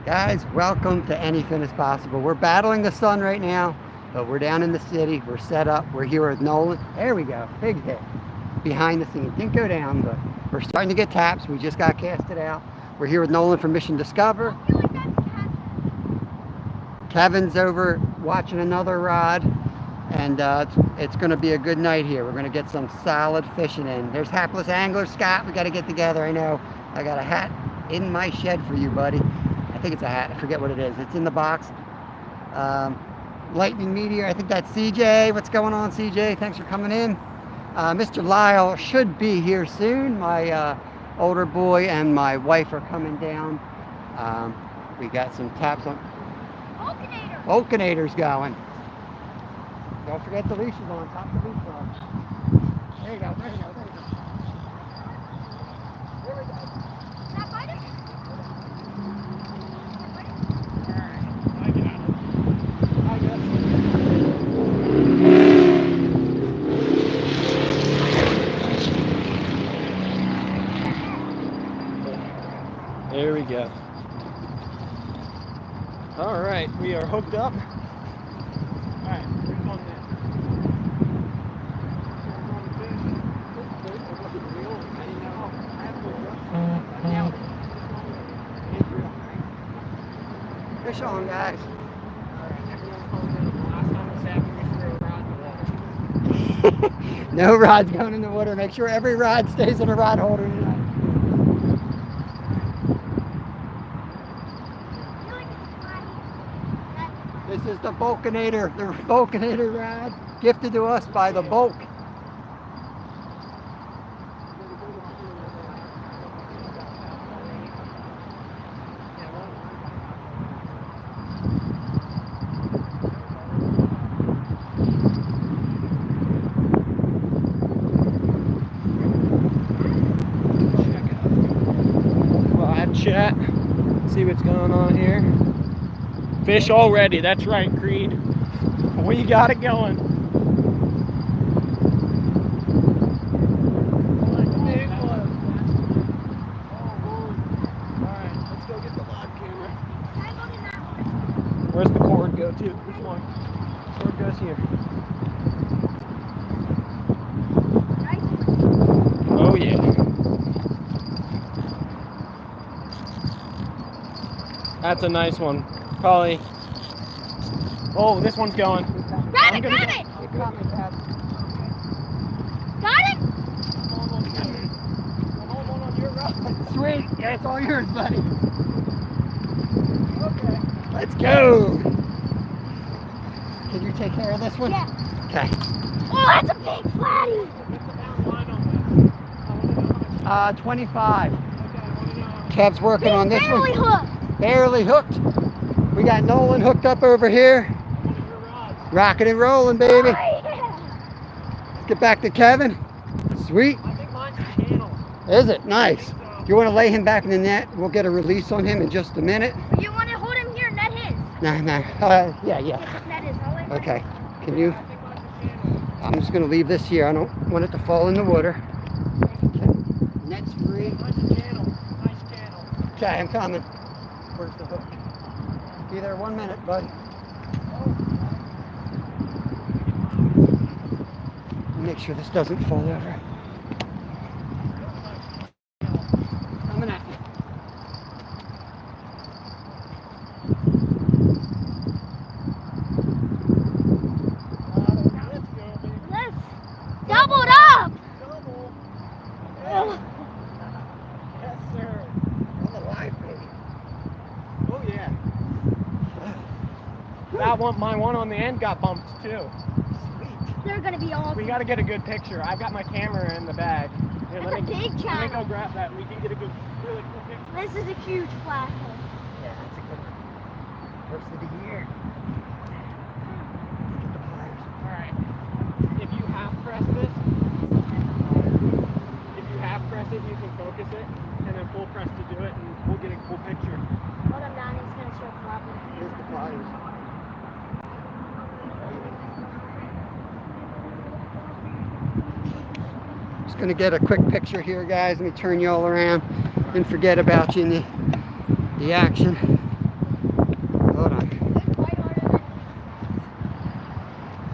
Guys, welcome to Anything is Possible. We're battling the sun right now, but we're down in the city. We're set up. We're here with Nolan. There we go. Big hit. Behind the scenes. Didn't go down, but we're starting to get taps. We just got casted out. We're here with Nolan from Mission Discover. Kevin's over watching another rod, and it's going to be a good night here. We're going to get some solid fishing in. There's Hapless Angler Scott. We got to get together. I know. I got a hat in my shed for you, buddy. I think it's a hat. I forget what it is. It's in the box. Lightning Meteor. I think that's CJ. What's going on, CJ? Thanks for coming in. Mr. Lyle should be here soon. My older boy and my wife are coming down. We got some taps on. Vulcanator's going. Don't forget the leash is on. Top the leash on. There you go. There you go. There you go. There we go. There we go. All right, we are hooked up. All right, who's on this? Fish on, guys. No rods going in the water. Make sure every rod stays in a rod holder tonight. This is the Vulcanator rod, gifted to us by the Bulk. Live chat, see what's going on here. Fish already, that's right, Creed. We got it going. Big one. Alright, let's go get the live camera. Where's the cord go to? Which one? Cord goes here. Oh yeah. That's a nice one. Probably. Oh, this one's going. Grab it! Grab it! Got it? Sweet. Yeah, it's all yours, buddy. Okay. Let's go. Can you take care of this one? Yeah. Okay. Oh, that's a big flatty. 25. Kev's working on this one. Barely hooked. Barely hooked. We got Nolan hooked up over here. Rocking and rolling, baby. Oh, yeah. Let's get back to Kevin. Sweet. I think mine's a channel. Is it? Nice. You want to lay him back in the net? We'll get a release on him in just a minute. You want to hold him here? Net his. No. Yeah. Net his. I'll let Okay. Can you? I'm just going to leave this here. I don't want it to fall in the water. Okay. Net's free. Mine's a channel. Nice channel. Okay, I'm coming. Where's the hook? Be there 1 minute, bud. Make sure this doesn't fall over. Coming at you. Let's double it up. Double. Oh. Yes, sir. On the live, baby. Oh yeah. That one, my one on the end got bumped too. They're gonna be all. We got to get a good picture. I've got my camera in the bag. Here, That's a big Let me channel. go grab that. We can get a good, really cool picture. This is a huge flathead. Yeah, that's a good one. First of the year. All right. If you half press this, you can focus it, and then full press to do it, and we'll get a cool picture. Hold him down. He's gonna start flopping. Here's the pliers. Just going to get a quick picture here, guys. Let me turn you all around and forget about you in the action.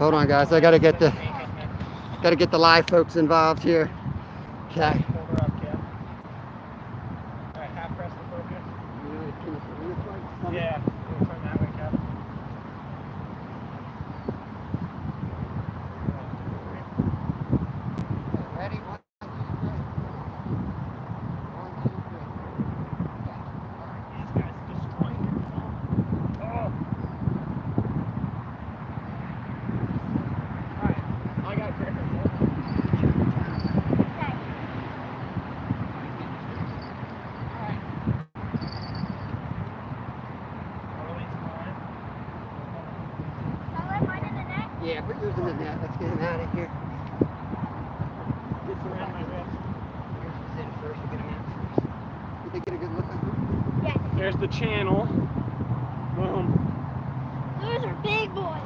Hold on, guys. I gotta get the live folks involved here. Okay. Hold her up, Kev. Alright, half press the focus. Yeah, we'll turn that way, Kev. Ready? 1, 2, 3. 1, 2, 3. Okay. These guys are destroying it. Oh! Alright, I got it. Okay. Alright. I'll release mine. Shall I let mine in the net? Yeah, put yours in the net. Let's get him out of here. It's around my wrist. Yours is in first. We'll get him out first. Did they get a good look at him? Yes. There's the channel. Boom. Those are big boys.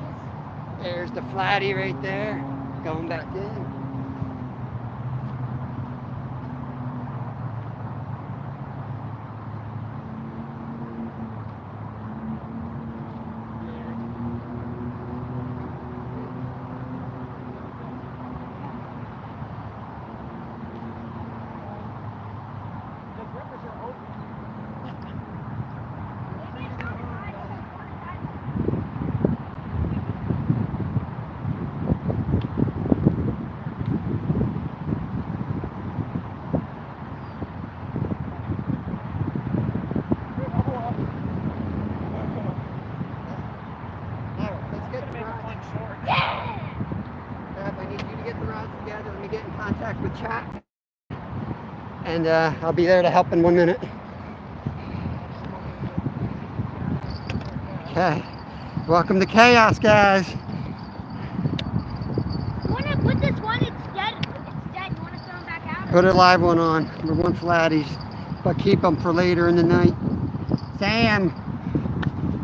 There's the flatty right there. Going back in. The grippers are open. Alright, let's get the Make a rods. fun short. I need you to get the rods together. Let me get in contact with chat. And I'll be there to help in 1 minute. Okay. Welcome to Chaos, guys. You want to put this one? It's dead. It's dead. You want to throw them back out? Put a live one on. We're one flatties. But keep them for later in the night. Sam.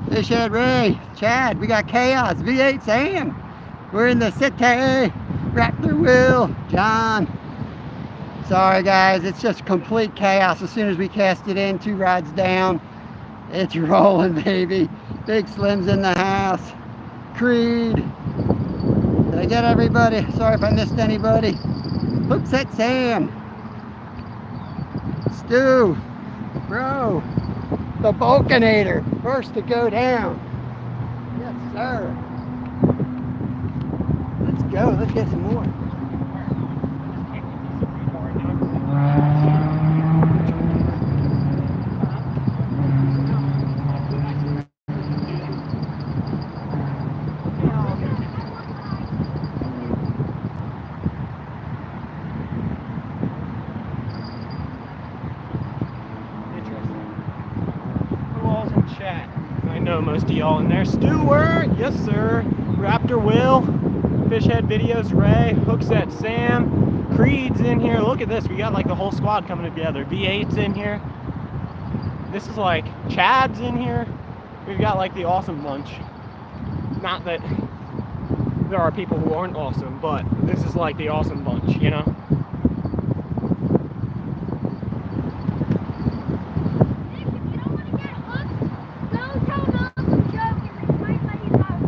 Fishhead Ray. Chad. We got Chaos. V8 Sam. We're in the city. Raptor Will. John. Sorry guys, it's just complete chaos. As soon as we cast it in, 2 rods down, it's rolling, baby. Big Slim's in the house. Creed. Did I get everybody? Sorry if I missed anybody. Hookset Sam. Stu. Bro. The Vulcanator. First to go down. Yes, sir. Let's go. Let's get some more. Who all's in chat? I know most of y'all in there. Stewart, yes sir. Raptor Will, Fishhead Videos Ray, Hookset Sam, Creed's in here. Look at this, we got like the whole squad coming together. V8's in here. This is like Chad's in here. We've got like the awesome bunch. Not that there are people who aren't awesome, but this is like the awesome bunch, you know? Nick, if you don't want to get hooked, go tell Mom some joke and they might let you out.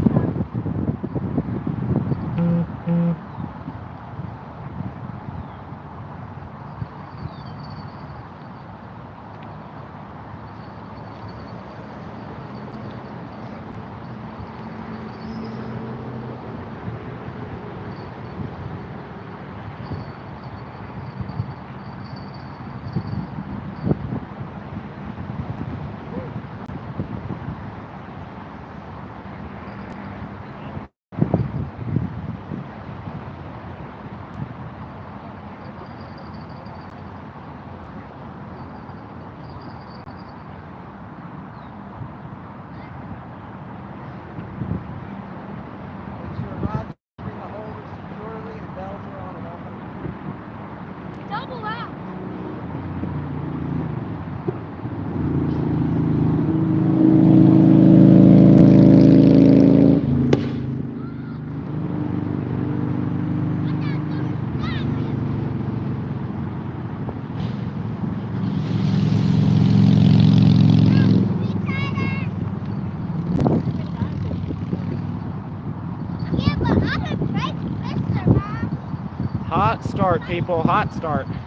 Hot start, people. Hot start. Today's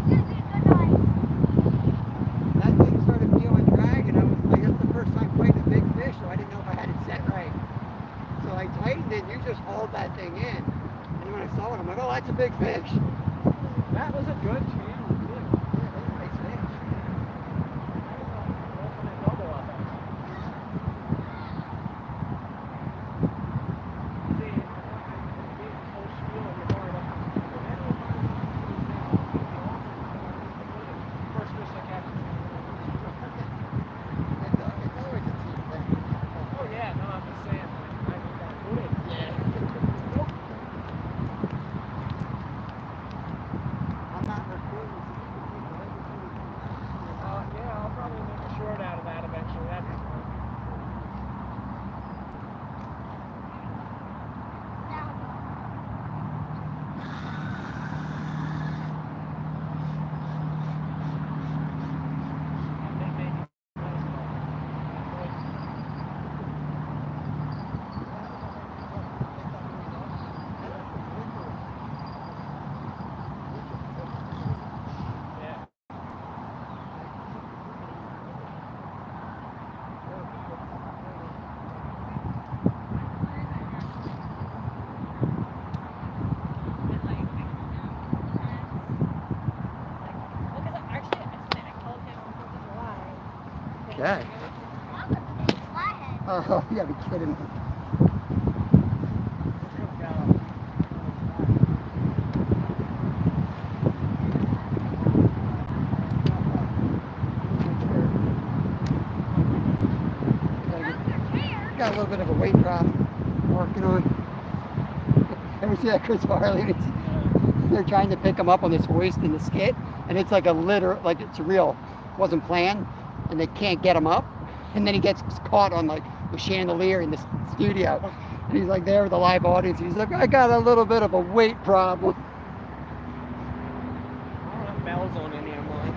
gonna be a good night. That thing started feeling drag, and I guess the first time fighting a big fish, so I didn't know if I had it set right. So I tightened it, and you just hauled that thing in. And when I saw it, I'm like, oh, that's a big fish. That was a good channel, too. Nice fish. It's always a team thing. Oh yeah, no, I'm just saying. I'm not recording. Yeah, I'll probably make a short out of that eventually. That'd be fun. Okay. Flathead. Oh, you gotta be kidding me. Got a little bit of a weight drop working on. Ever see that Chris Farley? They're trying to pick him up on this hoist in the skit, and it's like a litter, like it's real, wasn't planned, and they can't get him up, and then he gets caught on like the chandelier in the studio, and he's like there with the live audience. He's like, I got a little bit of a weight problem. I don't have bells on any of mine.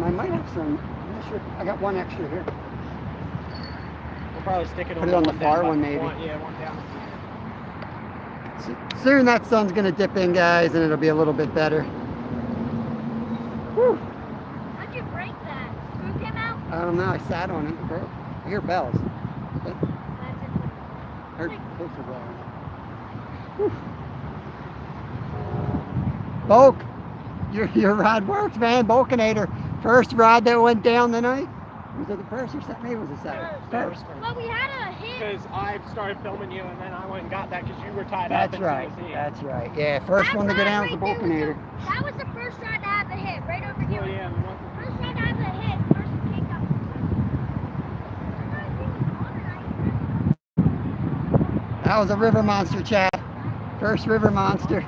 I might have some. I'm not sure. I got one extra here. We'll probably stick it on Put it on the one far down, one, maybe. One down. Soon that sun's gonna dip in, guys, and it'll be a little bit better. Whew. How'd you break that? Screw came out? I don't know. I sat on it. It broke. I hear bells. But That's it. heard closer bells. Whew. Bulk, your rod works, man. Bulkinator. First rod that went down tonight. Was it the first or second? Maybe it was the second. First. Well, we had a hit. Because I started filming you, and then I went and got that because you were tied That's up. right. into the sea. That's right. Yeah, first That one to go rod down was the right there Bulkinator. That was the first rod to have a hit, right over here. Oh yeah, the one. First rod to have a hit, first to take up. That was a river monster, Chad. First river monster.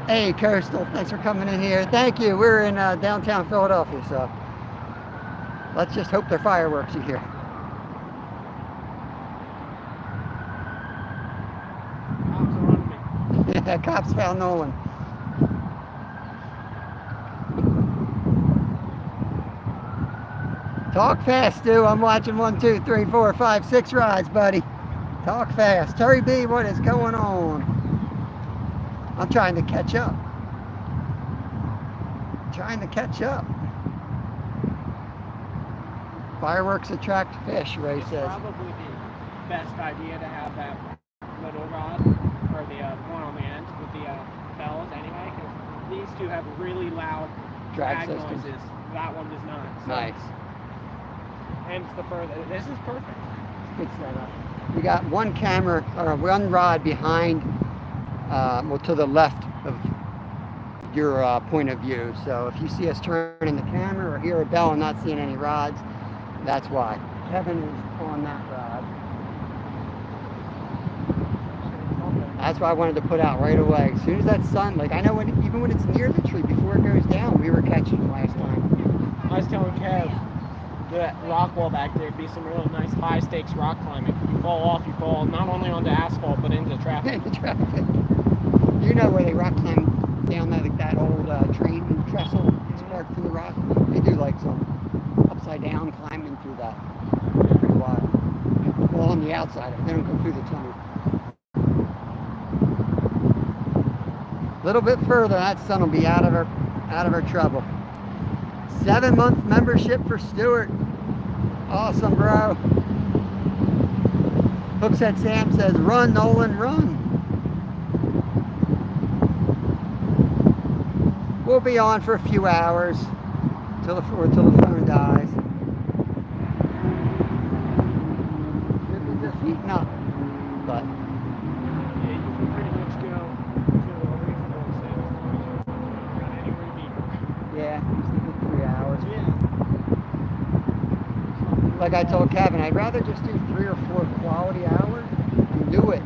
Hey, Kirstel, thanks for coming in here. Thank you. We're in downtown Philadelphia, so let's just hope they're fireworks in here. Cops are on me. Yeah, cops found Nolan. Talk fast, Stu. I'm watching 1, 2, 3, 4, 5, 6 rides, buddy. Talk fast. Terry B, what is going on? I'm trying to catch up. Trying to catch up. Fireworks attract fish, Ray It's says. probably the best idea to have that little rod, or the one on the end with the bells anyway, because these two have really loud Drag drag systems. noises. That one does not. So Nice. hence the further. This is perfect. Good setup. We got one camera, or one rod behind, well, to the left of your point of view. So if you see us turning the camera or hear a bell and not seeing any rods, that's why. Kevin is on that rod. That's why I wanted to put out right away. As soon as that sun, like I know even when it's near the tree, before it goes down, we were catching last time. I was telling Kev, that rock wall back there would be some real nice high stakes rock climbing. You fall off, you fall not only onto asphalt but into traffic. Into traffic. You know where they rock climb down that old train trestle that's parked through the rock? They do like some upside down climbing through that. Pretty wild. Well, on the outside of it. They don't go through the tunnel. A little bit further, that son will be out of her trouble. 7-month membership for Stuart. Awesome, bro. Hookset Sam says, run, Nolan, run. We'll be on for a few hours till the phone dies. Could be just heating up, but Yeah, you can pretty much go to a reasonable extent as long as you've got anywhere to be. yeah, usually good 3 hours. Yeah. Like I told Kevin, I'd rather just do 3 or 4 quality hours and do it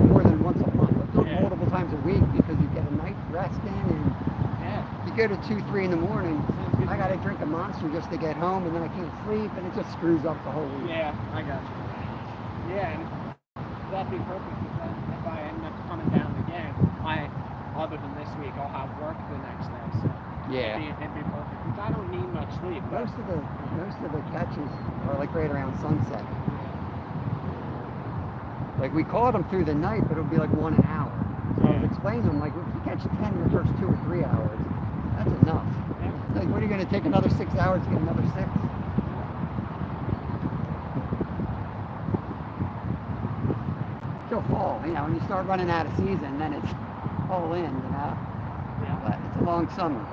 more than once a month. But do it Yeah. multiple times a week because you get a night rest in, and Yeah. you go to 2, 3 in the morning. Sounds good. I gotta drink a monster just to get home, and then I can't sleep, and it just screws up the whole week. Yeah, I got you. Yeah, and that'd be perfect because then if I end up coming down again, other than this week, I'll have work the next day. So Yeah. it'd be perfect because I don't need much sleep. But Most of the catches are like right around sunset. Like we caught them through the night, but it'll be like 1 an hour. So I was explaining to them, like, if you catch 10 in the first 2 or 3 hours, that's enough. Yeah. Like, what are you going to take another 6 hours to get another 6? Till fall, you know, when you start running out of season, then it's all in, you know. Yeah. But it's a long summer.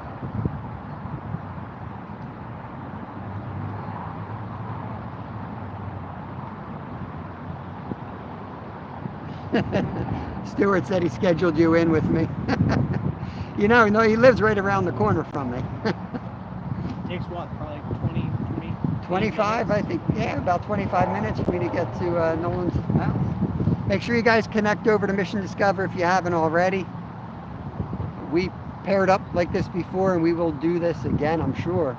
Stuart said he scheduled you in with me. You know, no, he lives right around the corner from me. Takes what, probably 20, 25, I think. Yeah, about 25 minutes for me to get to Nolan's house. Make sure you guys connect over to Mission Discover if you haven't already. We paired up like this before, and we will do this again, I'm sure.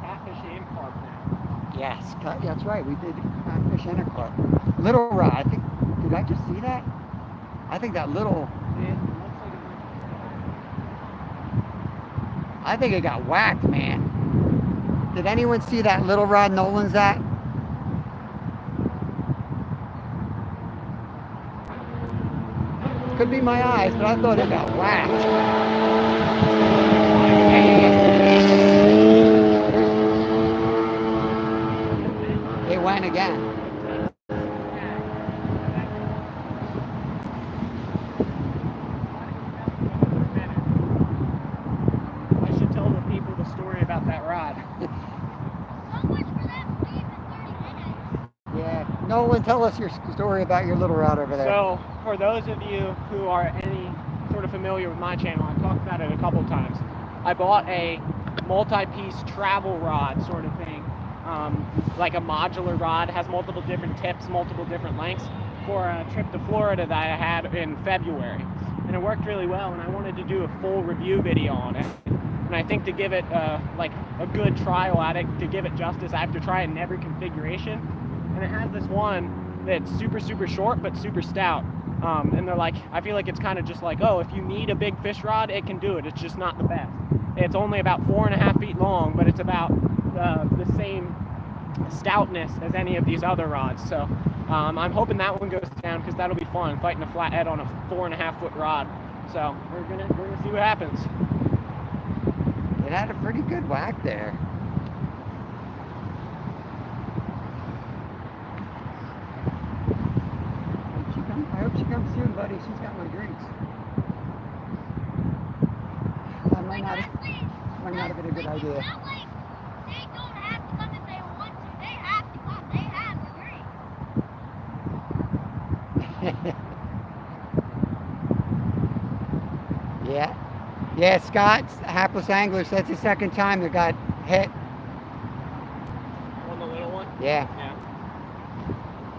Catfish and carp now. Yes, that's right. We did catfish and a carp. Little rod, I think. Did I just see that? I think that little. Yeah, it looks like it might I think it got whacked, man. Did anyone see that little rod Nolan's at? Could be my eyes, but I thought it got whacked. It went again. I should tell the people the story about that rod. So much for that leave in 30 minutes. Yeah. Nolan, tell us your story about your little rod over there. So, for those of you who are any sort of familiar with my channel, I've talked about it a couple times. I bought a multi-piece travel rod sort of thing, like a modular rod, has multiple different tips, multiple different lengths, for a trip to Florida that I had in February. And it worked really well, and I wanted to do a full review video on it. And I think to give it like a good trial at it, to give it justice, I have to try it in every configuration. And it has this one that's super, super short, but super stout. And they're like, I feel like it's kind of just like, oh, if you need a big fish rod, it can do it. It's just not the best. It's only about 4.5 feet long, but it's about the same stoutness as any of these other rods. So I'm hoping that one goes down because that'll be fun, fighting a flathead on a 4.5 foot rod. So we're gonna see what happens. It had a pretty good whack there. I hope she comes soon, buddy. She's got my drinks. That might not have been a good idea. It's not like they don't have to come if they want to. They have to come. They have the drink. Yeah. Yeah, Scott, a hapless angler, says it's the second time that got hit. On the little one? Yeah. Yeah.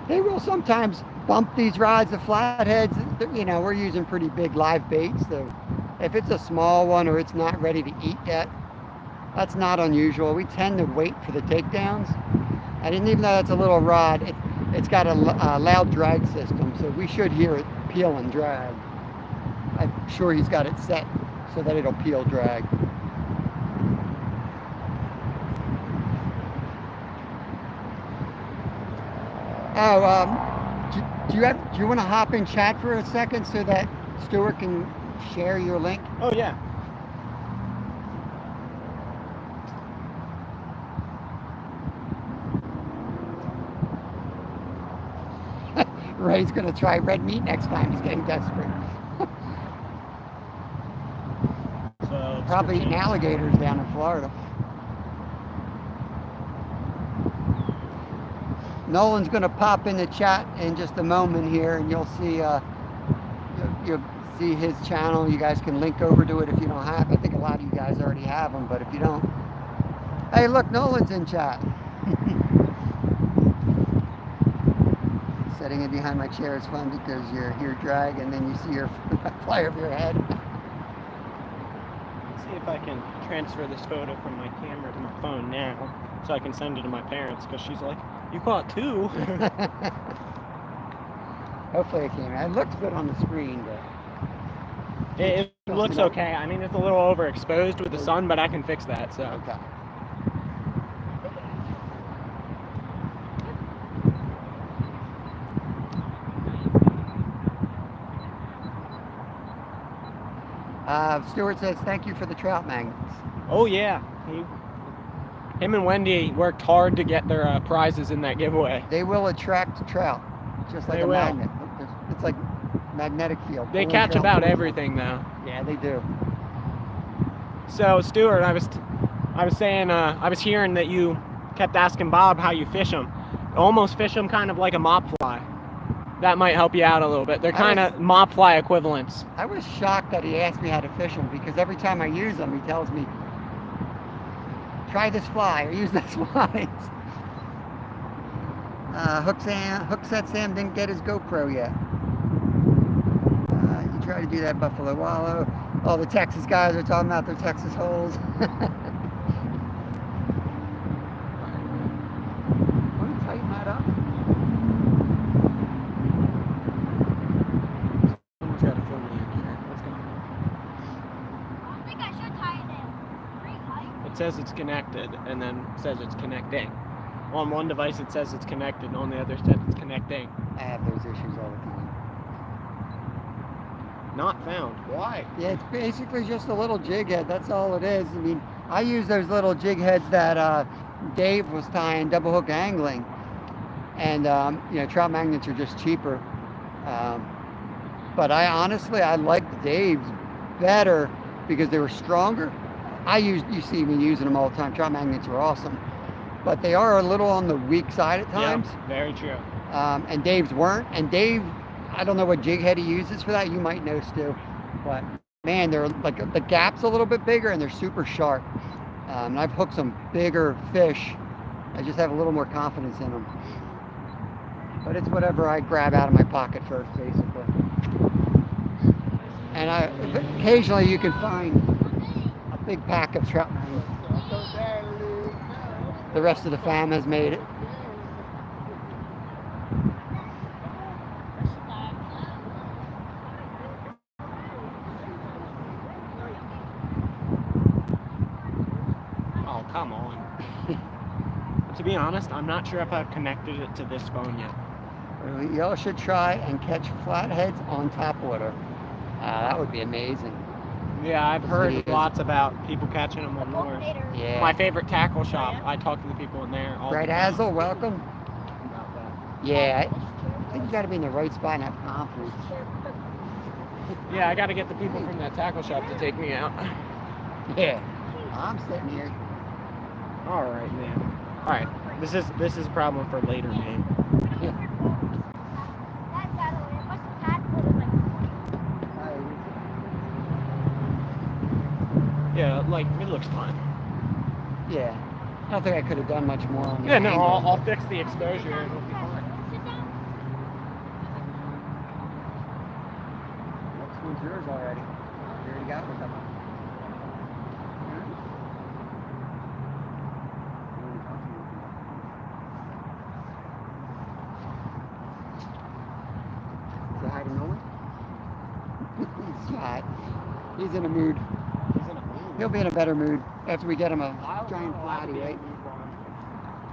They will sometimes bump these rods, the flatheads. You know, we're using pretty big live baits, so if it's a small one or it's not ready to eat yet, That's not unusual. We tend to wait for the takedowns. And even though that's a little rod, it's got a loud drag system, so we should hear it peel and drag. I'm sure he's got it set so that it'll peel drag. Oh, do you want to hop in chat for a second so that Stuart can share your link? Oh yeah. Ray's gonna try red meat next time. He's getting desperate. So Probably eating alligators down in Florida. Nolan's gonna pop in the chat in just a moment here, and you'll see you'll see his channel. You guys can link over to it if you don't have. I think a lot of you guys already have them, but if you don't, hey, look, Nolan's in chat. Setting it behind my chair is fun because you hear drag and then you see your fly over your head. Let's see if I can transfer this photo from my camera to my phone now so I can send it to my parents, because she's like, you caught two. Hopefully it came out. It looks good on the screen, but It looks okay. I mean, it's a little overexposed with the sun, but I can fix that, so. okay. Stuart says, thank you for the trout magnets. Oh yeah, him and Wendy worked hard to get their prizes in that giveaway. They will attract trout, just like They a will. magnet. It's like magnetic field. They Pulling catch trout about towards them. everything though. Yeah, they do. So Stuart, I was saying, I was hearing that you kept asking Bob how you fish them. Almost fish them kind of like a mop fly. That might help you out a little bit. They're kind of mop fly equivalents. I was shocked that he asked me how to fish them, because every time I use them, he tells me, try this fly or use this fly. Hookset Sam didn't get his GoPro yet. You try to do that Buffalo Wallow. All the Texas guys are talking about their Texas holes. Want to tighten that up? Someone's got to fill me in here. What's going on? I think I should tie it in. Pretty tight. It says it's connected, and then says it's connecting. On one device it says it's connected, and on the other it says it's connecting. I have those issues all the time. Not found. Why? Yeah, it's basically just a little jig head. That's all it is. I mean, I use those little jig heads that Dave was tying double hook angling, and you know, trout magnets are just cheaper. But I liked Dave's better because they were stronger. You see me using them all the time. Trout magnets are awesome, but they are a little on the weak side at times. Yeah, very true. And Dave's weren't. And Dave, I don't know what jig head he uses for that. You might know, Stu. But man, they're like, the gap's a little bit bigger and they're super sharp. And I've hooked some bigger fish. I just have a little more confidence in them. But it's whatever I grab out of my pocket first, basically. And occasionally you can find a big pack of trout magnets. The rest of the fam has made it. Oh, come on. To be honest, I'm not sure if I've connected it to this phone yet. Y'all should try and catch flatheads on tap water. That would be amazing. Yeah, I've heard Videos. lots about people catching them on lures. Yeah. My favorite tackle shop, I talk to the people in there all Right, the time Hazel, welcome. about that. Yeah, I think you got to be in the right spot and have confidence. Yeah, I got to get the people from that tackle shop to take me out. Yeah, I'm sitting here. All right, man. All right, this is a problem for later, man. That's that way. It must have had it was like Yeah, like it looks fine. Yeah, I don't think I could have done much more on the Yeah, no, angle. I'll fix the exposure and it'll be fine. sit down. Next one's yours already. You already got one. hot. He's in a mood. He's in a mood. He'll be in a better mood after we get him a I'll giant be flatty, in a right? mood for him.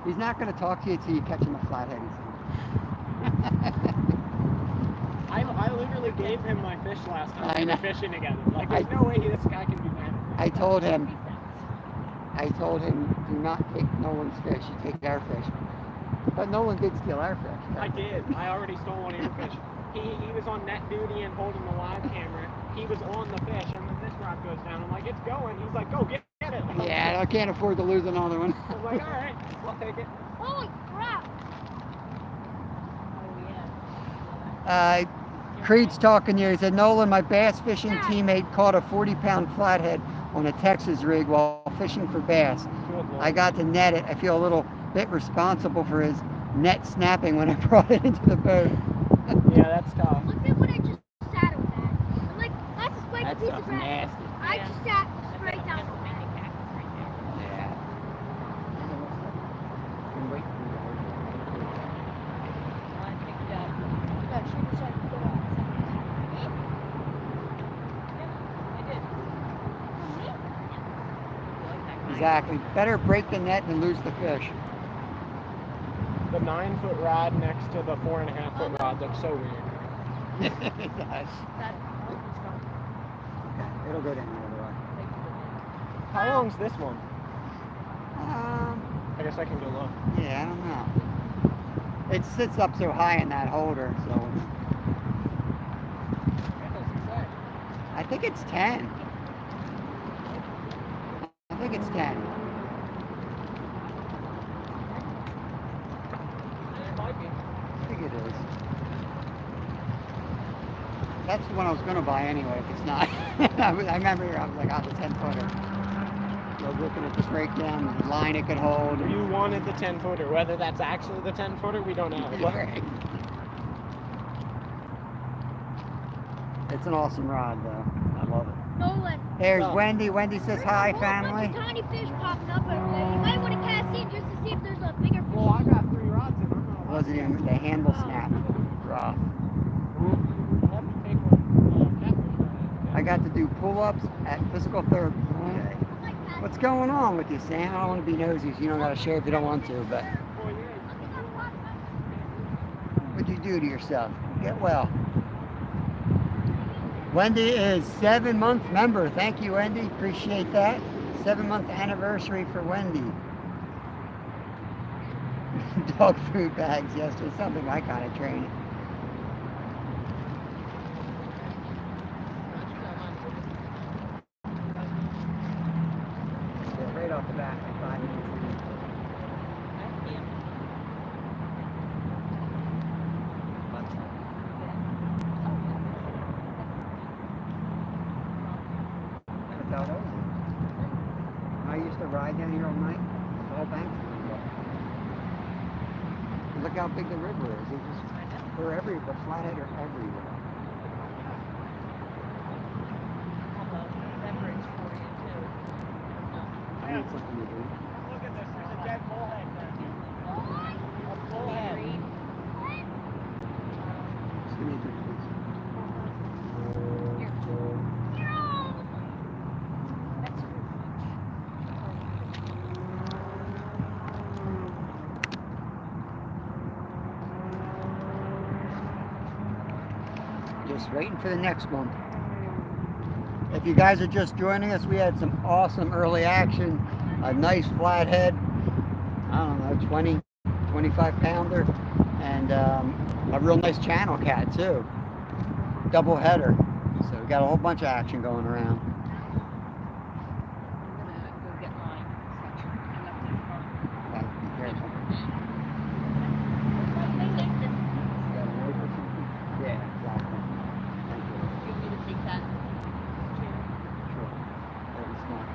He's not going to talk to you till you catch him a flathead. I literally gave him my fish last time I we were know. fishing together. Like, there's no way this guy can be mad. I told him, do not take Nolan's fish, you take our fish. But Nolan did steal our fish. I did. I already stole one of your fish. He was on net duty and holding the live camera. He was on the fish, and then this rod goes down. I'm like, it's going. He's like, go get it. Yeah, I can't afford to lose another one. I was like, all right, I'll take it. Holy crap! Creed's talking to you. He said, Nolan, my bass fishing teammate caught a 40-pound flathead on a Texas rig while fishing for bass. Good Lord. I got to net it. I feel a little bit responsible for his net snapping when I brought it into the boat. Yeah, that's tough. Look at what I just saddled at. I'm like, that's a spiky That piece of stuff's grass. nasty. I just sat straight down the back. Yeah. Been waiting for you. Exactly. Better break the net than lose the fish. The 9-foot rod next to the 4.5-foot rod looks so weird. It does. It'll go down the other way. How long's this one? Um, I guess I can go look. yeah, I don't know. It sits up so high in that holder, so I think it's 10. I think it's 10. It might be. I think it is. That's the one I was going to buy anyway, if it's not. I remember I was like, oh, the 10-footer. So I was looking at the breakdown, the line it could hold. And You wanted the 10-footer. Whether that's actually the 10-footer, we don't know. But Right. It's an awesome rod, though. I love it. Nolan. There's Oh. Wendy. Wendy says hi, There's a whole family. bunch of tiny fish popping up over there. You might want to cast in just to see if there's a bigger fish. well, I got 3 rods in. I'm not Wasn't even the handle snap. Rough. I got to do pull-ups at physical therapy today. What's going on with you, Sam? I don't want to be nosy, so you don't got to share if you don't want to, but what'd you do to yourself? Get well. Wendy is 7-month member. Thank you, Wendy. Appreciate that. 7-month anniversary for Wendy. Dog food bags yesterday. Something my kind of training. Yeah, right off the bat, like 5 minutes. About over. I used to ride down here all night. All banks. Look how big the river is. It's just, they're everywhere. The Flathead are everywhere. I need something to do. Look at this. There's a dead bullhead there. A bullhead. Just give me a drink, please. Just waiting for the next one. If you guys are just joining us, we had some awesome early action. A nice flathead, I don't know, 20, 25 pounder, and a real nice channel cat too. Double header. So we got a whole bunch of action going around. Okay, be careful. Yeah, exactly. Thank you. Sure. Very smart.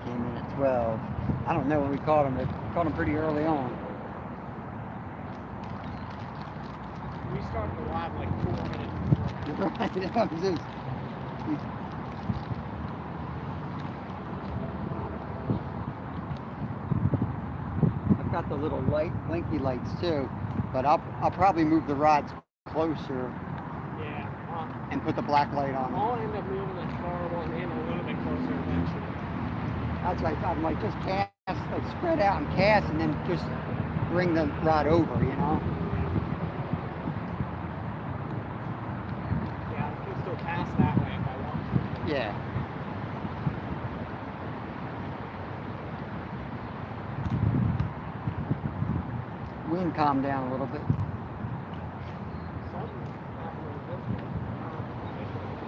Came in at 12. I don't know when we caught him. We caught him pretty early on. We started the live like 4 minutes before. Right, that was just- got the little light, blinky lights too, but I'll probably move the rods closer Yeah. and put the black light on them. I'll end up moving the far one in a little bit closer eventually. That's why I thought, I'm like, just cast, like spread out and cast, and then just bring the rod over, you know? Yeah, I can still cast that way if I want to. Yeah. Wind calmed down a little bit.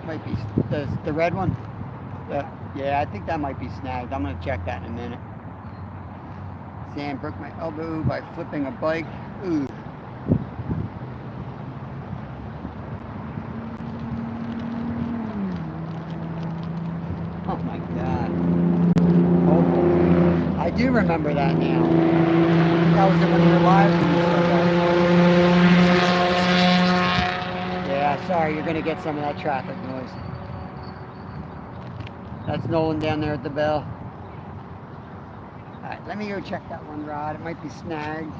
Might be the red one. Yeah, I think that might be snagged. I'm gonna check that in a minute. Sam broke my elbow by flipping a bike. Ooh. Oh my God. Oh, I do remember that now. That was in one of your lives when you said that. Yeah, sorry, you're gonna get some of that traffic noise. That's Nolan down there at the bell. Alright, let me go check that one rod. It might be snagged.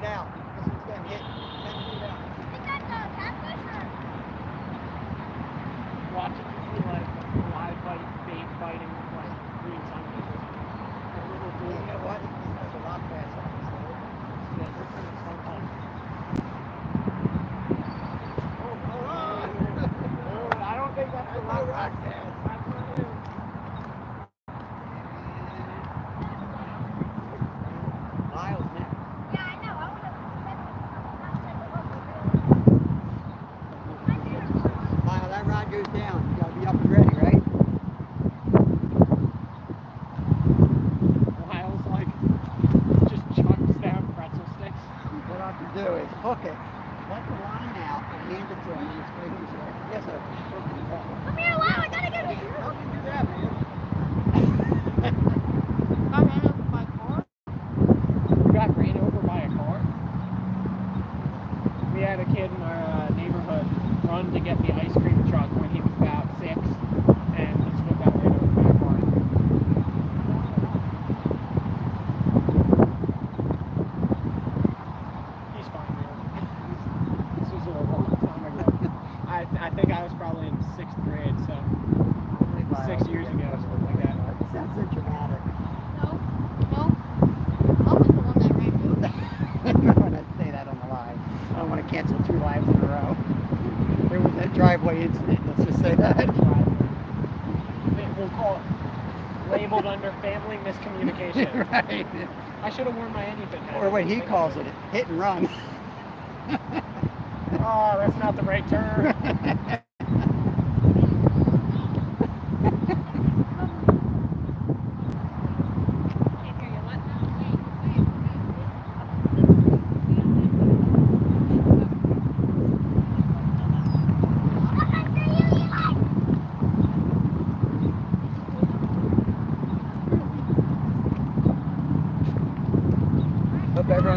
Out. This one's getting hit 10 feet out. I think that's a catfish or... Watch it be like live bait fighting with like green sunfishes. A little dude. You know what? There's a lot fast on this road. Yeah, they're kind of so fun. Oh, I don't think that's the rock bass. That's not it. Miles now. Yeah, I know. I would have Lyle, that rod goes down. You gotta be up and ready, right? Lyle's like just chucks down pretzel sticks. What I have to do is hook it, let the line out, and hand it to him, and it's right here. Yes, sir. Come here, Lyle. I gotta get you. How can you do that, man? I ran over by a car. You got ran over by a car? We had a kid in our neighborhood run to get the ice cream truck when he was about 6, and his foot got ran over by a car. He's fine now. This was a long time ago. I think I was probably in 6th grade, so 6 years ago or something like that. Sounds so dramatic. No. I was the one that ran you. I don't want to say that on the live. I don't want to cancel 2 lives in a row. There was that driveway incident, let's just say that. We'll call it labeled under family miscommunication. Right. I should have worn my anything hat. Or what he calls it, hit and run. Oh, that's not the right term.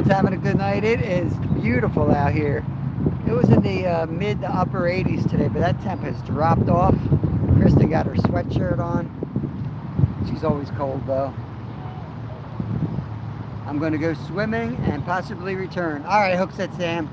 everyone's having a good night. It is beautiful out here. It was in the mid to upper 80s today, but that temp has dropped off. Kristen got her sweatshirt on. She's always cold though. I'm going to go swimming and possibly return. All right, hook set, Sam.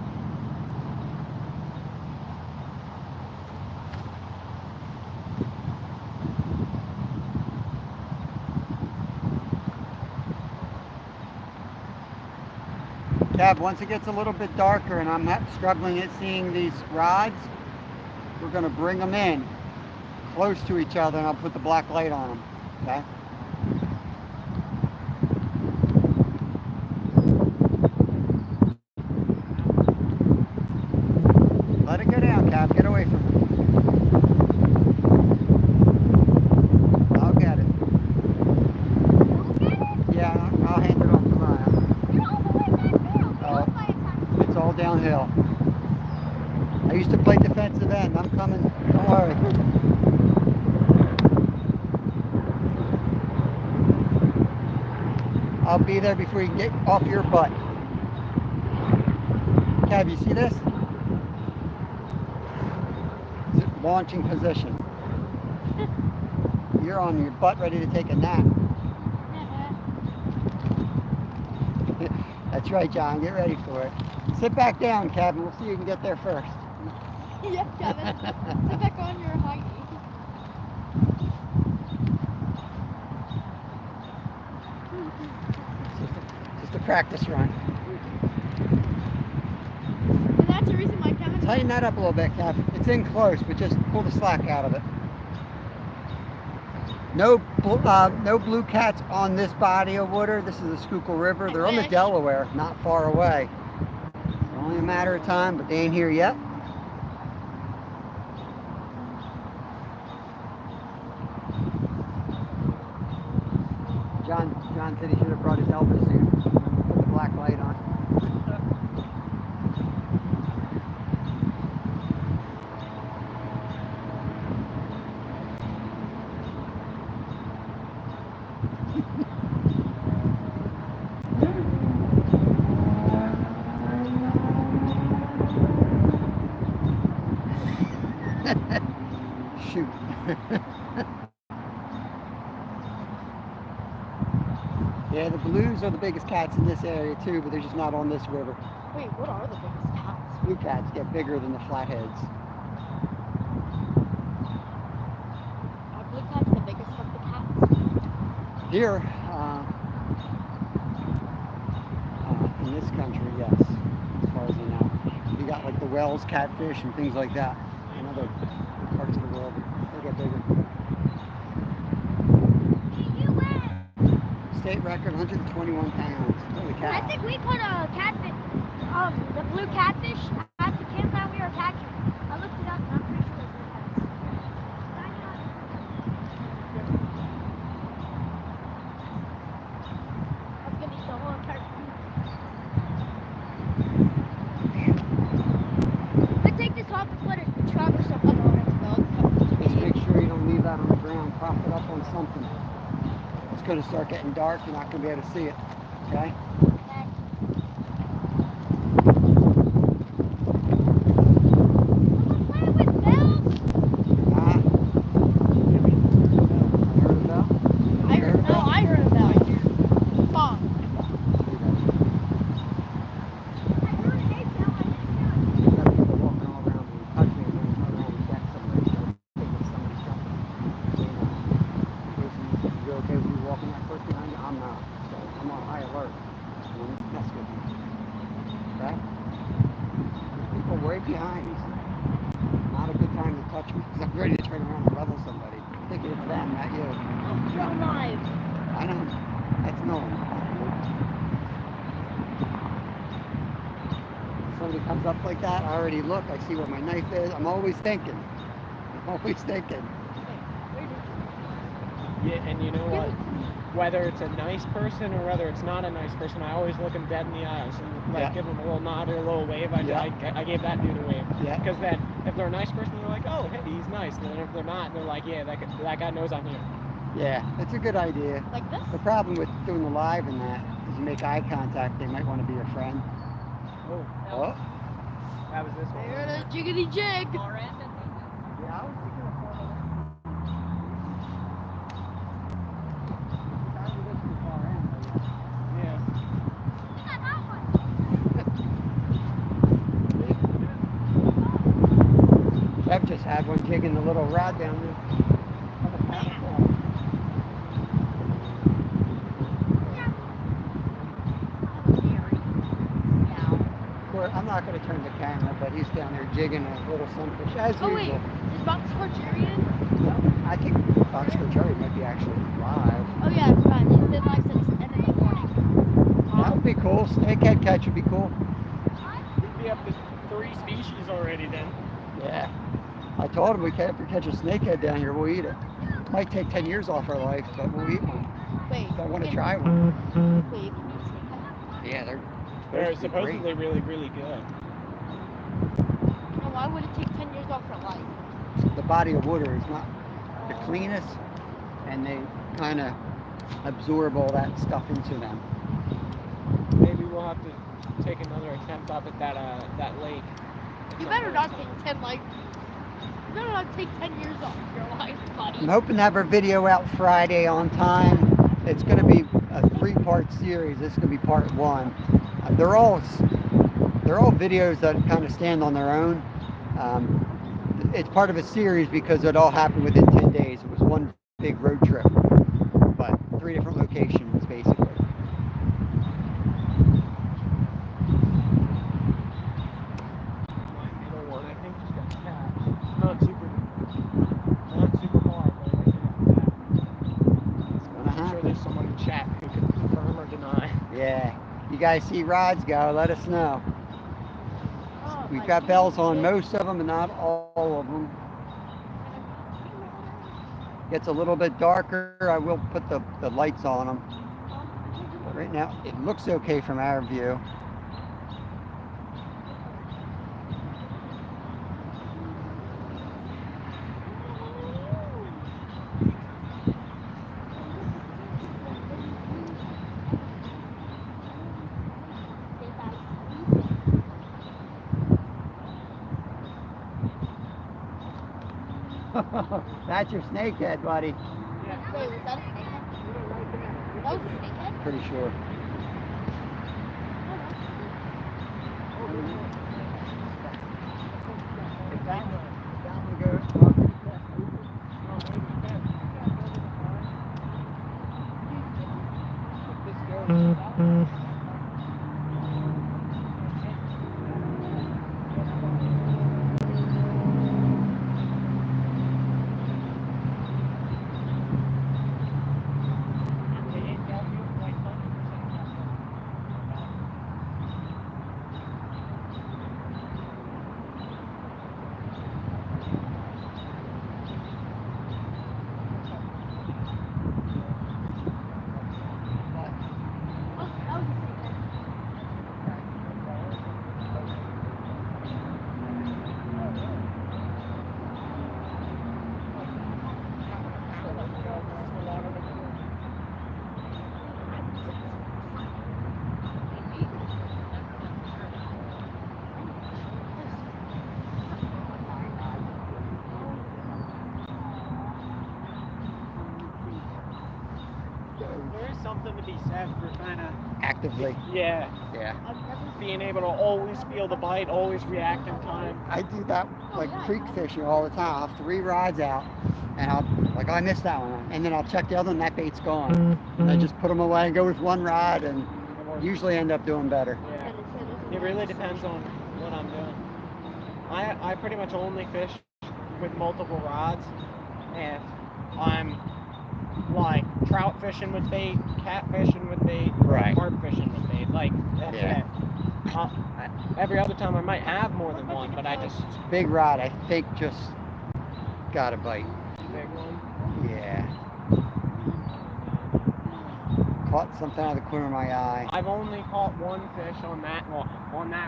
Kev, once it gets a little bit darker and I'm struggling at seeing these rods, we're going to bring them in close to each other and I'll put the black light on them, okay? Let it go down, Kev. Get away from it. I'll get it. Yeah, I'll hand it off to Maya. It's all downhill. I used to play defensive end. I'm coming. Don't worry. I'll be there before you get off your butt. Kev, you see this? It's launching position. You're on your butt ready to take a nap. That's right, John. Get ready for it. Sit back down, Kevin. We'll see who can get there first. Yeah, Kevin. Sit back on your high knee. Just a practice run. And that's the reason why Kevin... Tighten that up a little bit, Kev. It's in close, but just pull the slack out of it. No blue cats on this body of water. This is the Schuylkill River. They're on the Delaware, not far away. It's only a matter of time, but they ain't here yet. John said he should have brought his Elvis suit. Put the black light on. Shoot. Yeah, the blues are the biggest cats in this area too, but they're just not on this river. Wait, what are the biggest cats? Blue cats get bigger than the flatheads. Are blue cats the biggest of the cats? Here, in this country, yes, as far as I know. You got like the Wells catfish and things like that in other parts of the world. They get bigger. State record, 121 pounds. Holy cow. I think we caught a catfish, the blue catfish at the campground we were catching. I looked it up and I'm pretty sure they're blue cats. I'm gonna eat the whole entire food. I take this off and put a truck or something on it, though. Just make sure you don't leave that on the ground. Prop it up on something. It's going to start getting dark. You're not going to be able to see it. Okay? Behind me. Not a good time to touch me because I'm ready to turn around and level somebody. I'm thinking it's them, not you. You're alive. I know. That's no one. If somebody comes up like that, I already look. I see where my knife is. I'm always thinking. Yeah, and you know what? Whether it's a nice person or whether it's not a nice person, I always look them dead in the eyes and give them a little nod or a little wave. I gave that dude a wave. Yeah. Because then, if they're a nice person, they're like, oh, hey, he's nice. And then if they're not, they're like, yeah, that guy knows I'm here. Yeah, it's a good idea. Like this? The problem with doing the live and that is you make eye contact, they might want to be your friend. Oh, Oh. that was this one. There the jiggity jig. Yeah, I was thinking of far end. Yeah. I've just had one jigging the little rod down there. On the platform. Of course, I'm not going to turn the camera, but he's down there jigging a little sunfish as Oh wait, usual. is Boxcar Jerry in? I think Boxcar Jerry might be actually live. Oh yeah, it's fine. He's been live since 10 in the morning. That would be cool. Snakehead catch would be cool. We'd be up to 3 species already then. Yeah. I told him if we catch a snakehead down here, we'll eat it. Might take 10 years off our life, but we'll eat one. Wait. So I want to try one. Wait, you can eat snake. Yeah, They're supposed to be great. supposedly really, really good. No, why would it take 10 years off for life? The body of water is not the cleanest, and they kind of absorb all that stuff into them. Maybe we'll have to take another attempt up at that lake. You better not take 10 you better not take 10 years off your life, buddy. I'm hoping to have our video out Friday on time. It's going to be a 3-part series. This is going to be part 1. They're all videos that kind of stand on their own. It's part of a series because it all happened within 10 days. It was one big road trip, but 3 different locations basically. My middle one, I think, just got catch. Not super hard, but I think it got catch. It's going to I'm sure happen. there's someone in chat who can confirm or deny. Yeah. You guys see rods go, let us know. Oh, We've my got bells on goodness. most of them, but not all of them. Gets a little bit darker, I will put the lights on them. But right now, it looks okay from our view. That's your snakehead, buddy. Wait, was that a snakehead? That was a snakehead? Pretty sure. If that one goes, There is something to be said for kind of, actively. yeah, Yeah. being able to always feel the bite, always react in time. I do that like creek fishing all the time. I'll have 3 rods out, and I missed that one, and then I'll check the other one, that bait's gone. And I just put them away and go with 1 rod, and usually end up doing better. Yeah. It really depends on what I'm doing. I pretty much only fish with multiple rods. If I'm like trout fishing with bait, cat fishing with bait, Right. carp fishing with bait, like that's Yeah. it. Every other time I might have more than one, but I just Big rod, I think, just got a bite. big one. Yeah. Caught something out of the corner of my eye. I've only caught one fish on that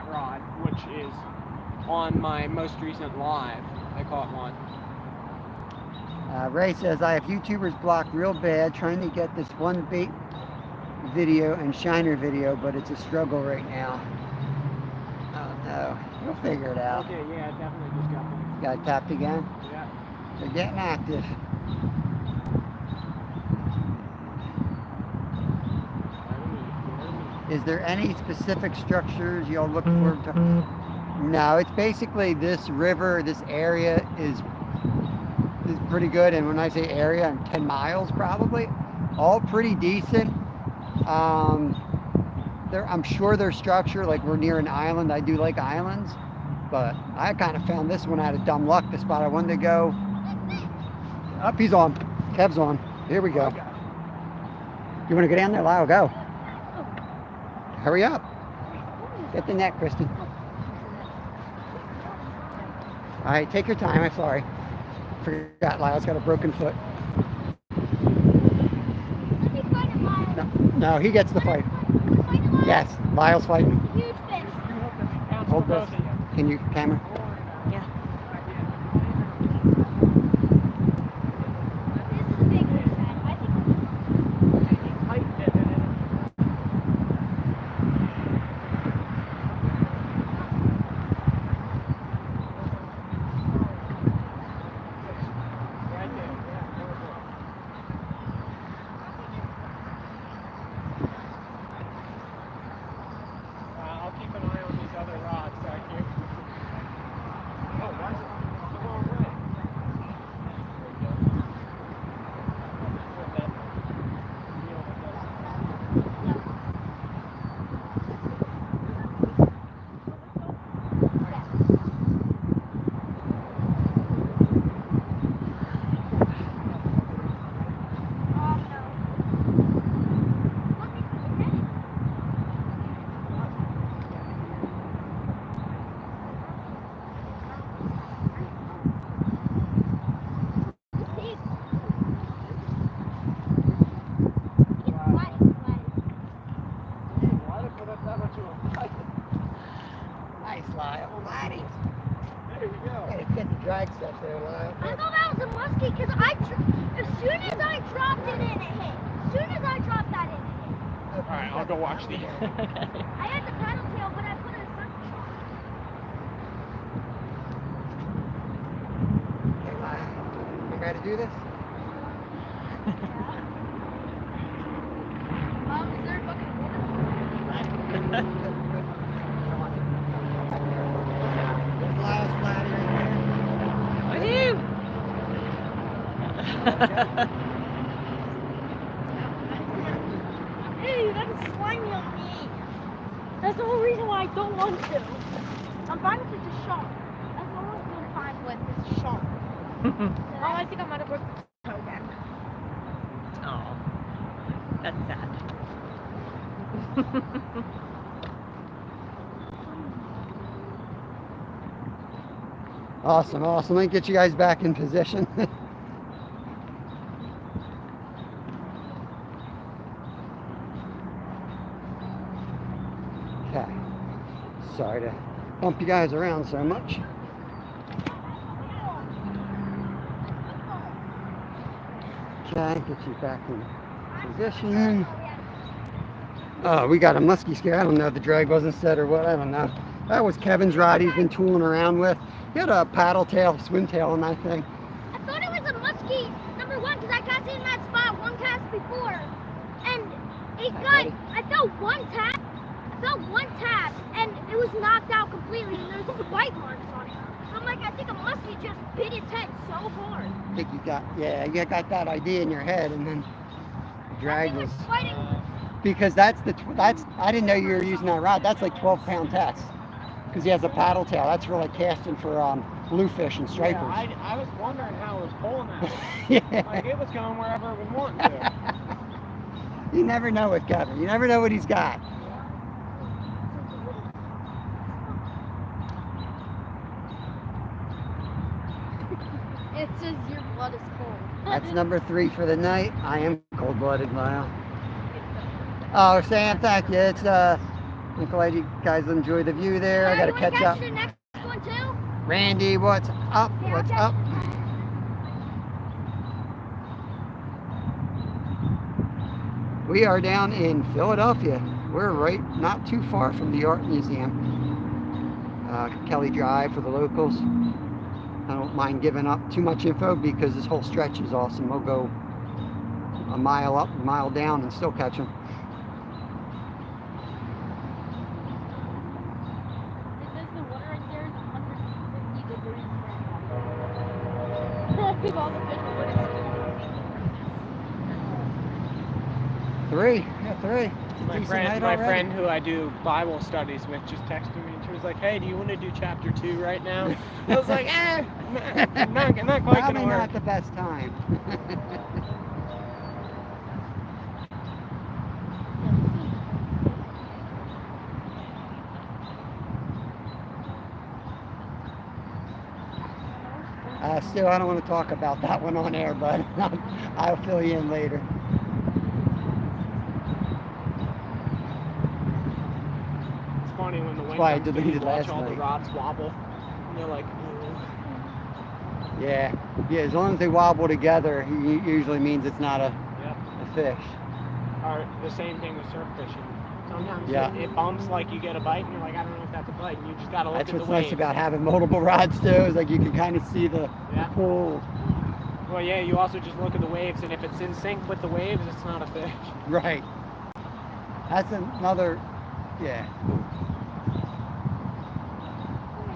rod, which is on my most recent live. I caught one. Ray says, I have YouTubers blocked real bad trying to get this one bait video and shiner video, but it's a struggle right now. Oh no, we'll figure it out. Okay, yeah, I definitely just got one. Got tapped again? Yeah. They're getting active. Is there any specific structures y'all look for? No, it's basically this river, this area is pretty good. And when I say area, I'm 10 miles probably. All pretty decent. I'm sure their structure, like we're near an island. I do like islands, but I kind of found this one out of dumb luck. The spot I wanted to go. Up, he's on. Kev's on. Here we go. You want to go down there, Lyle? Go. Hurry up. Get the net, Kristen. All right, take your time. I'm sorry. Forgot Lyle's got a broken foot. No, he gets the fight. Yes, Lyle's fighting. Huge fish. Hold this. Can you camera? Yeah. This is a big fish, man. I think. I'll keep an eye on these other rods back here. Oh, that's the wrong way. Nice, Lyle. Laddie. There we go. Get the drag stuff there, Lyle. I thought that was a muskie because as soon as I dropped it in, it hit. As soon as I dropped that in, it hit. Alright, I'll go watch these. I had the paddle tail, but I put it in sunfish. Okay, Lyle. You ready to do this? Is there a bucket of water? There's Lyle's flatty right Hey, that's slimy on me. That's the whole reason why I don't want to. I'm fine if it's a shark. That's the only thing I'm fine with is a shark. Oh, I think I might have broken the toe again. Oh, that's sad. Awesome, awesome. Let me get you guys back in position. Okay. Sorry to bump you guys around so much. Okay, get you back in position. Oh, we got a muskie scare. I don't know if the drag wasn't set or what. I don't know. That was Kevin's rod he's been tooling around with. He had a paddle tail, swim tail on that thing. I thought it was a muskie, number one, because I cast in that spot one cast before. And it got, I felt one tap, and it was knocked out completely, and there's bite marks on it. So I'm like, I think a muskie just bit its head so hard. I think you got that idea in your head, and then the drag was, Fighting. because that's I didn't know you were using that rod. That's like 12-pound test, because he has a paddle tail. That's for like casting for bluefish and stripers. Yeah, I was wondering how it was pulling that. Yeah. Like it was going wherever it was wanting to. You never know with Kevin. You never know what he's got. It says your blood is cold. That's number 3 for the night. I am cold-blooded, Lyle. Oh, Sam, thank you. It's I'm glad you guys enjoy the view there. I got to catch up. The next one too? Randy, what's up? Yeah, What's okay. up? We are down in Philadelphia. We're right not too far from the Art Museum. Kelly Drive for the locals. I don't mind giving up too much info because this whole stretch is awesome. We'll go a mile up, a mile down, and still catch them. It says the water right there is 150 degrees Fahrenheit. All the fish are winning. 3, yeah, 3. My friend who I do Bible studies with just texted me and she was like, "Hey, do you want to do chapter 2 right now?" I was like, not quite Probably gonna work. not the best time. Still, I don't want to talk about that one on air, but I'll fill you in later. It's funny when the wind why I comes through, you deleted watch last all the night. rods wobble, and you're like, "Ooh." Yeah, as long as they wobble together, it usually means it's not a fish. Or the same thing with surf fishing. Sometimes it bumps like you get a bite, and you're like, I don't know if that's a bite, and you just gotta look That's at the what's waves. nice about having multiple rods too, is like you can kind of see the pull. Well, yeah, you also just look at the waves, and if it's in sync with the waves, it's not a fish. Right. That's another, yeah.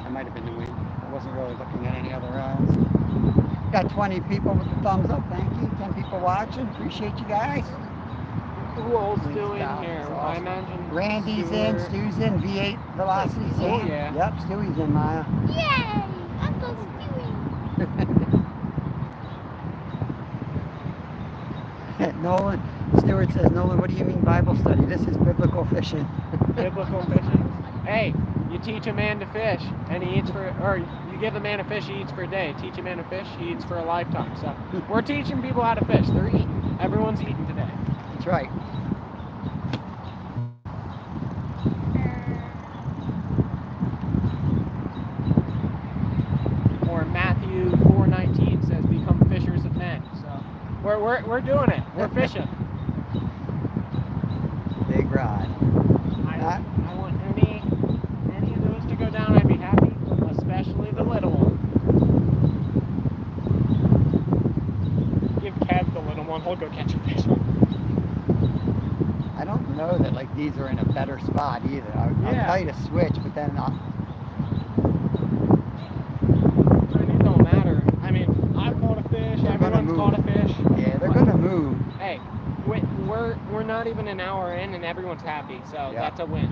That might have been the wind. I wasn't really looking at any other rods. Got 20 people with the thumbs up, thank you. 10 people watching, appreciate you guys. Who else Good doing stuff. here? It's I awesome. imagine Randy's in, Stuart. Stu's in, V8 Velocity. Oh, Sam. yeah. Yep, Stewie's in, Maya. Yay! Uncle Stewie! Nolan, Stewart says, Nolan, what do you mean Bible study? This is biblical fishing. Biblical fishing. Hey, you teach a man to fish, and he eats or you give a man a fish, he eats for a day. Teach a man to fish, he eats for a lifetime. So we're teaching people how to fish. They're eating. Everyone's eating today. That's right. Or Matthew 4:19 says, "Become fishers of men." So we're doing it. We're fishing. Big rod. I want any of those to go down. I'd be happy, especially the little one. Give Kev the little one. He'll go catch a fish. I don't know that like these are in a better spot either. I'll tell you to switch, but then It don't matter. I mean, I've caught a fish. Everyone's caught a fish. yeah, they're gonna move. Hey, we're not even an hour in, and everyone's happy. So that's a win.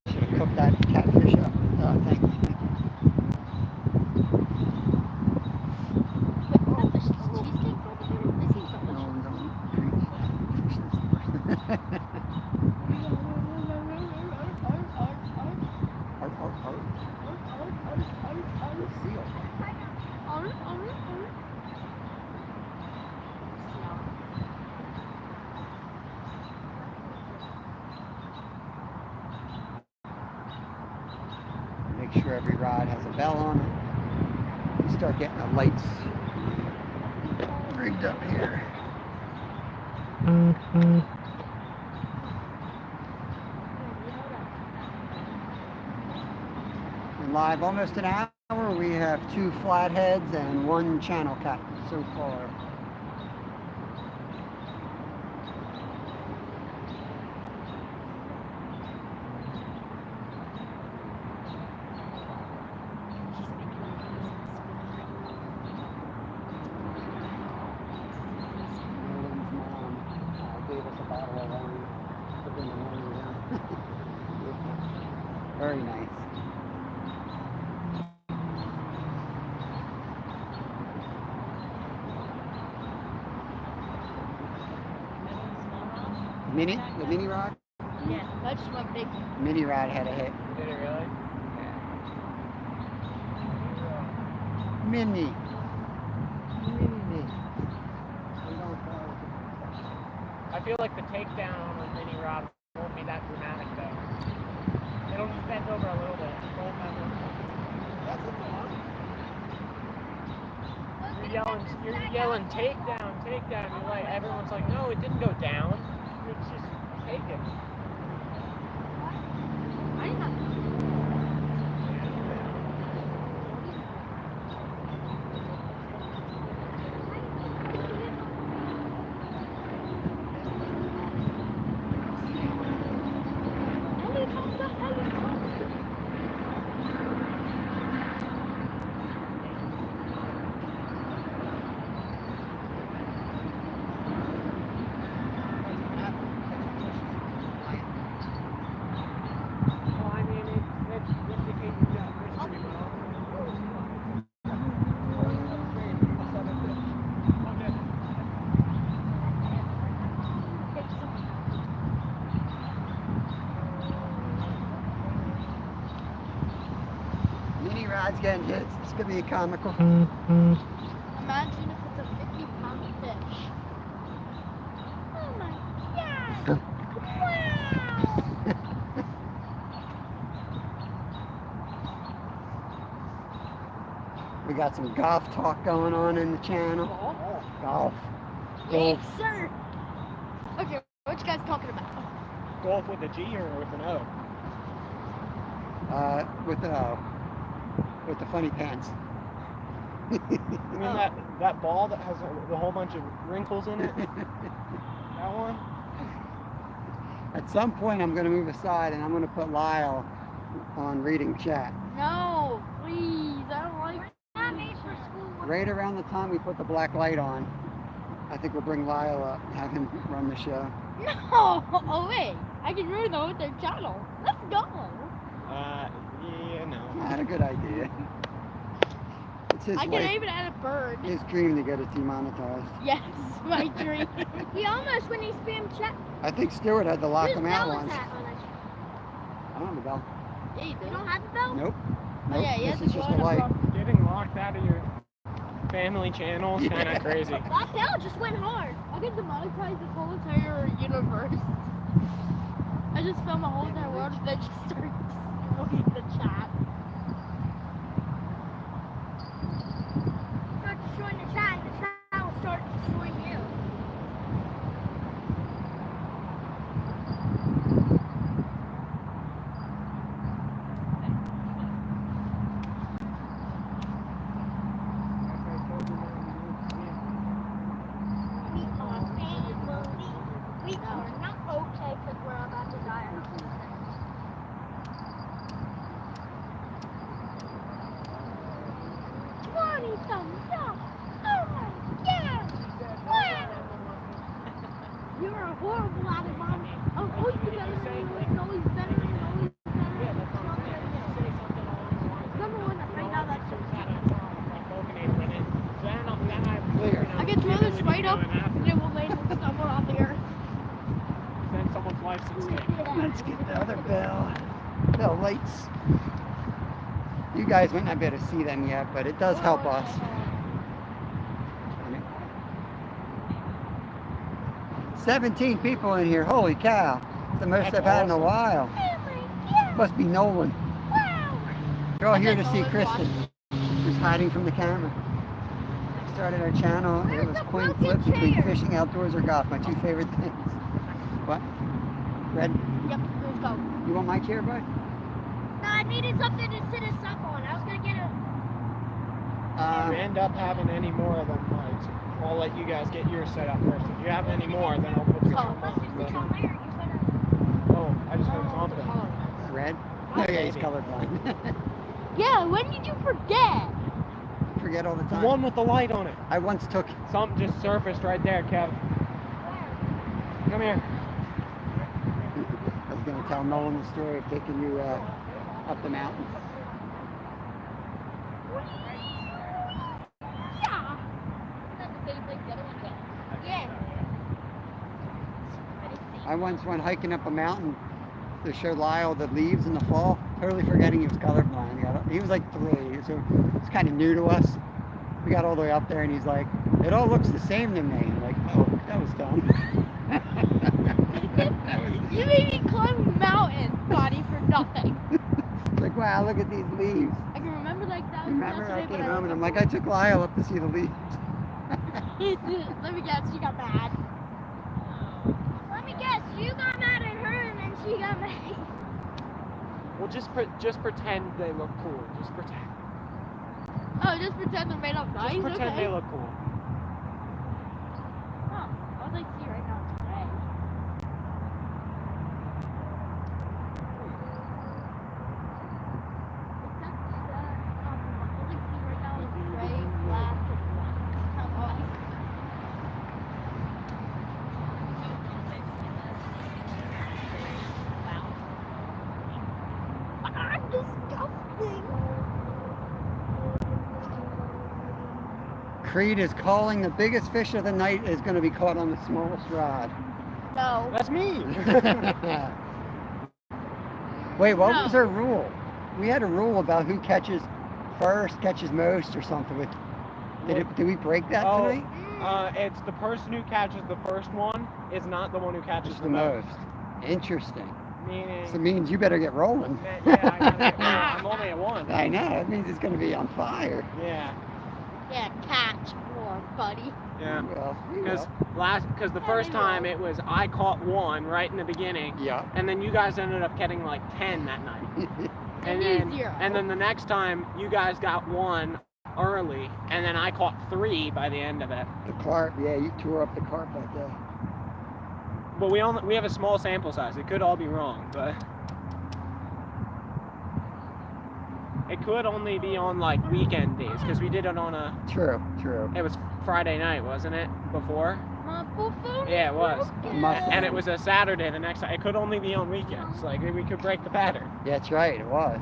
Should have cooked that catfish up. Oh, thank you. Make sure every rod has a bell on it. You start getting the lights rigged up here. And live almost an hour. We have 2 flatheads and 1 channel cat so far. Very nice. The mini rod? Yeah, that just went big. Mini rod had a hit. Did it really? Mini. I feel like the takedown on a mini rod won't be that dramatic though. It'll just bend over a little bit. It won't bend over. you're yelling takedown, takedown. You're like, everyone's like, no, it didn't go down. It's just taken. I didn't know. Mini rod's getting hit. It's gonna be comical. Imagine if it's a 50-pound fish. Oh my god! Wow! We got some golf talk going on in the channel. Golf. Yes, sir! Okay, what you guys talking about? Golf with a G or with an O? With the O. With the funny pants. You mean that ball that has a whole bunch of wrinkles in it? That one? At some point, I'm going to move aside and I'm going to put Lyle on reading chat. No, please, I don't like it. Not made for school. Right around the time we put the black light on, I think we'll bring Lyle up and have him run the show. No! Oh wait, I can ruin the whole their channel. Let's go! Yeah, no. Not a good idea. It's his I can life, even add a bird. his dream to get it demonetized. Yes, my dream. He almost, when he spammed chat. I think Stewart had to lock Whose him out bell is once. that on us? I don't have a bell. Yeah, you don't have a bell? Nope. Oh Nope. yeah, he has This is to just go a in light. Getting locked out of your family channel is kind of crazy. That bell just went hard. I could demonetize this whole entire universe. I just filmed the whole entire world and then just started destroying the chat. Start destroying the chat and the chat will start destroying you. We are family. We are not okay because we're about to die. 20 thumbs up. Oh my god. Wow. You're a horrible out of mom. Oh, always better than you. It's always better. It's always better. Number one, right now that's I can throw this right up and it will land somewhere on the earth. Then someone's life's at stake. Let's get the other bell. Bell lights. You guys might not be able to see them yet, but it does help us. 17 people in here. Holy cow. It's the most That's I've had in a awesome. while. Oh my god. Must be Nolan. Wow. You're all here to see Nolan Kristen, who's hiding from the camera. Started our channel. It Where's was the coin broken flip between chair? fishing, outdoors, or golf. My two favorite things. What? Red? Yep, let's go. You want my chair, bud? No, I needed something to sit us up on. I was gonna get a. If you end up having any more of them lights, I'll let you guys get yours set up first. If you have any more, then I'll put some Oh, on. you Oh, I just heard something. Red? Oh yeah, he's colorblind. Yeah, when did you forget? Forget all the The time. one with the light on it. I once took. Something just surfaced right there, Kev. Come here. I was going to tell Nolan the story of taking you up the mountain. Yeah. Yeah. I once went hiking up a mountain to show Lyle the leaves in the fall, totally forgetting he was colorblind. He was like 3, so it's kind of new to us. We got all the way up there and he's like, it all looks the same to me. I'm like, oh, that was dumb. You made me climb a mountain, buddy, for nothing. It's like, wow, look at these leaves. I can remember like that was Remember, I yesterday, came but home and I'm like, I took Lyle up to see the leaves. Let me guess, she got mad. Let me guess, you got mad at her and then she got mad. Well, just pretend they look cool. Just pretend. Oh, just pretend they're made up nice? Just pretend okay. they look cool. Huh. I was like, see right now, it's gray. Except that, I was like, see right now, it's gray, black, and black. I'm disgusting. Creed is calling the biggest fish of the night is going to be caught on the smallest rod. No. That's me. Wait, what No. was our rule? We had a rule about who catches first, catches most, or something. Did we break that Oh, tonight? it's the person who catches the first one is not the one who catches It's the most. Interesting. Meaning, So it means you better get rolling. yeah, I gotta get more. I'm only at one. I know. It means it's going to be on fire. Yeah, Yeah, catch more, buddy. yeah. Well, Because the first time it was I caught one right in the beginning, yeah. and then you guys ended up getting like 10 that night. And me then, 0. and then the next time you guys got one early, and then I caught 3 by the end of it. The carp, yeah, you tore up the carp that day. But we have a small sample size. It could all be wrong, but it could only be on like weekend days because we did it on a. True. It was Friday night, wasn't it? Before. Buffalo? Yeah, it was. Must- And it was a Saturday the next time. It could only be on weekends. Like we could break the pattern. Yeah, that's right. It was.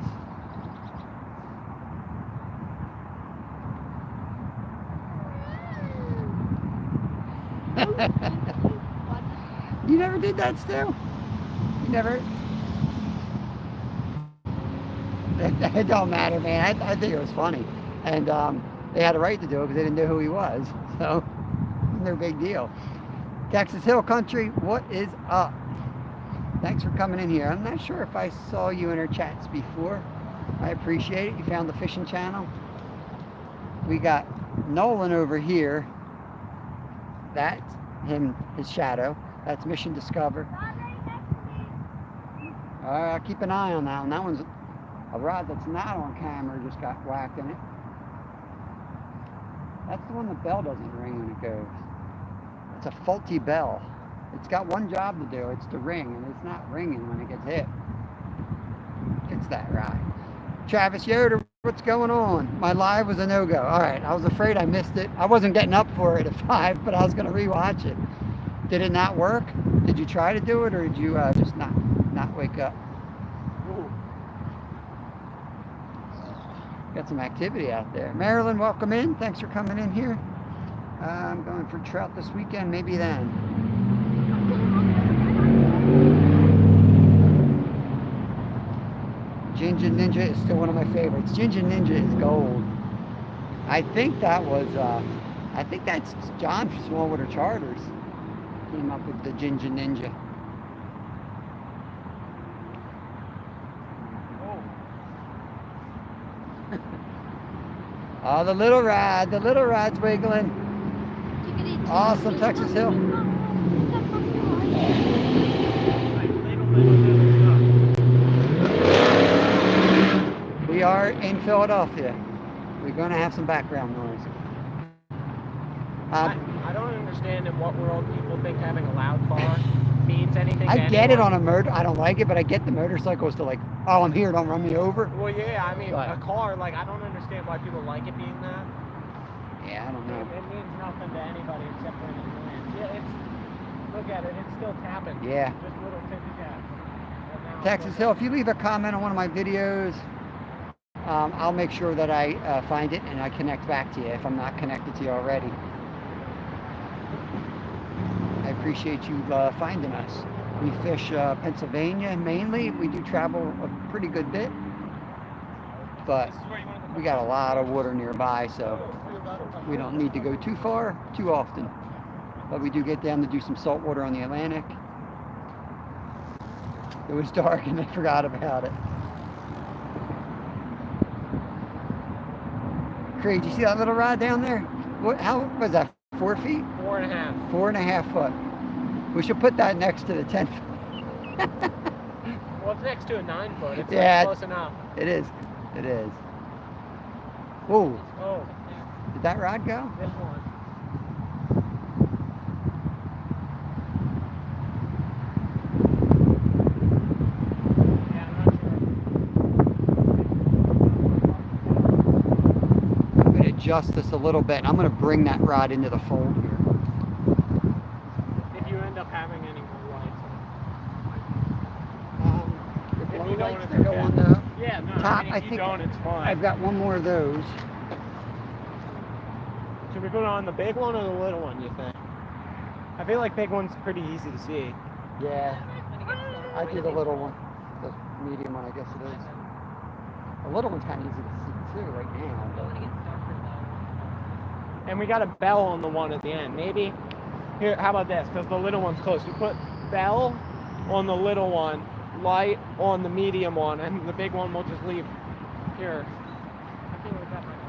You never did that, Stu? You never? It don't matter, man. I think it was funny. And they had a right to do it because they didn't know who he was. So, no big deal. Texas Hill Country, what is up? Thanks for coming in here. I'm not sure if I saw you in our chats before. I appreciate it. You found the fishing channel. We got Nolan over here. That's him, his shadow. That's Mission Discover. I'll keep an eye on that one. That one's a rod that's not on camera, just got whacked in it. That's the one the bell doesn't ring when it goes. It's a faulty bell. It's got one job to do. It's to ring, and it's not ringing when it gets hit. Fix that right. Travis Yoder, what's going on? My live was a no-go. All right, I was afraid I missed it. I wasn't getting up for it at 5, but I was going to rewatch it. Did it not work? Did you try to do it, or did you just not wake up? Ooh. Got some activity out there. Marilyn, welcome in. Thanks for coming in here. I'm going for trout this weekend, maybe then. Ginger Ninja is still one of my favorites. Ginger Ninja is gold. I think that's John from Smallwater Charters came up with the Ginger Ninja. Oh, the little rod's wiggling. Awesome, Texas Hill. We are in Philadelphia. We're going to have some background noise. I don't understand in what world people think having a loud car means anything. I get it on a motor. I don't like it, but I get the motorcycles to like, oh, I'm here, don't run me over. Well, yeah, I mean, But- a car, like, I don't understand why people like it being that. Yeah, I don't know. It means nothing to anybody except for an annoyance. Yeah, look at it, it's still tapping. Yeah. Just little tippy taps. And now it's Texas like- Hill, if you leave a comment on one of my videos, I'll make sure that I find it and I connect back to you if I'm not connected to you already. I appreciate you finding us. We fish Pennsylvania mainly. We do travel a pretty good bit, but This is where you want to we got a lot of water nearby, so we don't need to go too far too often. But we do get down to do some salt water on the Atlantic. It was dark and I forgot about it. Creed, you see that little rod down there? How was that? 4 feet? 4.5. 4.5 foot. We should put that next to the 10 foot. Well, it's next to a 9 foot. It's Yeah, like close enough. It is. It is. Whoa, Oh, did that rod go? this one. Yeah, I'm not sure. I'm going to adjust this a little bit. I'm going to bring that rod into the fold here. If you end up having any more lights. The If glow you don't, lights it's that go okay. on the Yeah, no, top, I mean, I if you think don't, it's fine. I've got one more of those. Should we put it on the big one or the little one, you think? I feel like big one's pretty easy to see. Yeah, I do the little one. The medium one, I guess it is. The little one's kind of easy to see too right now. And we got a bell on the one at the end. Maybe, here, how about this? Because the little one's close. We put bell on the little one, light on the medium one, and the big one we'll just leave here. I feel like that might work.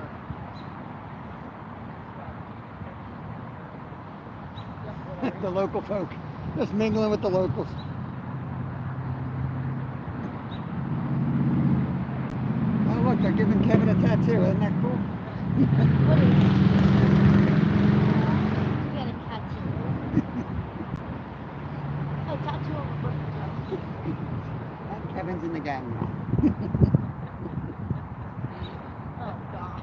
The local folk. Just mingling with the locals. Oh look, they're giving Kevin a tattoo. Isn't that cool? What is it? You got a tattoo. A tattoo on the foot. Kevin's in the gang now. Oh god.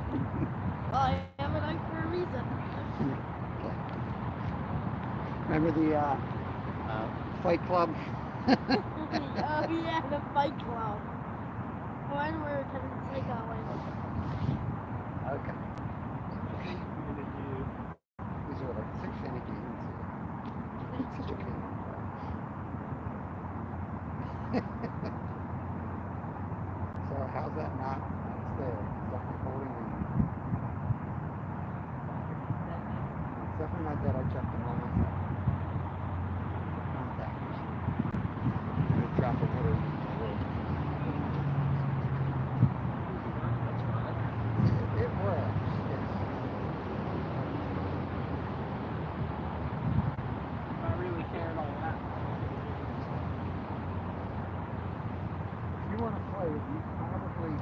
Well, I have a knife for a reason. Remember the Fight Club? Oh yeah, the Fight Club. One where Kevin's like Okay. These are like 6 finnegans. It's such a pain. So how's that not? It's there. It's definitely holding in. It's definitely not dead. I checked them all myself. Contact. I'm gonna drop a water. It works. Yes. If I really cared all that. If you want to play, you probably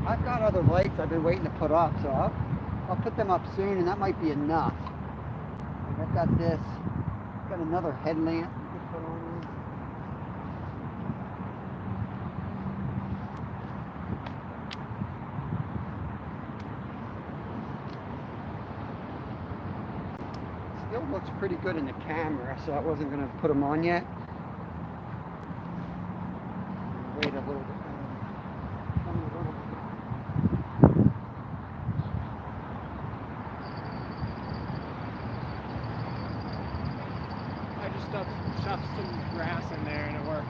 I've got other lights I've been waiting to put up, so I'll put them up soon, and that might be enough. Like I've got this, got another headlamp you could put on here. Still looks pretty good in the camera, so I wasn't going to put them on yet. Wait a little bit. I just stuffed some grass in there and it works.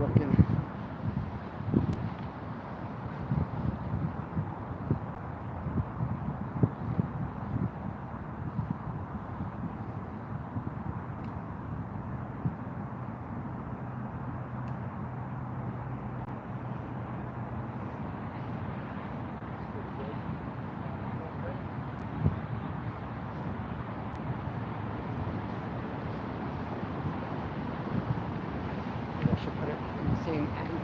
looking. I should put it in the same angle.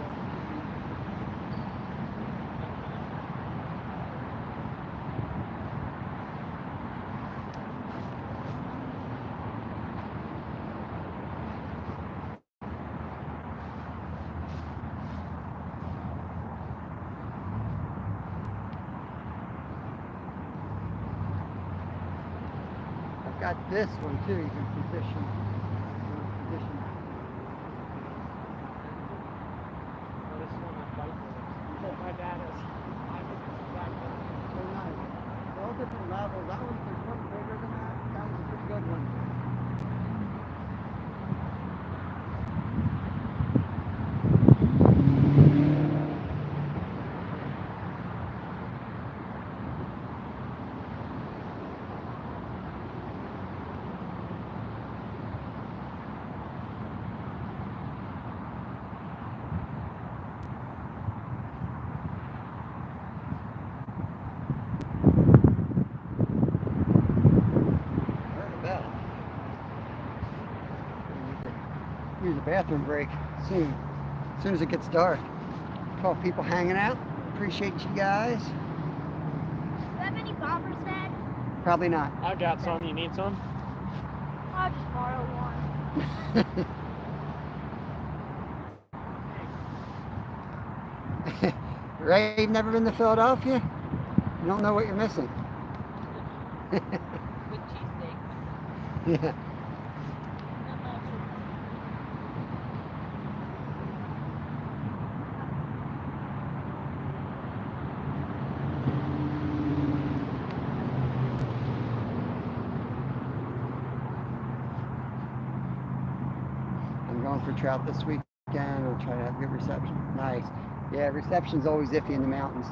I've got this one too, you can position. My dad is. They're nice. They're all different levels. That one's there's one bigger than that. That one's a pretty good one. Use a bathroom break soon. As soon as it gets dark. 12 people hanging out. Appreciate you guys. Do you have any bombers, Dad? Probably not. I got some. You need some? I'll just borrow one. Ray, you've never been to Philadelphia? You don't know what you're missing. With cheesesteak. Yeah. I'm going for trout this weekend. I'll try to have good reception. Nice. Yeah, reception's always iffy in the mountains.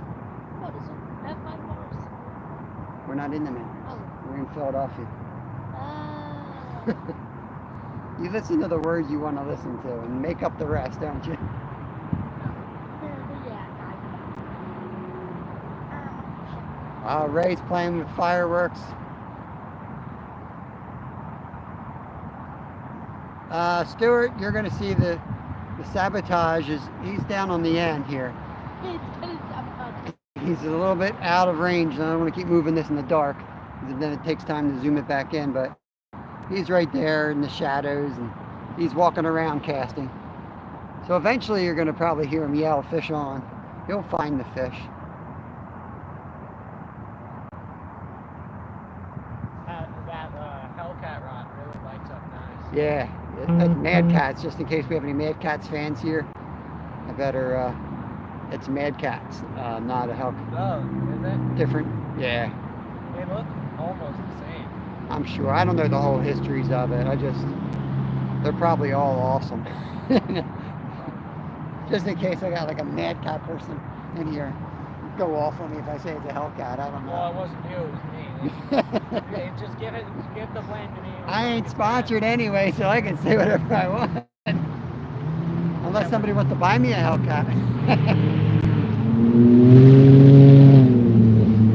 What is it? Have 5 bars. We're not in the mountains. Oh. We're in Philadelphia. You listen to the words you want to listen to and make up the rest, don't you? Ray's playing with fireworks. Stuart, you're going to see the sabotage he's down on the end here. He's a little bit out of range, and I don't want to keep moving this in the dark, because then it takes time to zoom it back in, but he's right there in the shadows, and he's walking around casting. So eventually you're going to probably hear him yell, "Fish on." He'll find the fish. That Hellcat rod really lights up nice. Yeah, like Mad Cats, just in case we have any Mad Cats fans here. I better, it's Mad Cats, not a Hellcat. Oh, is it? Different, yeah. They look almost the same. I'm sure. I don't know the whole histories of it. They're probably all awesome. Just in case I got like a Mad Cat person in here go off on me if I say it's a Hellcat. I don't know. Well, it wasn't you, it was me. Just give the blame to me. I ain't sponsored anyway, so I can say whatever I want. Unless somebody wants to buy me a Hellcat.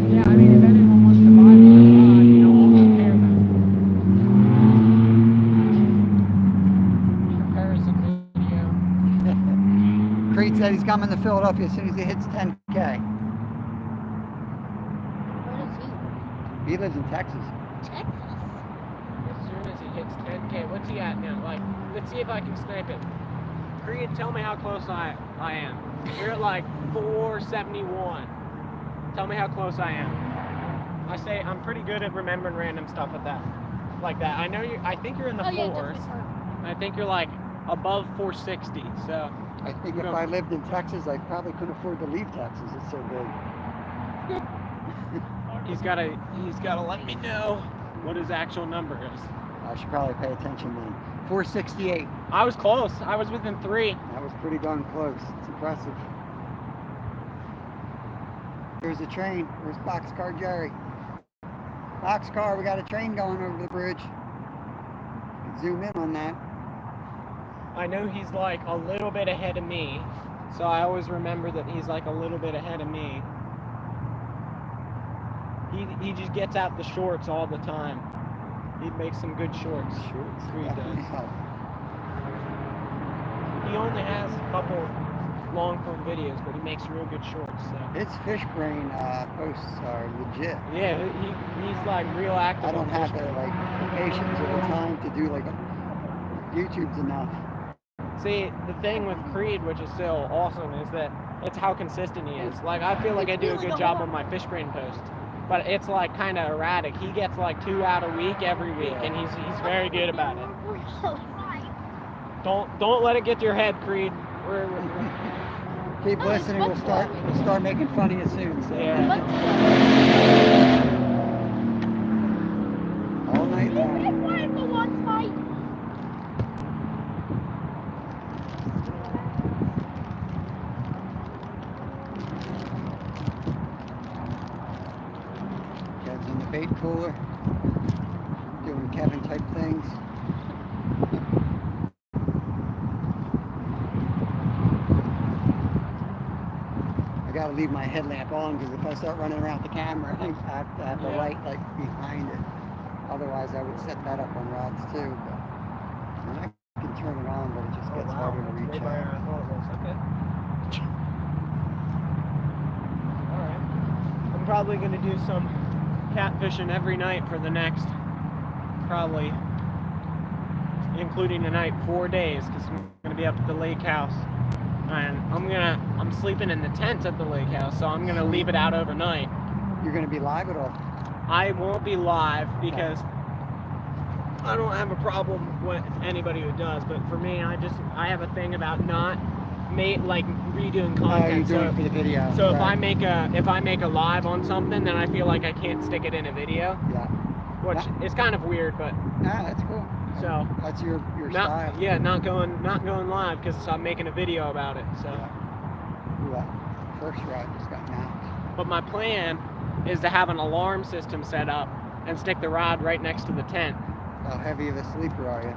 Yeah, I mean, if anyone wants to buy me a rod, I'll compare them. Comparison video. Creed said he's coming to Philadelphia as soon as he hits 10K. Where does he? He lives in Texas. Texas. As soon as he hits 10K, what's he at now? Like, let's see if I can snipe it. Creed, tell me how close I am. You're at like 471. Tell me how close I am. I say I'm pretty good at remembering random stuff at that, like that. I know you. I think you're in the fours. I think you're like above 460. So I think if I lived in Texas, I probably couldn't afford to leave Texas. It's so big. he's gotta let me know what his actual number is. I I should probably pay attention then. 468. I was close. I was within 3. That was pretty darn close. It's impressive. Here's a train. Where's Boxcar Jerry? Boxcar, we got a train going over the bridge. Zoom in on that. I know he's like a little bit ahead of me, so I always remember that he's like a little bit ahead of me. He just gets out the shorts all the time. He makes some good shorts. Creed Definitely does. help. He only has a couple long form videos, but he makes real good shorts. So. His fish brain posts are legit. Yeah, he's like real active. I don't on have Fish the Brain. patience or the time to do like YouTube's enough. See, the thing with Creed, which is so awesome, is that it's how consistent he is. Like, I feel like I do a good job on my fish brain post, but it's like kind of erratic. He gets like 2 out a week every week, and he's very good about it. Don't let it get to your head, Creed. Keep listening. We'll start making fun of you soon. So. Yeah. All night long. Kev's in the bait cooler, doing Kevin type things. I gotta leave my headlamp on because if I start running around the camera, I have to have the light like behind it. Otherwise, I would set that up on rods too. But and I can turn it on, but it just gets harder to reach out. Okay. Alright. I'm probably going to do some catfishing every night for the next, probably, including tonight, 4 days, because I'm going to be up at the lake house. And I'm sleeping in the tent at the lake house, so I'm going to leave it out overnight. You're going to be live at all? I won't be live because I don't have a problem with anybody who does, but for me, I have a thing about not redoing content. You're doing it for the video. So right. if I make a live on something, then I feel like I can't stick it in a video. Yeah. Which is kind of weird, but that's cool. so that's your style. Yeah, not going live because I'm making a video about it. So. Yeah. Ooh, that first rod just got knocked. But my plan is to have an alarm system set up and stick the rod right next to the tent. How heavy of a sleeper are you?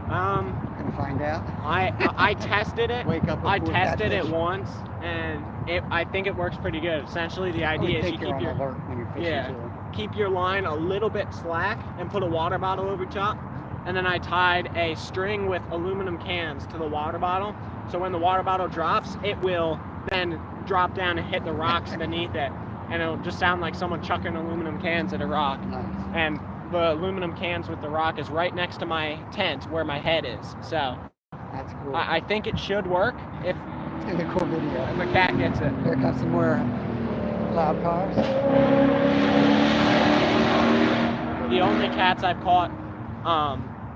Gonna find out. I tested it. Wake up. I tested it once, and I think it works pretty good. Essentially, the idea is you keep your alert when you're fishing keep your line a little bit slack and put a water bottle over top. And then I tied a string with aluminum cans to the water bottle, so when the water bottle drops, it will then drop down and hit the rocks beneath it, and it'll just sound like someone chucking aluminum cans at a rock. Nice. And the aluminum cans with the rock is right next to my tent where my head is. So that's cool. I think it should work if it's gonna be a cool video. If a cat gets it. Here comes some more loud cars. The only cats I've caught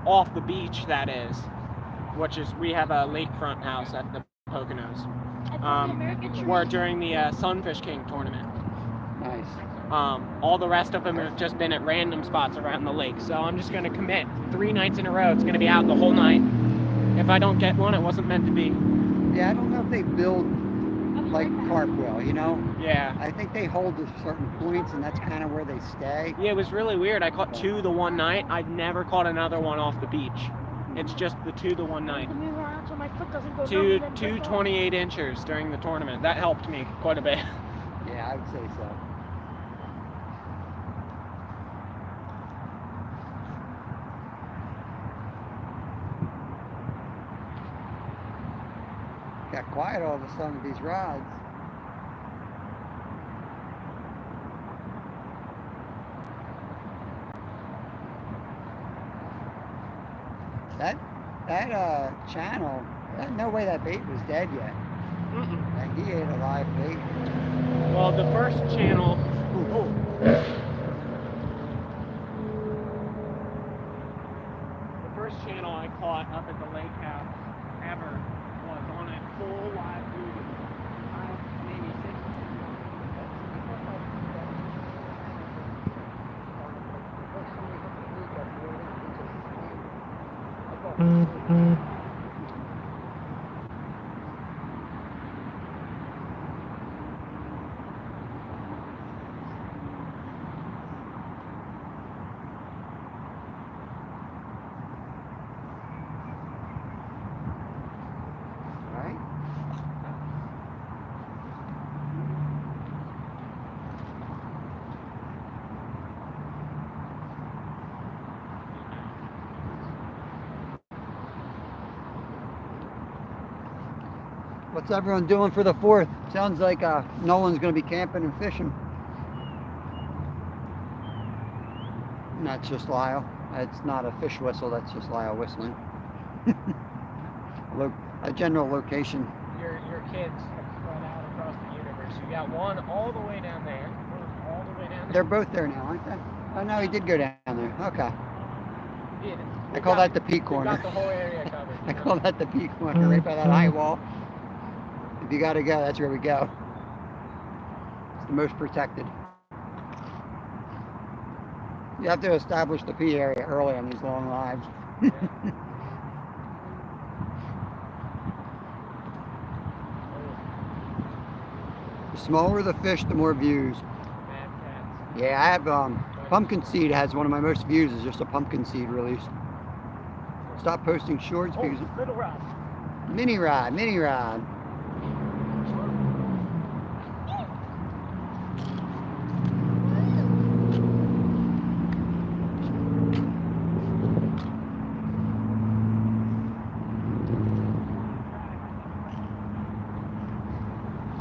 off the beach, that is, which is we have a lakefront house at the Poconos, were during the Sunfish King tournament. Nice. All the rest of them have just been at random spots around the lake. So I'm just going to commit 3 nights in a row. It's going to be out the whole night. If I don't get one, it wasn't meant to be. Yeah, I don't know if they build like carp will, you know? Yeah. I think they hold to certain points, and that's kind of where they stay. Yeah, it was really weird. I caught 2 the one night. I've never caught another one off the beach. It's just the 2 the one night. Two 28 inchers during the tournament. That helped me quite a bit. Yeah, I would say so. Got quiet all of a sudden with these rods. That channel, there's no way that bait was dead yet. Like, he ate a live bait. Well, the first channel. The first channel I caught up at the lake house ever was on a full live booty. Maybe 6. Right? What's everyone doing for the 4th? Sounds like Nolan's going to be camping and fishing. And that's just Lyle. It's not a fish whistle, that's just Lyle whistling. A general location. Your kids have spread out across the universe. You got one all the way down there. One all the way down there. They're both there now, aren't they? Oh no, he did go down there. Okay. Yeah, I call that the P corner. Got the whole area covered. I call that the P corner, right by that high wall. If you gotta go, that's where we go. It's the most protected. You have to establish the P area early on these long lives. Yeah. The smaller the fish, the more views. Mad cats. Yeah, I have pumpkin seed has one of my most views is just a pumpkin seed release. Stop posting shorts because Little rod. mini rod.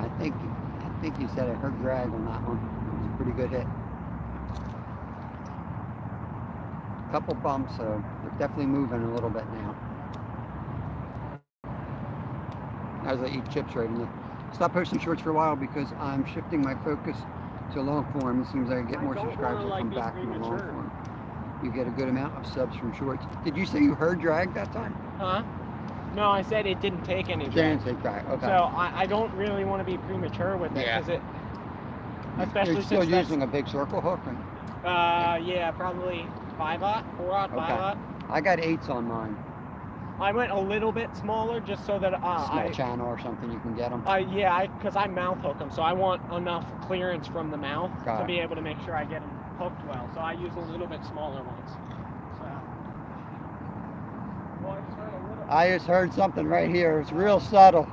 I think you said I heard drag on that one. It was a pretty good hit. Couple bumps, so they're definitely moving a little bit now. As I eat chips right in the. Stop posting shorts for a while because I'm shifting my focus to long form. It seems like I get more subscribers will come back from the long form. You get a good amount of subs from shorts. Did you say you heard drag that time? Huh? No, I said it didn't take any Didn't drag. take drag. Okay. So I don't really want to be premature with it Yeah. because especially You're still since using a big circle hook. And, yeah, probably 5/0, 4/0, 5/0. I got 8s on mine. I went a little bit smaller just so that Small channel or something you can get them. yeah, because I mouth hook them, so I want enough clearance from the mouth Got to it. be able to make sure I get them hooked well. So I use a little bit smaller ones. So. Well, I just heard a little. I just heard something right here. It's real subtle.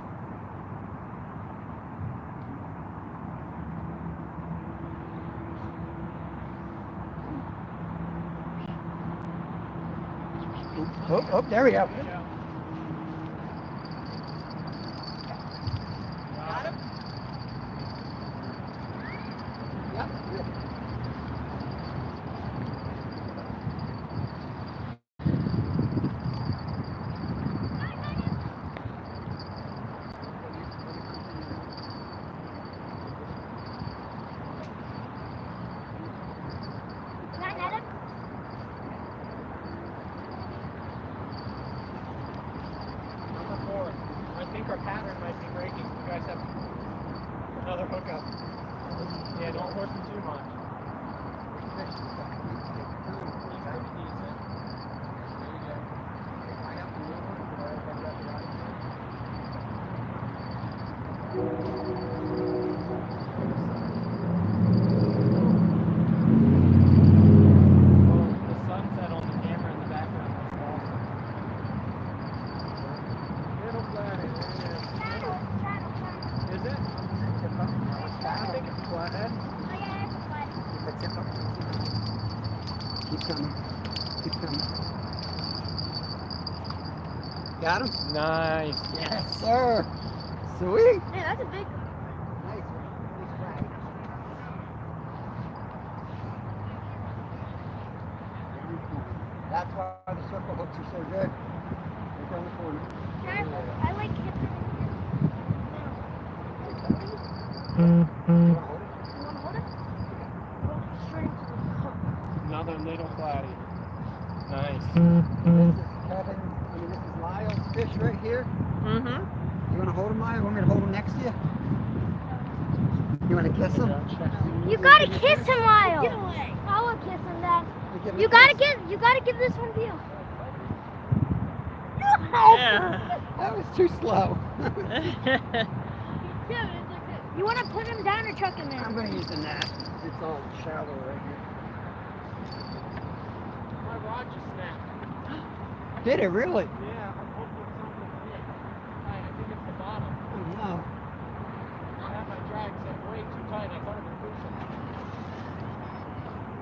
Oh, there we go. Got him? Yep. Can I net him? Number 4. I think our pattern might be breaking. You guys have another hookup. Yeah, don't horse him too much. The sunset on the camera in the background. That's awesome. Little flathead. Channel. Is it? I think it's flathead. Oh yeah, it's fun. Keep coming. Keep coming. Got him? Nice. Yes, sir. Sweet. Hey, that's a big one. Nice. Nice drag. That's why the circle hooks are so good. Right down the corner. Careful. I like it. You wanna hold it? You want to hold it? Go straight into the hook. Another little flatty. Nice. This is Kevin. This is Lyle's fish right here. Mm-hmm. You want to hold him, Lyle? You want me to hold him next to you? You want to kiss him? You gotta kiss him, Lyle. Get away. I will kiss him then. You gotta give this one to you. Yeah. That was too slow. You want to put him down or chuck him in? I'm going to use the net. It's all shallow right here. My rod just snapped. Did it really? Yeah, I'm hoping something big. I think it's the bottom. Oh, no. I have my drag set way too tight. I thought it was loosened.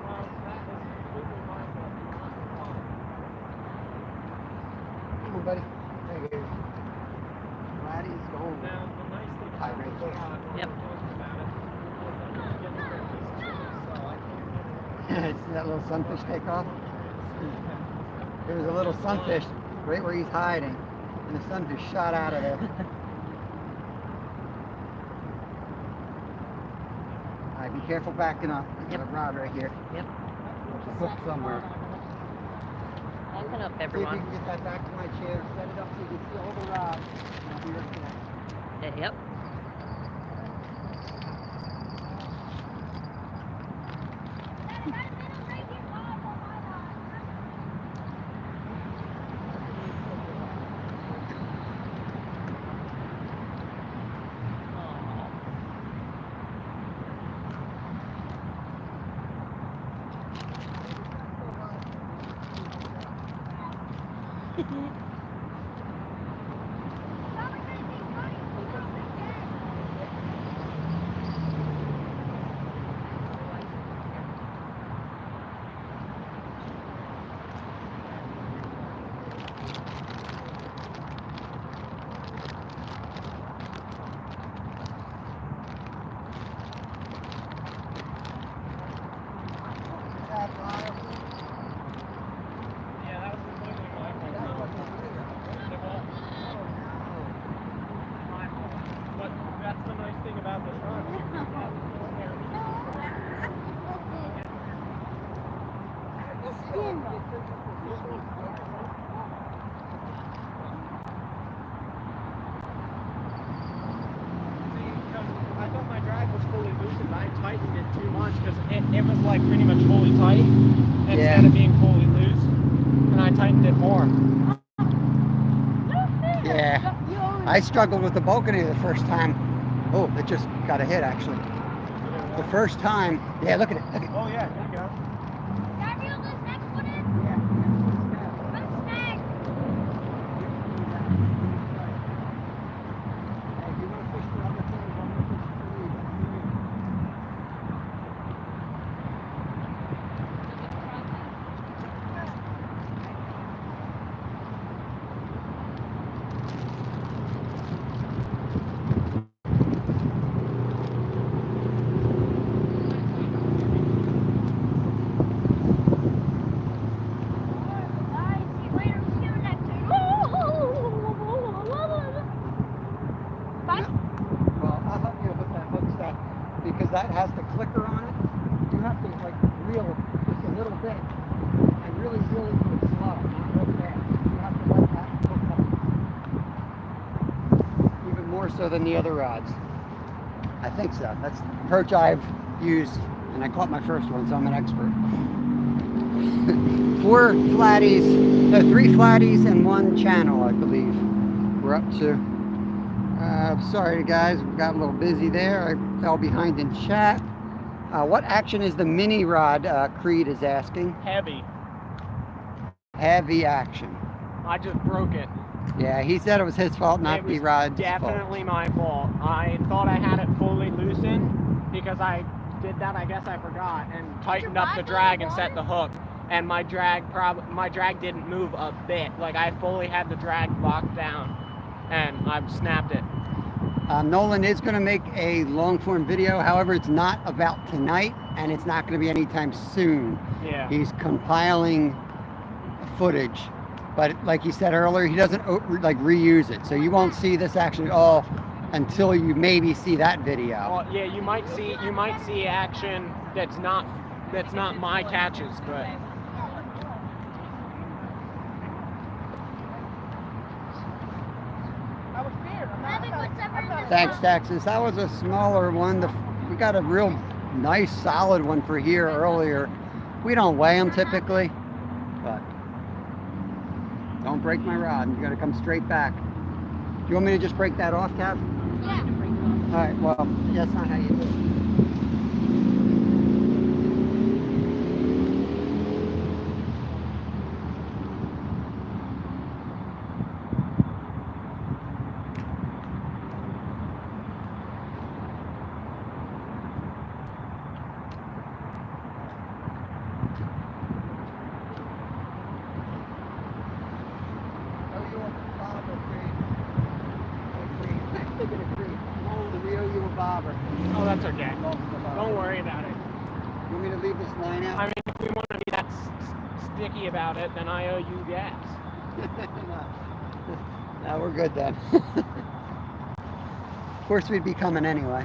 Well, that is completely my fault. Not your fault. Come on, buddy. There you go. Laddie's going. Now, the nice thing Hi, about Rachel. this rod, when Yep. we're talking about it, is I'm not getting a piece of cheese, so I can't get it. See that little sunfish take off? There's a little sunfish right where he's hiding, and the sunfish shot out of there. All right, be careful backing up. There's a rod right here. Yep. There's a hook somewhere. Backing up, See if you everyone. can get that back to my chair. Set it up so you can see all the rods. And I'll be right back. Yep. Yeah, that was completely my fault. It was. My fault. But that's the nice thing about this rod. I thought my drag was fully loosened. I tightened it too much because it was like pretty much fully tight instead of being fully loose. And I tightened it more. Yeah. I struggled with the balcony the first time. Oh, it just got a hit actually. The first time. Yeah, look at it. Look at it. Oh yeah, there you go. Can I reel this next one in? Yeah. I'm snagged. Hey, if you want to fish for other things, I'm going to fish for you. Well, I'll help you with that hook stuff because that has the clicker on it. You have to like reel just a little bit and really do it slow, not real fast. You have to let that hook up. Even more so than the other rods. I think so. That's the approach I've used, and I caught my first one, so I'm an expert. 4 flatties, no, 3 flatties and 1 channel, I believe. We're up to. Sorry guys, we got a little busy there. I fell behind in chat. What action is the mini rod? Creed is asking. Heavy. Heavy action. I just broke it. Yeah, he said it was his fault, not It the was rod's definitely my fault. I thought I had it fully loosened because I did that. I guess I forgot and tightened up the drag and set the hook. And my drag didn't move a bit. Like I fully had the drag locked down, and I've snapped it. Nolan is going to make a long form video. However, it's not about tonight, and it's not going to be anytime soon. Yeah. He's compiling footage, but like you said earlier, he doesn't like reuse it, so you won't see this actually all until you maybe see that video. Well, yeah, you might see action that's not my catches, but. Thanks, Texas. That was a smaller one. We got a real nice, solid one for here earlier. We don't weigh them typically, but Don't break my rod. You gotta come straight back. Do you want me to just break that off, Cav? Yeah. All right, well, that's not how you do it. Oh, that's okay. Don't worry about it. You want me to leave this line out? I mean, if we want to be that sticky about it, then I owe you gas. No, we're good then. Of course, we'd be coming anyway.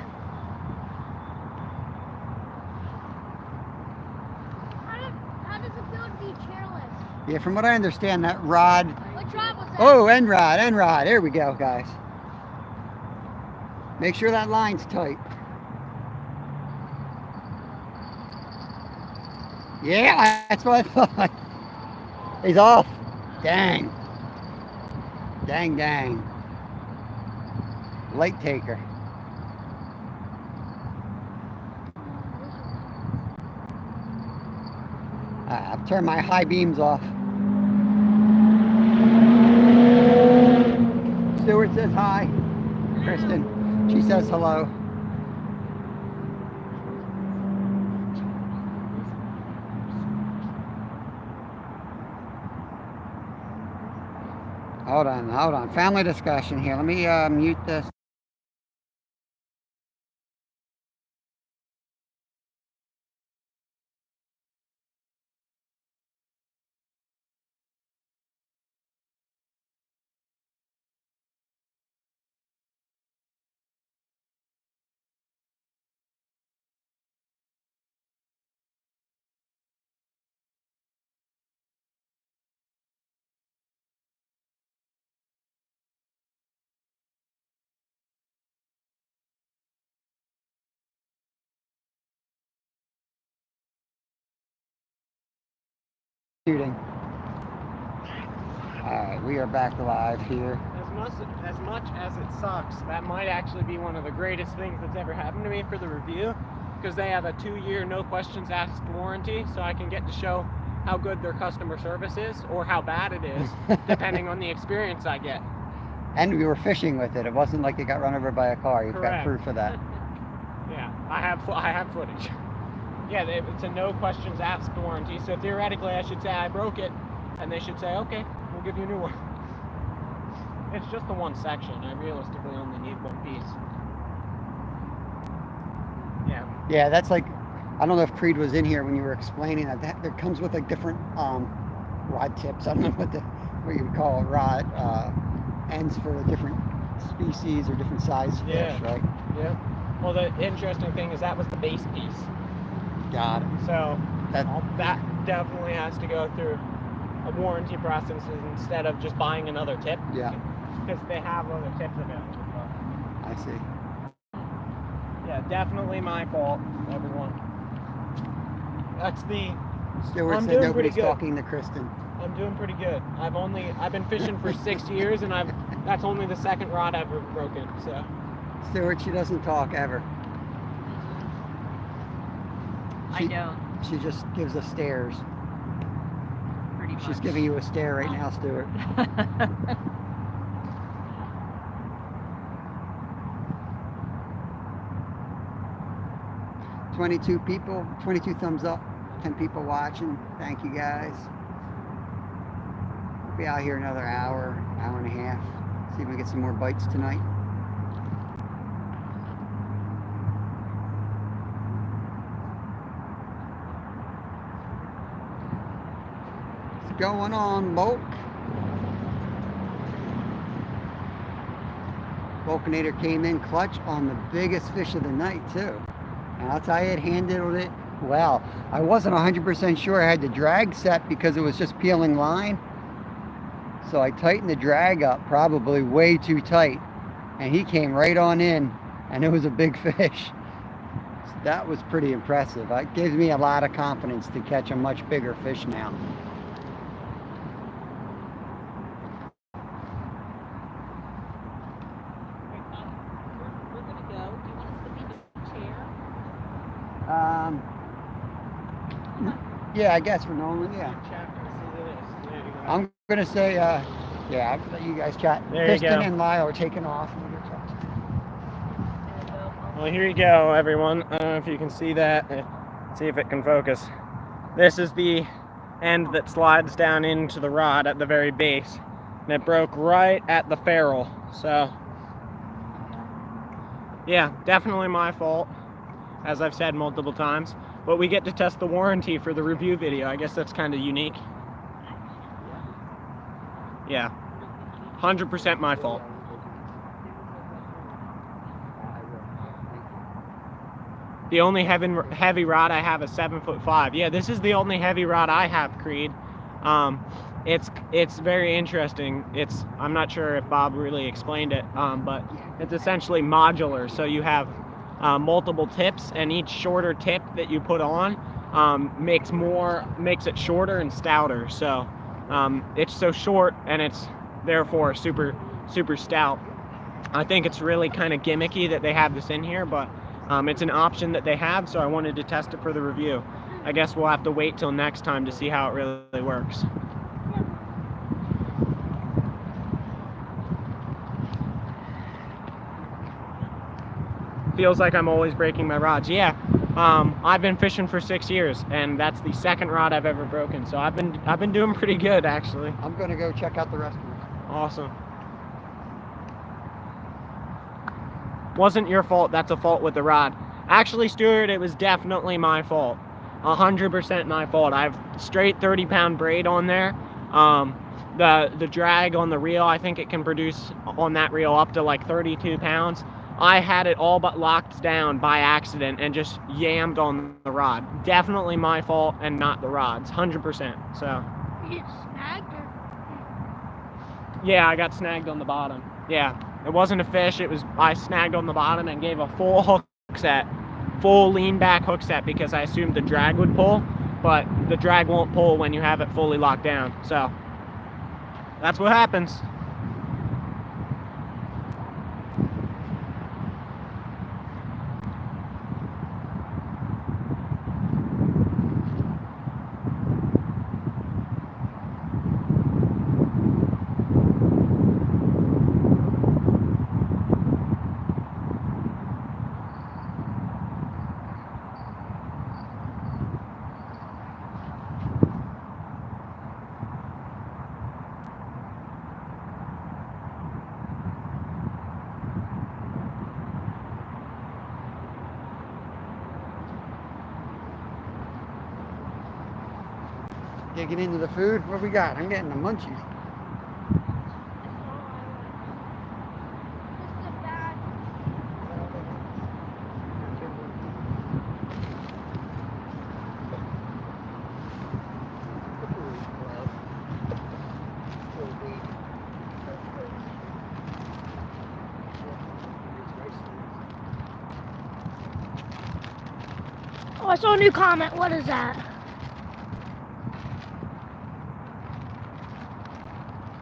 How does it feel to be chairless? Yeah, from what I understand, that rod. Which rod was that? Oh, end rod, end rod. There we go, guys. Make sure that line's tight. Yeah, that's what I thought. He's off. Dang. Dang, dang. Light taker. I've turned my high beams off. Stuart says hi. Kristen. She says hello. Hold on. Family discussion here. Let me mute this. Shooting. Alright, we are back live here. As much as it sucks, that might actually be one of the greatest things that's ever happened to me for the review, because they have a 2-year no questions asked warranty, so I can get to show how good their customer service is, or how bad it is, depending on the experience I get. And we were fishing with it. It wasn't like it got run over by a car. You've Correct. got proof of that. Yeah, I have footage. Yeah, it's a no questions asked warranty, so theoretically I should say I broke it, and they should say, okay, we'll give you a new one. It's just the one section. I realistically only need one piece. Yeah. Yeah, that's like, I don't know if Creed was in here when you were explaining that. That comes with like different rod tips. I don't know what you would call it, rod ends for the different species or different size fish, right? Yeah. Well, the interesting thing is that was the base piece. Got it. So that definitely has to go through a warranty process instead of just buying another tip. Yeah. Because they have other tips available. I see. Yeah, definitely my fault, everyone. That's the. Stuart I'm said doing nobody's pretty good. talking to Kristen. I'm doing pretty good. I've been fishing for 6 years, and that's only the second rod I've ever broken. So. Stuart, she doesn't talk ever. I don't. She just gives us stares. Pretty much. She's giving you a stare right now, Stuart. 22 people, 22 thumbs up, 10 people watching. Thank you guys. We'll be out here another hour and a half. See if we get some more bites tonight. What's going on, Bulk? Bulkinator came in clutch on the biggest fish of the night too. And I'll tell you, it handled it well. I wasn't 100% sure I had the drag set because it was just peeling line. So I tightened the drag up probably way too tight. And he came right on in and it was a big fish. So that was pretty impressive. It gives me a lot of confidence to catch a much bigger fish now. Yeah, I guess for Nolan, yeah. I'm gonna say, yeah, I'll let you guys chat. There you Piston go. and Lyle are taking off. Well, here you go, everyone. I don't know if you can see that. See if it can focus. This is the end that slides down into the rod at the very base. And it broke right at the ferrule. So, yeah, definitely my fault, as I've said multiple times. But we get to test the warranty for the review video. I guess that's kind of unique. Yeah, 100% my fault. The only heavy rod I have is 7'5". Yeah, this is the only heavy rod I have, Creed. It's very interesting. I'm not sure if Bob really explained it, but it's essentially modular. So you have multiple tips, and each shorter tip that you put on makes it shorter and stouter. So it's so short, and it's therefore super stout. I think it's really kind of gimmicky that they have this in here, but it's an option that they have, so I wanted to test it for the review. I guess we'll have to wait till next time to see how it really works. Feels like I'm always breaking my rods. Yeah, I've been fishing for 6 years, and that's the second rod I've ever broken. So I've been doing pretty good, actually. I'm gonna go check out the rest of it. Awesome. Wasn't your fault. That's a fault with the rod. Actually, Stuart, it was definitely my fault. 100% my fault. I have straight 30-pound braid on there. The drag on the reel, I think it can produce on that reel up to like 32 pounds. I had it all but locked down by accident and just yammed on the rod. Definitely my fault and not the rod's. 100%. So. You get snagged or? Yeah, I got snagged on the bottom. Yeah. It wasn't a fish, I snagged on the bottom and gave a full hook set, full lean back hook set, because I assumed the drag would pull, but the drag won't pull when you have it fully locked down. So that's what happens. Digging into the food. What we got? I'm getting the munchies. Oh, I saw a new comment. What is that?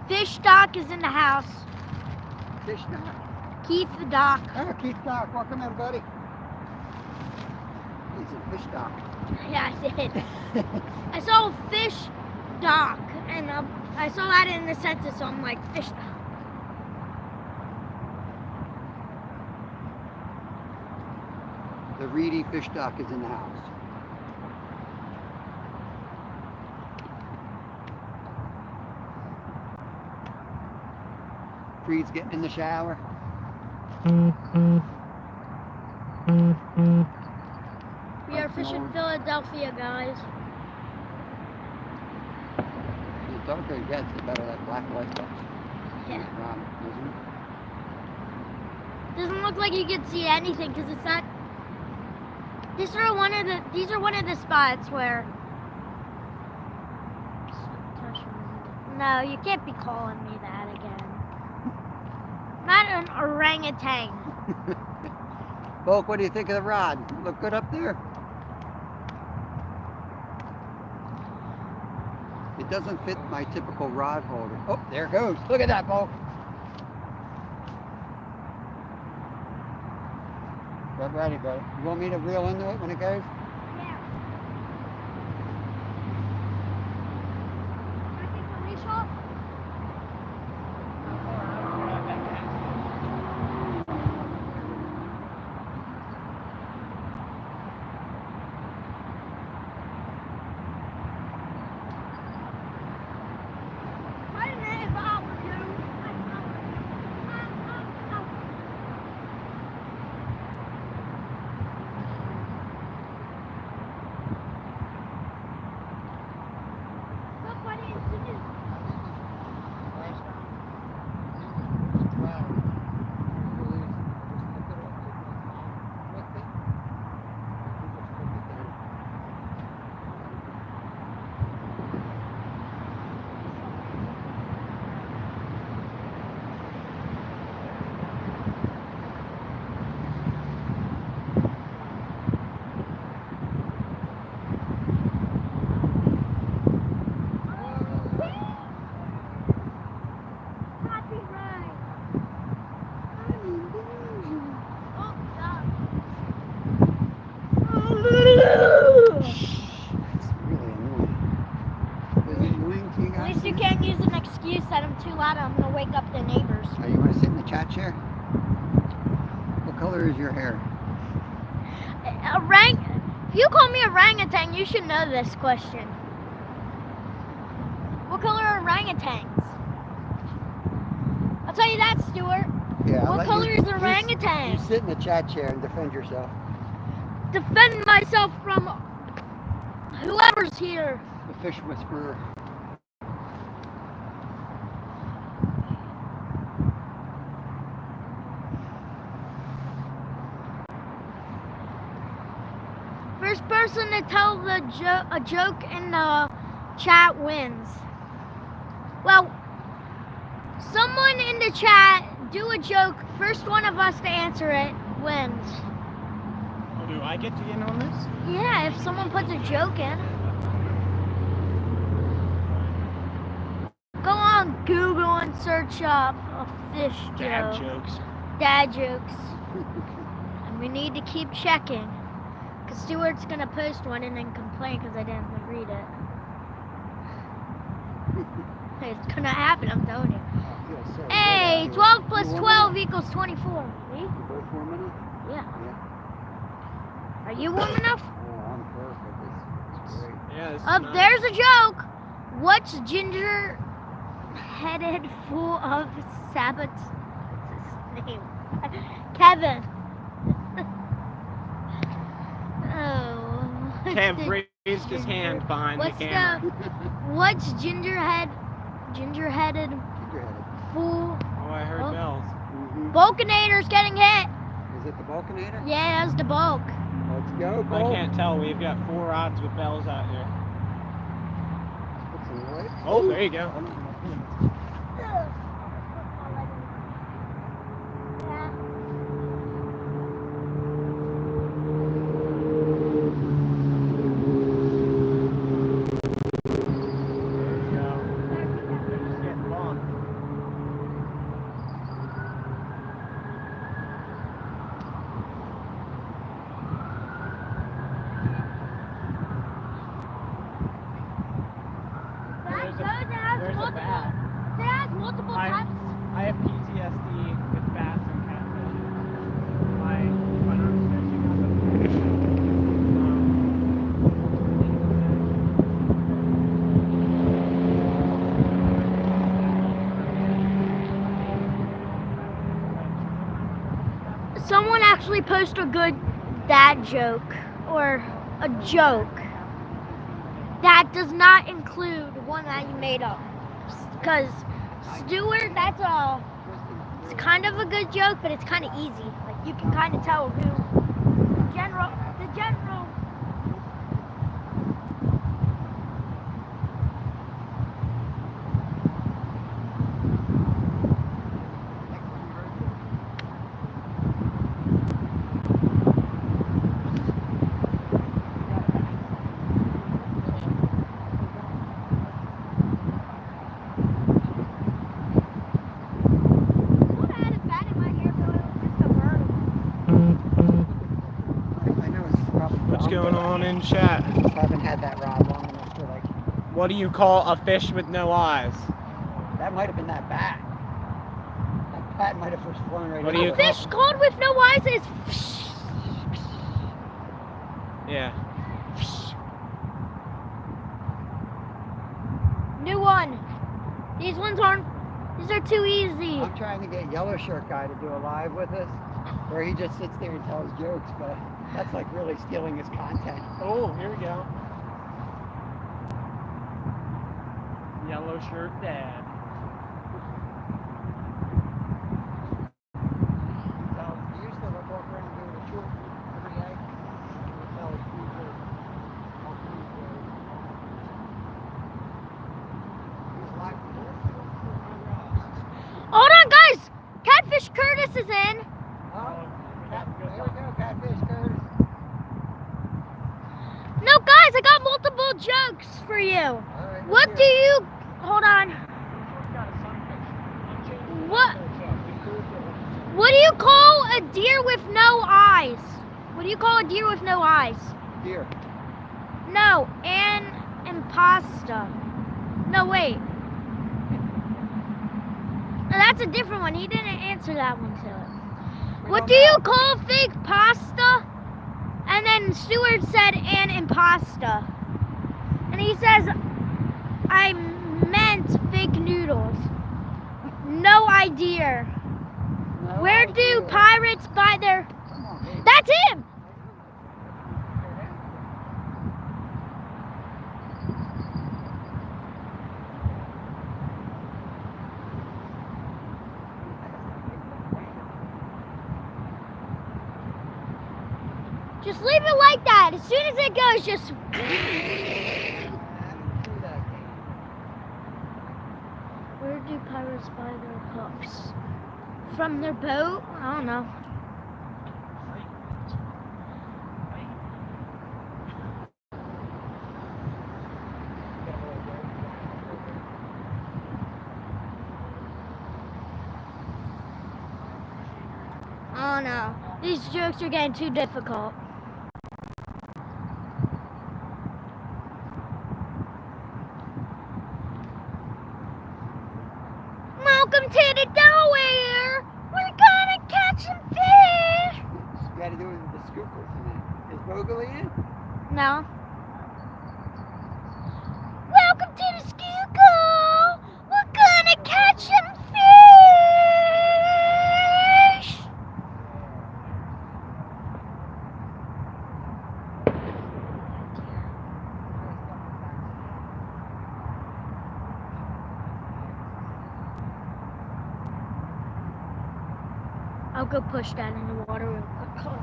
Fish Doc is in the house. Fish Doc. Keith the Doc. Oh, Keith Doc. Welcome in, buddy. He's a Fish Doc. Yeah, I did. I saw Fish Doc, and I saw that in the census, so I'm like, Fish Doc. The Reedy Fish Doc is in the house. Creed's getting in the shower. We are fishing Philadelphia, guys. The darker it gets, the better that black light looks. Yeah. Isn't it? Doesn't look like you can see anything because it's not. These are one of the spots where. No, you can't be calling me that again. Not an orangutan. Bulk, what do you think of the rod? Look good up there? It doesn't fit my typical rod holder. Oh, there it goes. Look at that, Bulk. Get ready, buddy. You want me to reel into it when it goes? Yeah. louder, I'm gonna wake up the neighbors. Oh, you want to sit in the chat chair? What color is your hair? If you call me orangutan, you should know this question. What color are orangutans? I'll tell you that, Stuart. Yeah. I'll What let color you- is orangutan? You sit in the chat chair and defend yourself. Defend myself from whoever's here. The fish whisperer. First person to tell a joke in the chat wins. Well, someone in the chat do a joke. First one of us to answer it wins. Oh, do I get to get in on this? Yeah, if someone puts a joke in. Go on Google and search up a fish joke. Dad jokes. Dad jokes. And we need to keep checking. Because Stuart's going to post one and then complain because I didn't read it. It's going to happen, I'm telling you. I feel so good Hey, out here. 12 plus You warming 12 up? equals 24. Me? You both warming up? Yeah. Yeah. Are you warm enough? Oh, I'm perfect. It's great. Yeah, this is Oh, nice. there's a joke. What's ginger-headed full of sabots? What's his name? Kevin. Oh. Kev raised his hand behind the What's camera. What's gingerheaded Keep your head up. full? Oh, I heard Oh. bells. Mm-hmm. Vulcanator's getting hit. Is it the Vulcanator? Yeah, that's the bulk. Let's go, I Bolt. can't tell. We've got 4 rods with bells out here. Put some light. Oh, there you go. There you go. Just getting bumped. There's a bat. It has multiple types. I have PTSD with bats and catfish. When I was fishing on the Someone actually posted a good dad joke or a joke that does not include one that you made up. Because Stuart, it's kind of a good joke, but it's kind of easy. Like you can kind of tell who the general. What I had a bat in my hair, but it was just a bird. I know it's probably What's wrong, going but on in chat? I haven't had that rod long enough to like. What do you call a fish with no eyes? That might have been that bat. That bat might have first flown right What do over you it. call- Fish called with no eyes is Yeah. new one. These are too easy. I'm trying to get Yellow Shirt Guy to do a live with us, where he just sits there and tells jokes, but that's like really stealing his content. Oh, here we go. Yellow shirt dad. So he used to walk around doing a short every day. He would tell his people how to he's live from here. Hold on, guys. Catfish Curtis is in. Oh, there we go, Catfish Curtis. No, guys, I got multiple jokes for you. All right, What let's do hear it. you? Hold on. What do you call a deer with no eyes? What do you call a deer with no eyes? Deer. No, an impasta. No, wait. That's a different one. He didn't answer that one to it. What do you call fake pasta? And then Stuart said an impasta. And he says, I meant fake noodles. No idea. No Where do idea. pirates buy their... Come on, baby. That's him! Just leave it like that. As soon as it goes, just... I haven't seen that game. Where do pirates buy their hooks? From their boat? I don't know. Oh no. These jokes are getting too difficult. Welcome to the Delaware. We're gonna catch some fish. You gotta do it with the scoopers in it. Is Bogley in? No. Welcome to the Schuylkill. We're gonna catch some fish. I'll go push that in the water real quick.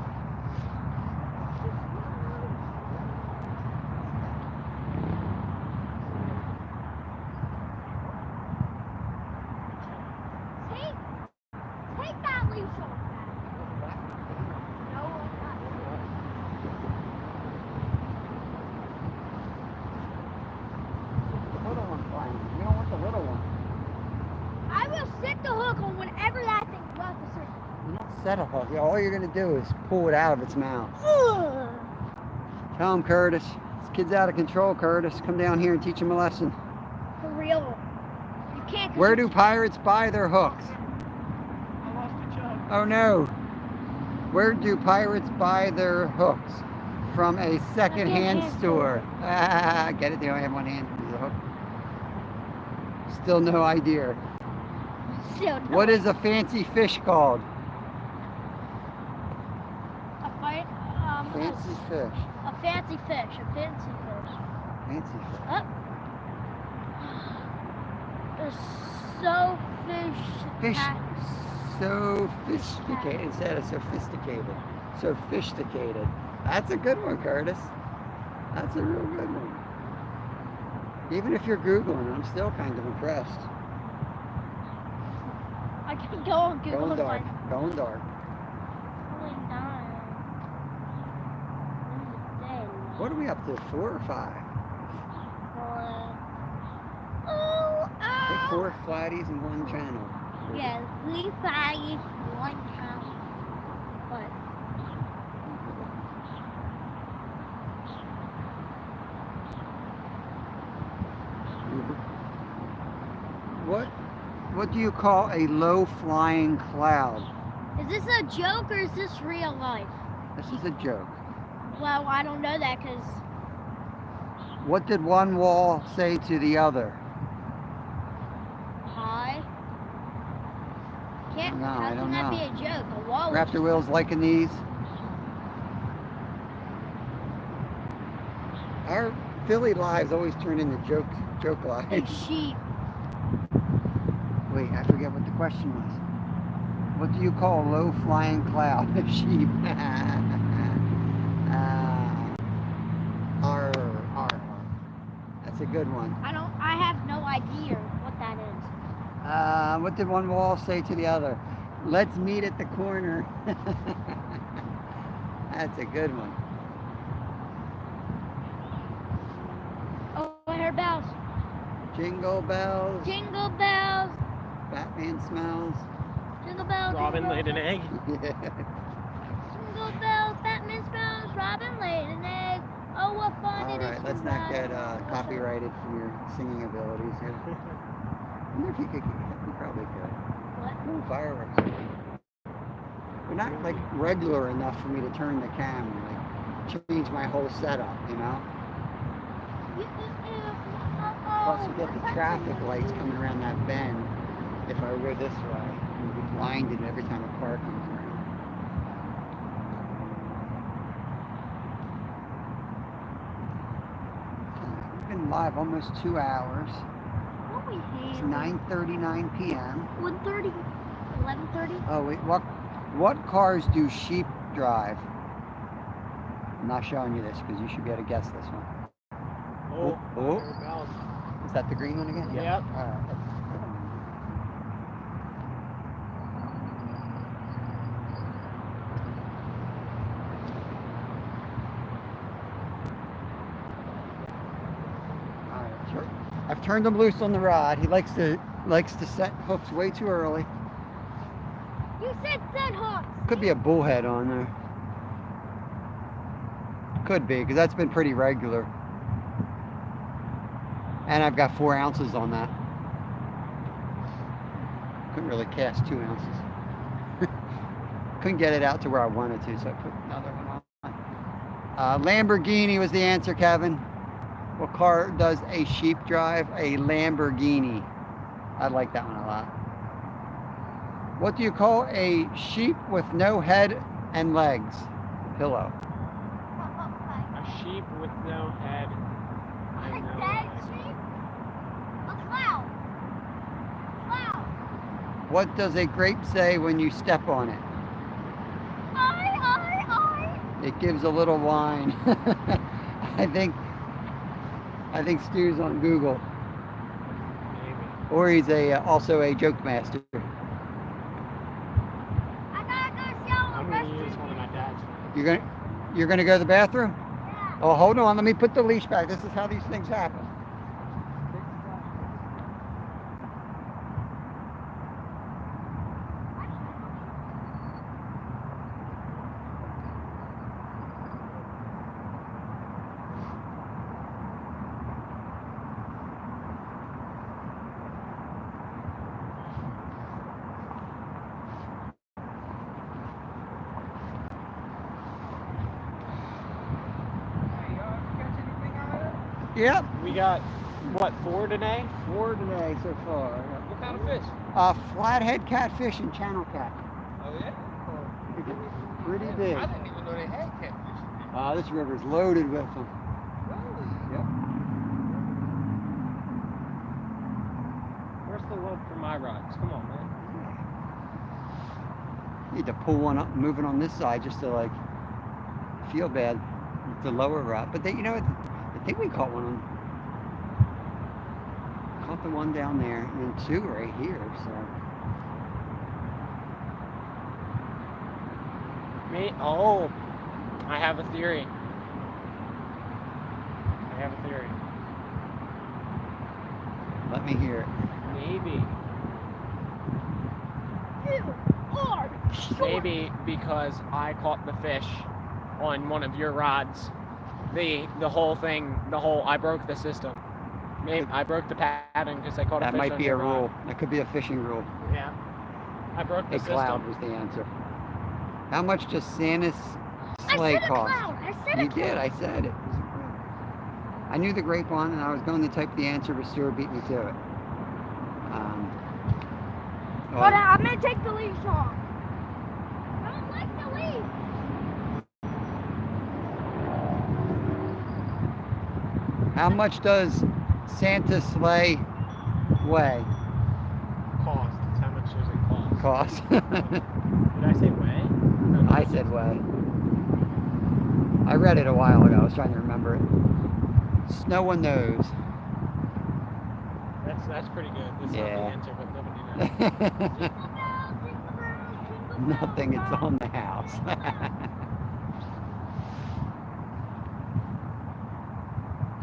Take that leash off that. No, The little one flying. You don't want the little one. I will set the hook on whenever that thing's about to surface. You don't set a hook. All you're gonna do is pull it out of its mouth. Ugh. Tell him, Curtis. This kid's out of control, Curtis. Come down here and teach him a lesson. For real. You can't. 'cause Where you- do pirates buy their hooks? I lost a chug. Oh no. Where do pirates buy their hooks? From a second-hand Second-hand store. Ah, get it? They only have one hand. Use a hook. Still no idea. Still no. What is a fancy fish called? A fight? Fancy fish. A fancy fish. A fancy fish. Fancy fish. Up. They're so Fish. ca- Sophisticated instead of sophisticated. Sophisticated. That's a good one, Curtis. That's a real good one. Even if you're Googling, I'm still kind of impressed. I can go on Google Going and dark. find Going dark. really nice. What are we up to? 4 or 5? Oh, I think 4 flatties and 1 channel. Yeah, 3 fires, 1 cow. What? What do you call a low-flying cloud? Is this a joke or is this real life? This is a joke. Well, I don't know that because What did one wall say to the other? hi. Can't. No, how I can don't that know. be a joke? A wall. was Raptor Will's liking these. Our Philly lives always turn into joke just lives. a sheep. Wait, I forget what the question was. What do you call a low-flying cloud? A sheep. Arr. That's a good one. I have no idea what that is. What did one wall say to the other? Let's meet at the corner. That's a good one. Oh, I heard bells. Jingle bells. Jingle bells. Batman smells. Jingle bells. Robin jingle laid an bells. egg. Jingle bells. Batman smells. Robin laid an egg. Oh, what fun All it is right, to let's not ride get on a copyrighted from your singing abilities here. I wonder if you could. You probably could. What? cool fireworks. They're not like regular enough for me to turn the camera, like change my whole setup, you know? Plus you get the traffic lights coming around that bend. If I go this way, you'll be blinded every time a car comes around. We've been live almost 2 hours. It's 9:39 p.m. 1:30, 11:30. Oh wait, what cars do sheep drive? I'm not showing you this because you should be able to guess this one. Oh. Is that the green one again? Yep. All right. I've turned him loose on the rod. He likes to set hooks way too early. You said set hooks. Could be a bullhead on there. Could be, because that's been pretty regular. And I've got 4 ounces on that. Couldn't really cast 2 ounces. Couldn't get it out to where I wanted to, so I put another one on. Lamborghini was the answer, Kevin. What car does a sheep drive? A Lamborghini. I like that one a lot. What do you call a sheep with no head and legs? Pillow. A sheep with no head. A dead sheep? A cloud. Cloud. What does a grape say when you step on it? I. It gives a little whine. I think Stu's on Google. Maybe. Or he's also a joke master. I gotta go see all I'm the gonna rest use of one of my dad's. You're gonna go to the bathroom? Yeah. Oh, hold on. Let me put the leash back. This is how these things happen. Yep. We got, what, 4 today? 4 today so far. What kind of fish? Flathead catfish and channel cat. Oh yeah? Pretty big. I didn't even know they had catfish. This river's loaded with them. Really? Yep. Where's the load for my rods? Come on, man. Need to pull one up and move it on this side just to like feel bad with the lower rod. But you know what? I think we caught one on. Caught the one down there and then 2 right here. So. Oh, I have a theory. Let me hear it. Maybe. You are short. Maybe because I caught the fish on one of your rods. The whole thing, I broke the system. Maybe I broke the pattern because I caught a That fish might on be a your rod. rule. That could be a fishing rule. Yeah. I broke the A cloud system. was the answer. How much does Santa's I sleigh said a cost? cloud. I said You a cloud. did. I said it. I knew the grape one, and I was going to type the answer, but Stuart beat me to it. Hold on, I'm gonna take the leash off. I don't like the leash. How much does Santa's sleigh weigh? Cost. It's how much does it cost? Cost. Did I say weigh? I said weigh. I read it a while ago. I was trying to remember it. No one knows. That's pretty good. That's Yeah. not the answer, but nobody knows. Jingle bells, jingle bells, jingle bells. Nothing. It's on the house.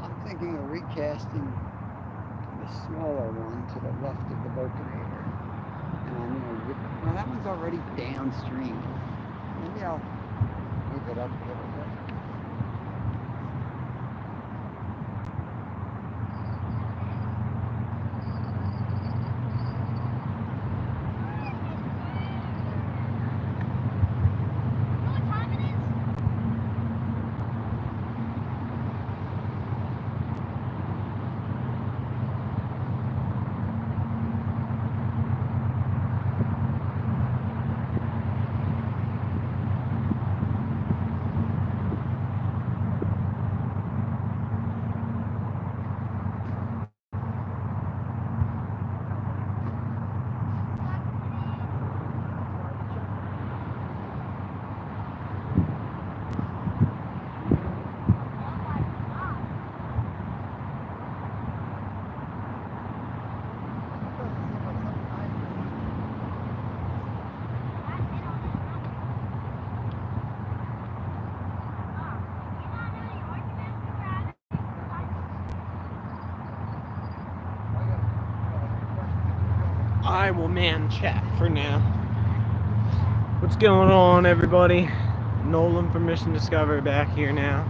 I'm thinking of recasting the smaller one to the left of the boat creator. And I'm well, that one's already downstream. Maybe I'll move it up a little bit. I will man chat for now. What's going on, everybody? Nolan from Mission Discovery back here now.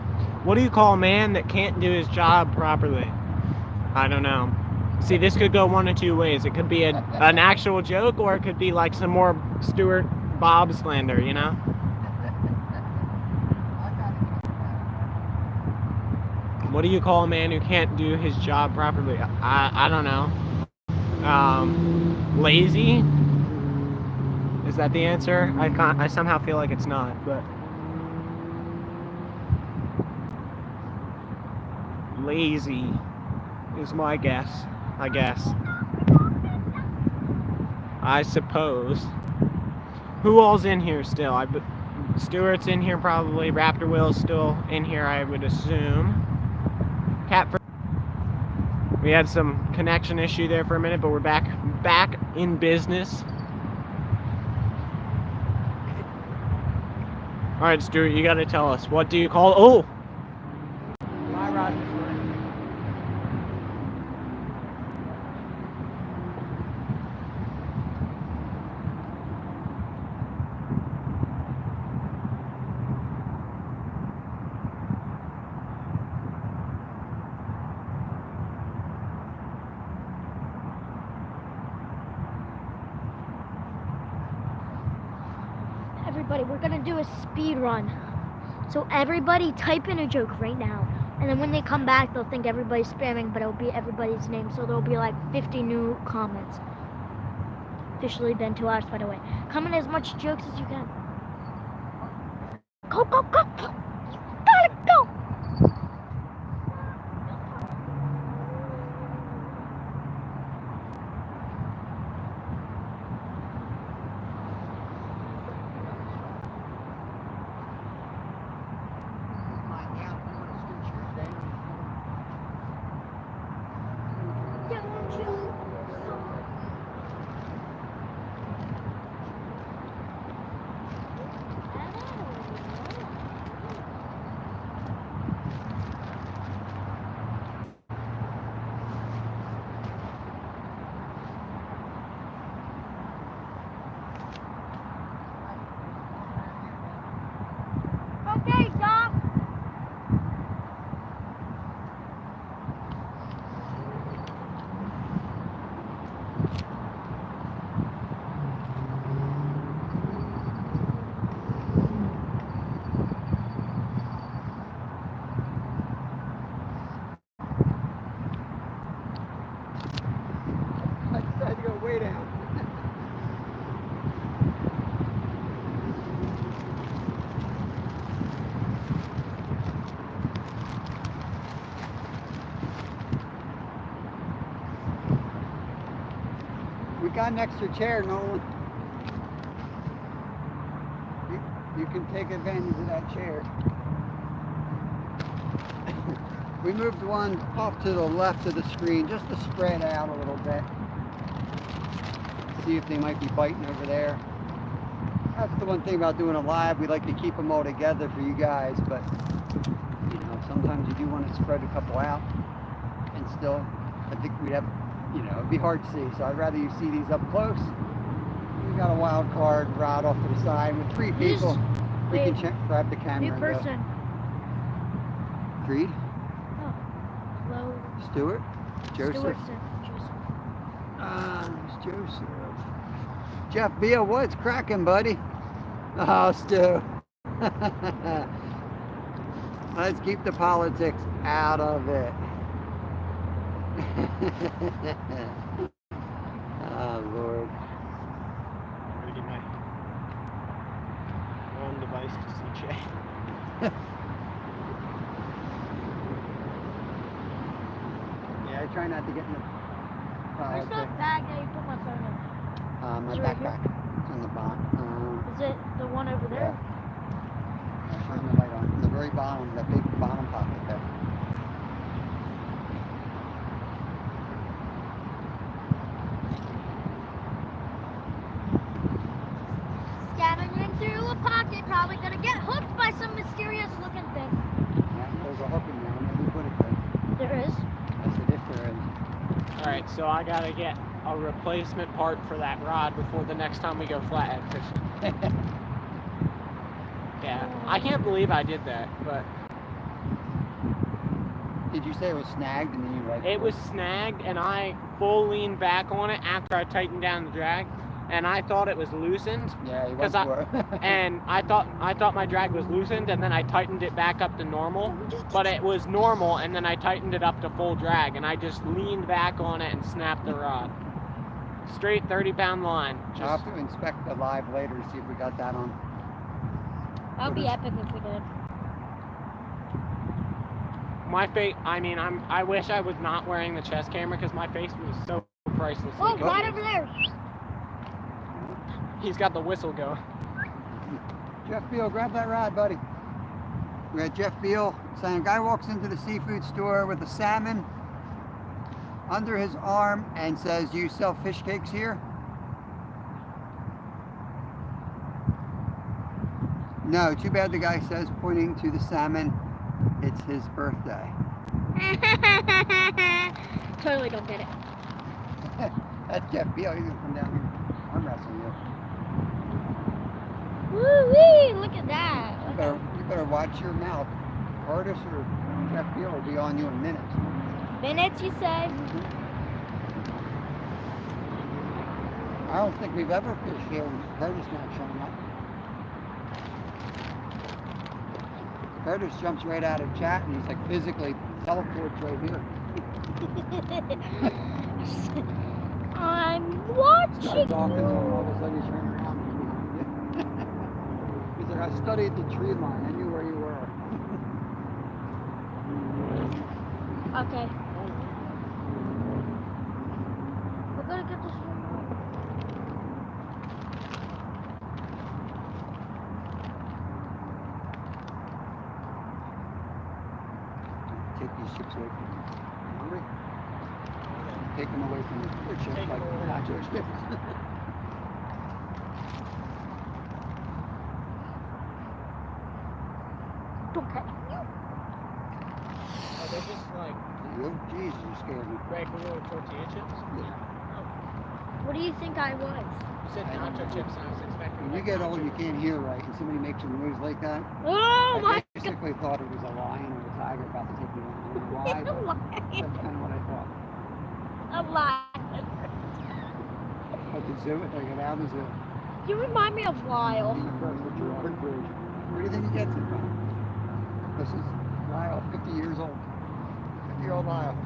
What do you call a man that can't do his job properly? I don't know. See, this could go one of two ways. It could be an actual joke, or it could be like some more Stuart Bob slander, you know? What do you call a man who can't do his job properly? I don't know. Lazy? Is that the answer? I somehow feel like it's not, but lazy is my guess. I suppose. Who all's in here still? Stuart's in here probably. Raptor Will's still in here, I would assume. We had some connection issue there for a minute, but we're back in business. All right, Stuart, you got to tell us. What do you call? Oh, my rod. Everybody, we're gonna do a speed run. So everybody type in a joke right now. And then when they come back, they'll think everybody's spamming, but it'll be everybody's name. So there'll be like 50 new comments. Officially been 2 hours, by the way. Comment as much jokes as you can. Go, go, go, go. You gotta go. Okay, Doc. I decided to go way down. We got an extra chair, Nolan. You can take advantage of that chair. We moved one off to the left of the screen just to spread out a little bit. See if they might be biting over there. That's the one thing about doing a live. We like to keep them all together for you guys, but you know, sometimes you do want to spread a couple out, and still, I think we'd have, you know, it'd be hard to see. So I'd rather you see these up close. We got a wild card rod off to the side with 3 people. We can grab the camera. New and person. go. Creed? Oh, hello. Stuart? Joseph? Joseph. It's Joseph. Jeff Beal, what's cracking, buddy? Oh, Stu. Let's keep the politics out of it. Oh, Lord. I'm gonna get my own device to see Jay. Yeah, I try not to get in the Where's politics. that bag that you put my phone in? My Is it right here? backpack. It's on the bottom. Is it the one over there? Yeah. I'll shine the light on. The very bottom, that big bottom pocket there. Scavenging through a pocket, probably gonna get hooked by some mysterious looking thing. Yeah, there's a hook in there. Maybe put it there. There is. I said if there is. All right, so I gotta get a replacement part for that rod before the next time we go flathead fishing. Yeah, I can't believe I did that, but Did you say it was snagged and then you like? it was snagged, and I full leaned back on it after I tightened down the drag, and I thought it was loosened. Yeah, you went for it. And I thought my drag was loosened, and then I tightened it back up to normal, but it was normal, and then I tightened it up to full drag, and I just leaned back on it and snapped the rod. Straight 30-pound line. I'll have to inspect the live later to see if we got that on. That'd be epic if we did. My face, I wish I was not wearing the chest camera because my face was so priceless. Oh, right over there. He's got the whistle going. Jeff Beal, grab that rod, buddy. We got Jeff Beal saying a guy walks into the seafood store with a salmon under his arm and says, "You sell fish cakes here?" No, too bad the guy says, pointing to the salmon, it's his birthday. Totally don't get it. That's Jeff Beal. He's gonna come down here and arm wrestle you. Woo-wee, look at that. You better watch your mouth. Curtis or Jeff Beal will be on you in minutes. Minutes, you say? I don't think we've ever fished here with Curtis not showing up. Curtis jumps right out of chat and he's like physically teleports right here. I'm Start watching. talking to him, all of a sudden he's turning around. He's like, I studied the tree line. I knew where you were. Okay. We're gonna get this one. Take these chips away from you. Hungry? Take them away from you. They're chips Take like them away. nacho chips. Okay. Are they just like Oh, jeez, you scared me. regular tortilla chips? Yeah. What do you think I was? You said nacho chips, and I was expecting. When you get old, you can't hear right, and somebody makes a noise like that. Oh I my god. basically thought it was a lion or a tiger about to take me on. I don't know why, but that's kind of what I thought. A lot. At the zoo, if I get out of the zoo. You remind me of Lyle. Where do you think he gets it from? This is Lyle, 50 years old. 50-year-old Lyle.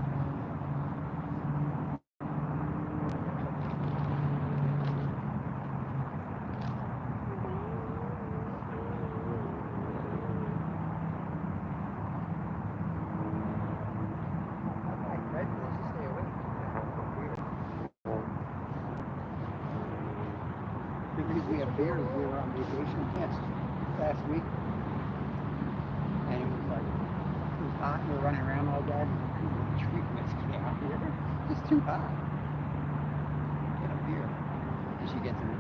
The reason we had beer is we were on vacation last week, and it was hot. We were running around all day. Drink whiskey out here. It's too hot. Get a beer. And she gets it.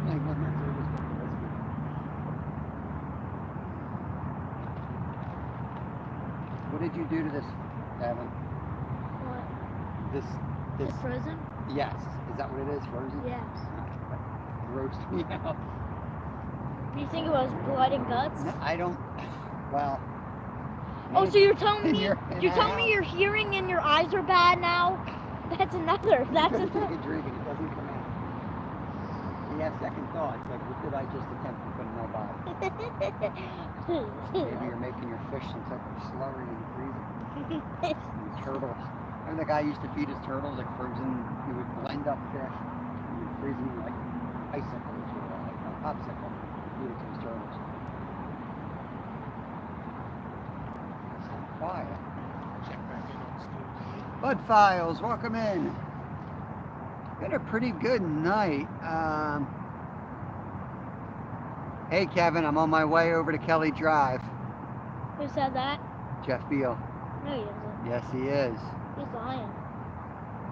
Like one more service for whiskey. What did you do to this, Evan? What? This. It's frozen? Yes. Is that what it is? Frozen? Yes. Roast me out. Do you think it was blood and guts? No, I don't. Well. Oh, so you're telling me You're telling me your hearing and your eyes are bad now? That's another. That's Take another. a drink and it doesn't come out. You have second thoughts, like what did I just attempt to put in my body? Maybe you're making your fish some type of slurry and freezing. And turtles. Remember the guy used to feed his turtles like frozen. He would blend up fish and would freeze them like icicles or like a popsicle. Feed it to his turtles. It's quiet. Check back in on Stu. Bud Files, welcome in. Been a pretty good night. Hey Kevin, I'm on my way over to Kelly Drive. Who said that? Jeff Beal. No, he isn't. Yes, he is. He's lying.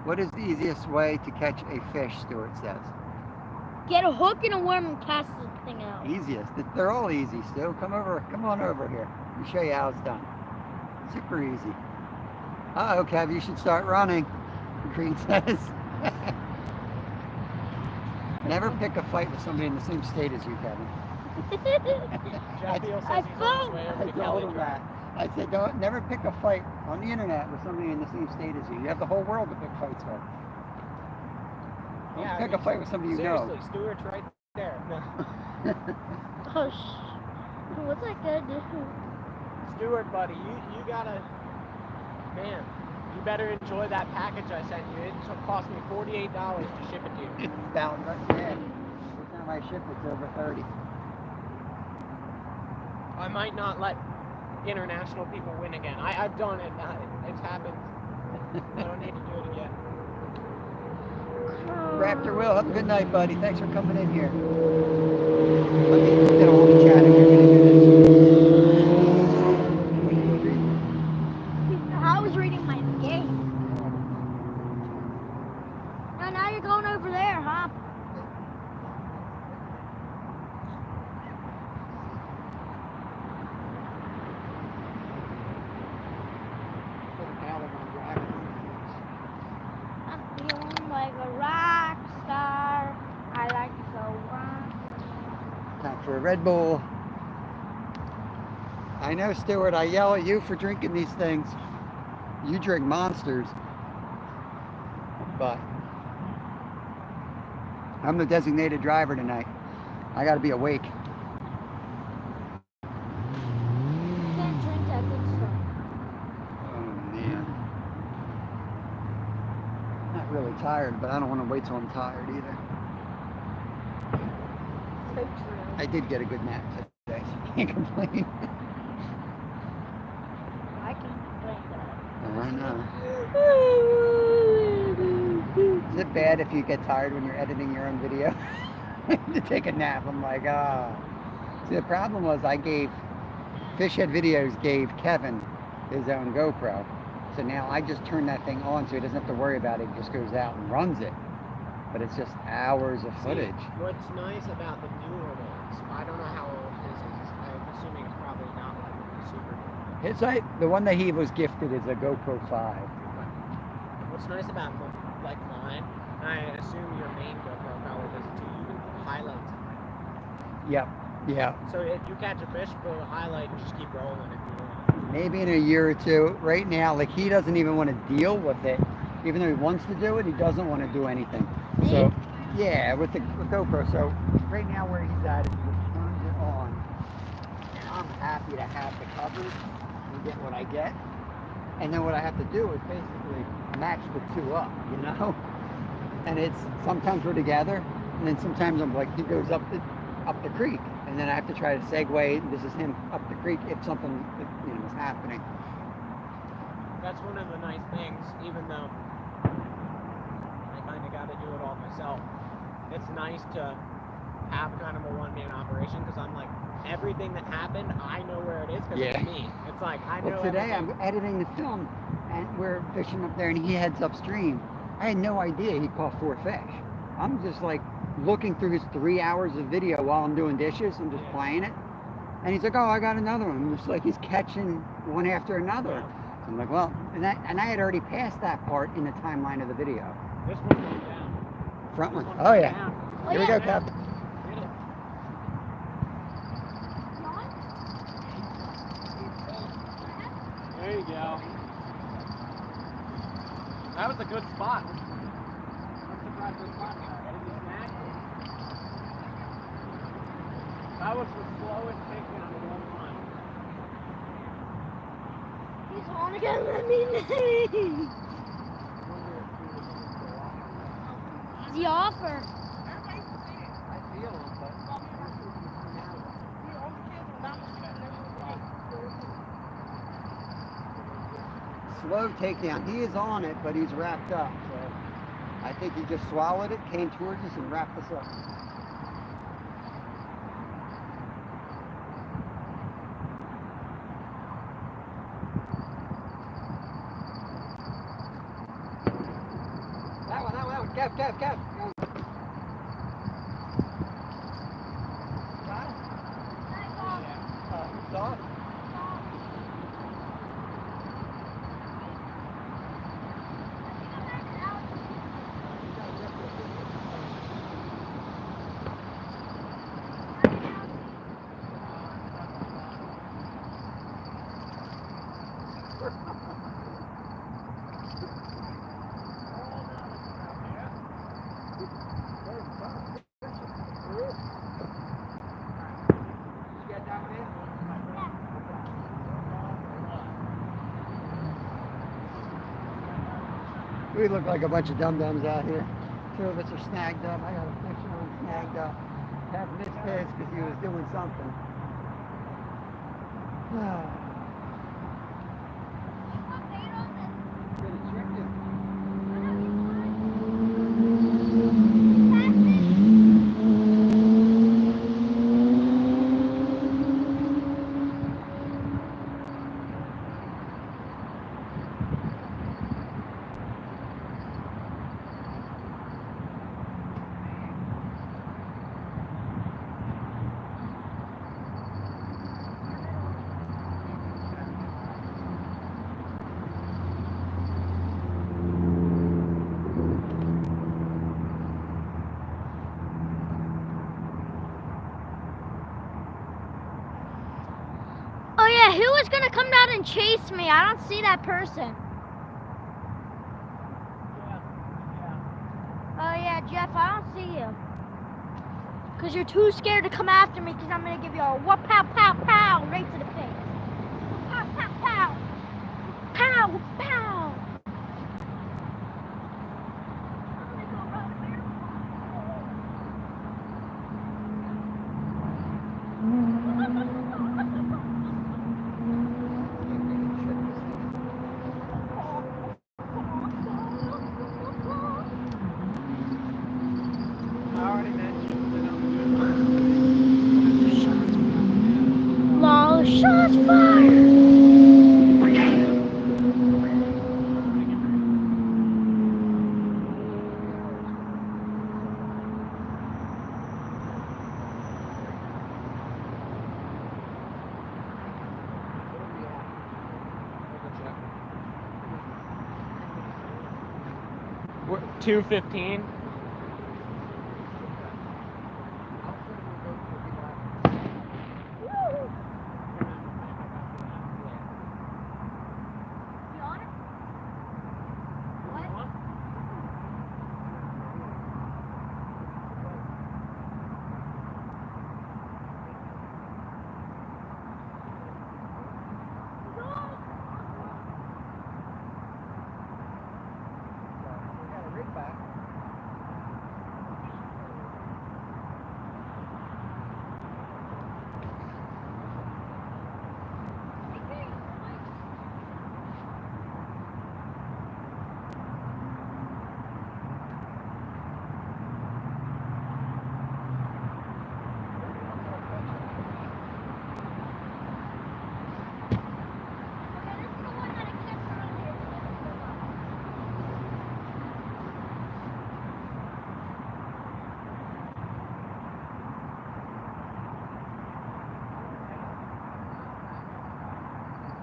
What is the easiest way to catch a fish, Stuart says? Get a hook and a worm and cast the thing out. Easiest. They're all easy, Stu. Come on over here. Let me show you how it's done. Super easy. Uh-oh, Kev, you should start running. Creed says. Never pick a fight with somebody in the same state as you, Kevin. Jaffiel I says he's on his way over I to told Kelly him Drive. that. I said, don't never pick a fight on the internet with somebody in the same state as you. You have the whole world to pick fights with. Don't Yeah, I pick mean, a fight with somebody you know. Seriously, Stewart's right there. No. Oh, what's that gonna do? Stewart, buddy, you gotta, man, you better enjoy that package I sent you. It cost me $48 to ship it to you. It's down right there. Every time I ship, it's over 30. I might not let international people win again. I've done it. It's happened. I don't need to do it again. Raptor Will, have a good night, buddy. Thanks for coming in here. Let me get a hold of chat if you're going to do this. I was reading my game. And now you're going over there, huh? I'm feeling like a rock star. I like to go rock. Time for a Red Bull. I know, Stuart, I yell at you for drinking these things. You drink monsters. But I'm the designated driver tonight. I got to be awake. You can't drink that good stuff. Oh, man. Not really tired, but I don't want to wait till I'm tired either. So true. I did get a good nap today, so I can't complain. I can complain I know. Is it bad if you get tired when you're editing your own video? To take a nap, I'm like, ah. See, the problem was Fishhead Videos gave Kevin his own GoPro. So now I just turn that thing on so he doesn't have to worry about it. He just goes out and runs it. But it's just hours of footage. See, what's nice about the newer ones, I don't know how old his is. I'm assuming it's probably not like super new. The one that he was gifted is a GoPro 5. What's nice about like mine, I assume your main GoPro probably does too, you can highlights. Yep. Yeah. So if you catch a fish, go highlight and just keep rolling if you want. Maybe in a year or two. Right now, like, he doesn't even want to deal with it. Even though he wants to do it, he doesn't want to do anything. So, yeah, with GoPro. So, right now where he's at is he just turns it on. And I'm happy to have the coverage and get what I get. And then what I have to do is basically match the two up, you know? And it's, sometimes we're together, and then sometimes I'm like, he goes up the creek. And then I have to try to segue, this is him up the creek if something, you know, is happening. That's one of the nice things, even though I kind of got to do it all myself. It's nice to have kind of a one-man operation because I'm like, everything that happened, I know where it is because it's me. It's like, I know. Well, today everything. I'm editing the film and we're fishing up there and he heads upstream. I had no idea he caught 4 fish. I'm just like looking through his 3 hours of video while I'm doing dishes. I'm just playing it. And he's like, oh, I got another one. I'm just like, he's catching one after another. So I'm like, well, and I had already passed that part in the timeline of the video. This one goes down. Front This one. one Oh, goes yeah. down. Here we go, Cap. Get it. There you go. That was a good spot. I'm surprised this spot got it. Is snack? That was the slowest takedown of all time. He's on again, let me know. The offer. I feel him, but slow takedown. He is on it, but he's wrapped up. So I think he just swallowed it, came towards us, and wrapped us up. That one. Kev. Got it? Soft? We look like a bunch of dum-dums out here. Two of us are snagged up. I got a fisherman snagged up. Have missed his because he was doing something. Oh yeah, who was gonna come down and chase me? I don't see that person. Oh yeah, Jeff, I don't see you. Cause you're too scared to come after me because I'm gonna give you a whoop pow pow pow right to the face. Pow pow pow. Pow pow. I already mentioned that Lol, shots fired. We're 2:15. You on it? What?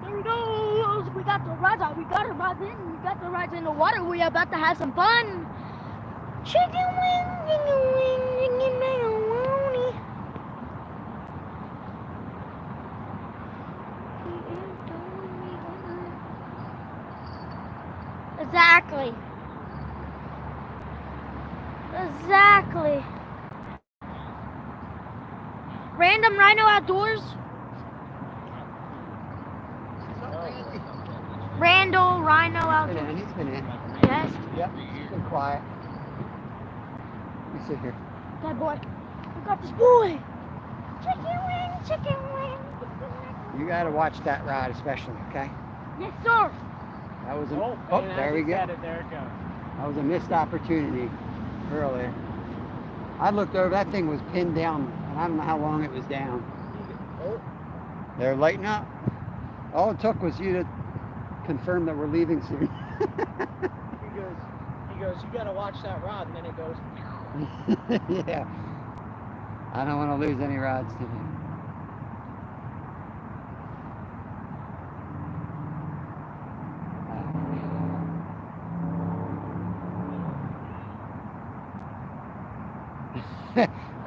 There we go. We got the rides out. We got the rides in. We got the rides in the water. We are about to have some fun. Chicken wing, chicken wing, chicken macaroni. Exactly. Exactly. Random Rhino Outdoors. Randall Rhino Outdoors. He's been in. Yes. Yep, he's been quiet. You sit here. That boy. We got this boy. Chicken wing, chicken wing. You gotta watch that ride especially, okay? Yes, sir. That was a, And as there we he go. said it, there it goes. That was a missed opportunity earlier. I looked over, that thing was pinned down, and I don't know how long it was down. They're lighting up. All it took was you to confirm that we're leaving soon. He goes, you gotta watch that rod, and then it goes. Yeah. I don't want to lose any rods today.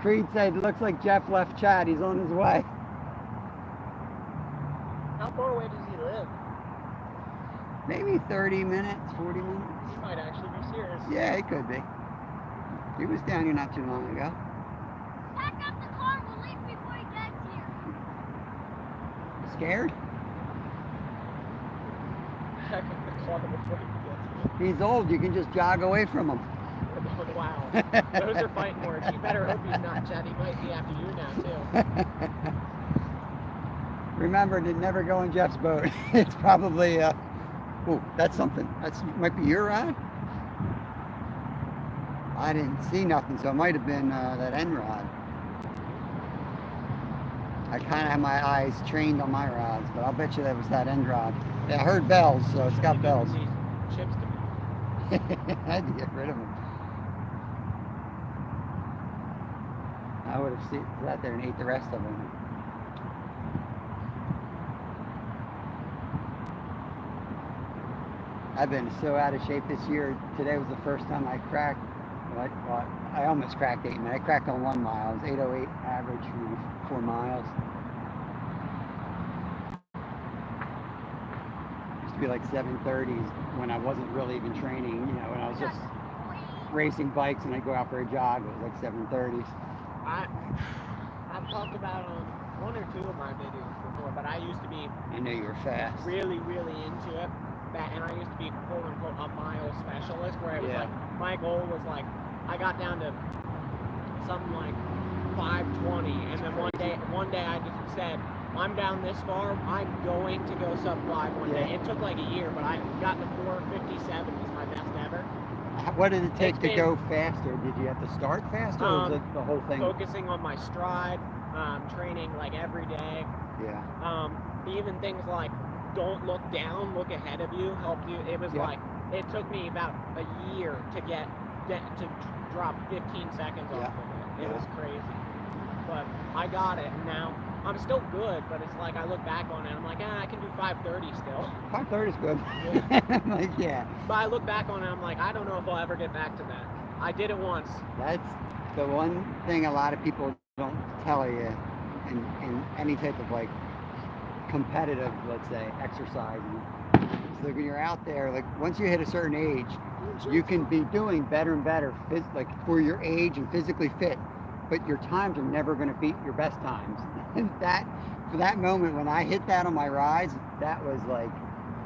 Creed said, looks like Jeff left Chad. He's on his way. How far away does he live? Maybe 30 minutes, 40 minutes. He might actually be serious. Yeah, he could be. He was down here not too long ago. Pack up the car. We'll leave before he gets here. Scared? Back in the car before he gets here. He's old. You can just jog away from him. Wow. Those are fighting words. You better hope he's not, Chad. He might be after you now, too. Remember to never go in Jeff's boat. It's probably, oh, that's something. That's might be your rod. I didn't see nothing, so it might have been that end rod. I kind of have my eyes trained on my rods, but I'll bet you that was that end rod. Yeah, I heard bells, so it's got bells. These chips to me. I had to get rid of them. I would have sat there and ate the rest of them. I've been so out of shape this year. Today was the first time I cracked. Well, I almost cracked 8 minutes. I cracked on 1 mile. It was 8:08 average for 4 miles. Used to be like 7:30s when I wasn't really even training. You know, when I was just racing bikes and I'd go out for a jog. It was like 7:30s. I've talked about on 1 or 2 of my videos before, but I used to be. I know you were fast. Really into it. And I used to be quote unquote a mile specialist, where it was like my goal was like I got down to something like 5:20, and then one day I just said I'm down this far, I'm going to go sub 5 one day. It took like a year, but I got to 4:57 was my best ever. What did it take to go faster? Did you have to start faster, or was it the whole thing? Focusing on my stride, training like every day. Yeah. Even things like don't look down, look ahead of you, helped you. It was like, it took me about a year to to drop 15 seconds off of it. It was crazy. But I got it, and now I'm still good, but it's like I look back on it, and I'm like, I can do 5:30 still. 5:30 is good. Yeah. But I look back on it, I'm like, I don't know if I'll ever get back to that. I did it once. That's the one thing a lot of people don't tell you in any type of like competitive, let's say, exercise. So when you're out there, like once you hit a certain age, you can be doing better and better, like for your age and physically fit, but your times are never going to beat your best times. And for that moment when I hit that on my rides, that was like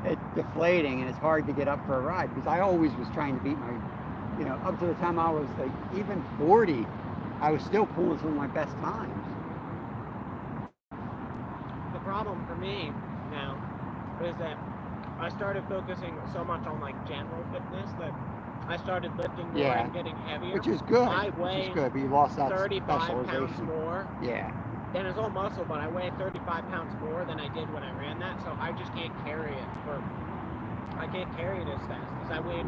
it's deflating, and it's hard to get up for a ride because I always was trying to beat my, you know, up to the time I was like even 40, I was still pulling some of my best times. The problem for me now is that I started focusing so much on like general fitness that I started lifting more and getting heavier. Which is good. I weigh but you lost that 35 specialization. pounds more. Yeah. And it's all muscle, but I weigh 35 pounds more than I did when I ran that, so I just can't carry it I can't carry it as fast. Because I weighed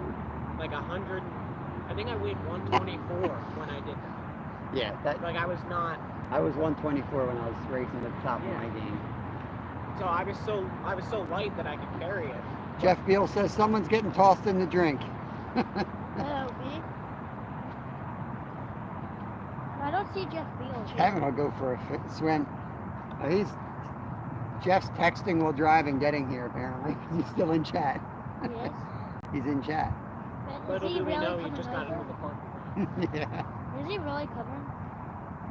like 100, I think I weighed 124 when I did that. Yeah. Like I was 124 when I was racing at the top of my game. So I was so light that I could carry it. Jeff Beal says someone's getting tossed in the drink. Hello, me? I don't see Jeff Beal. Kevin will go for a swim. Jeff's texting while driving, getting here apparently. He's still in chat. He is? He's in chat. Little do we know, he coming just got over? into the park. Yeah. Is he really coming?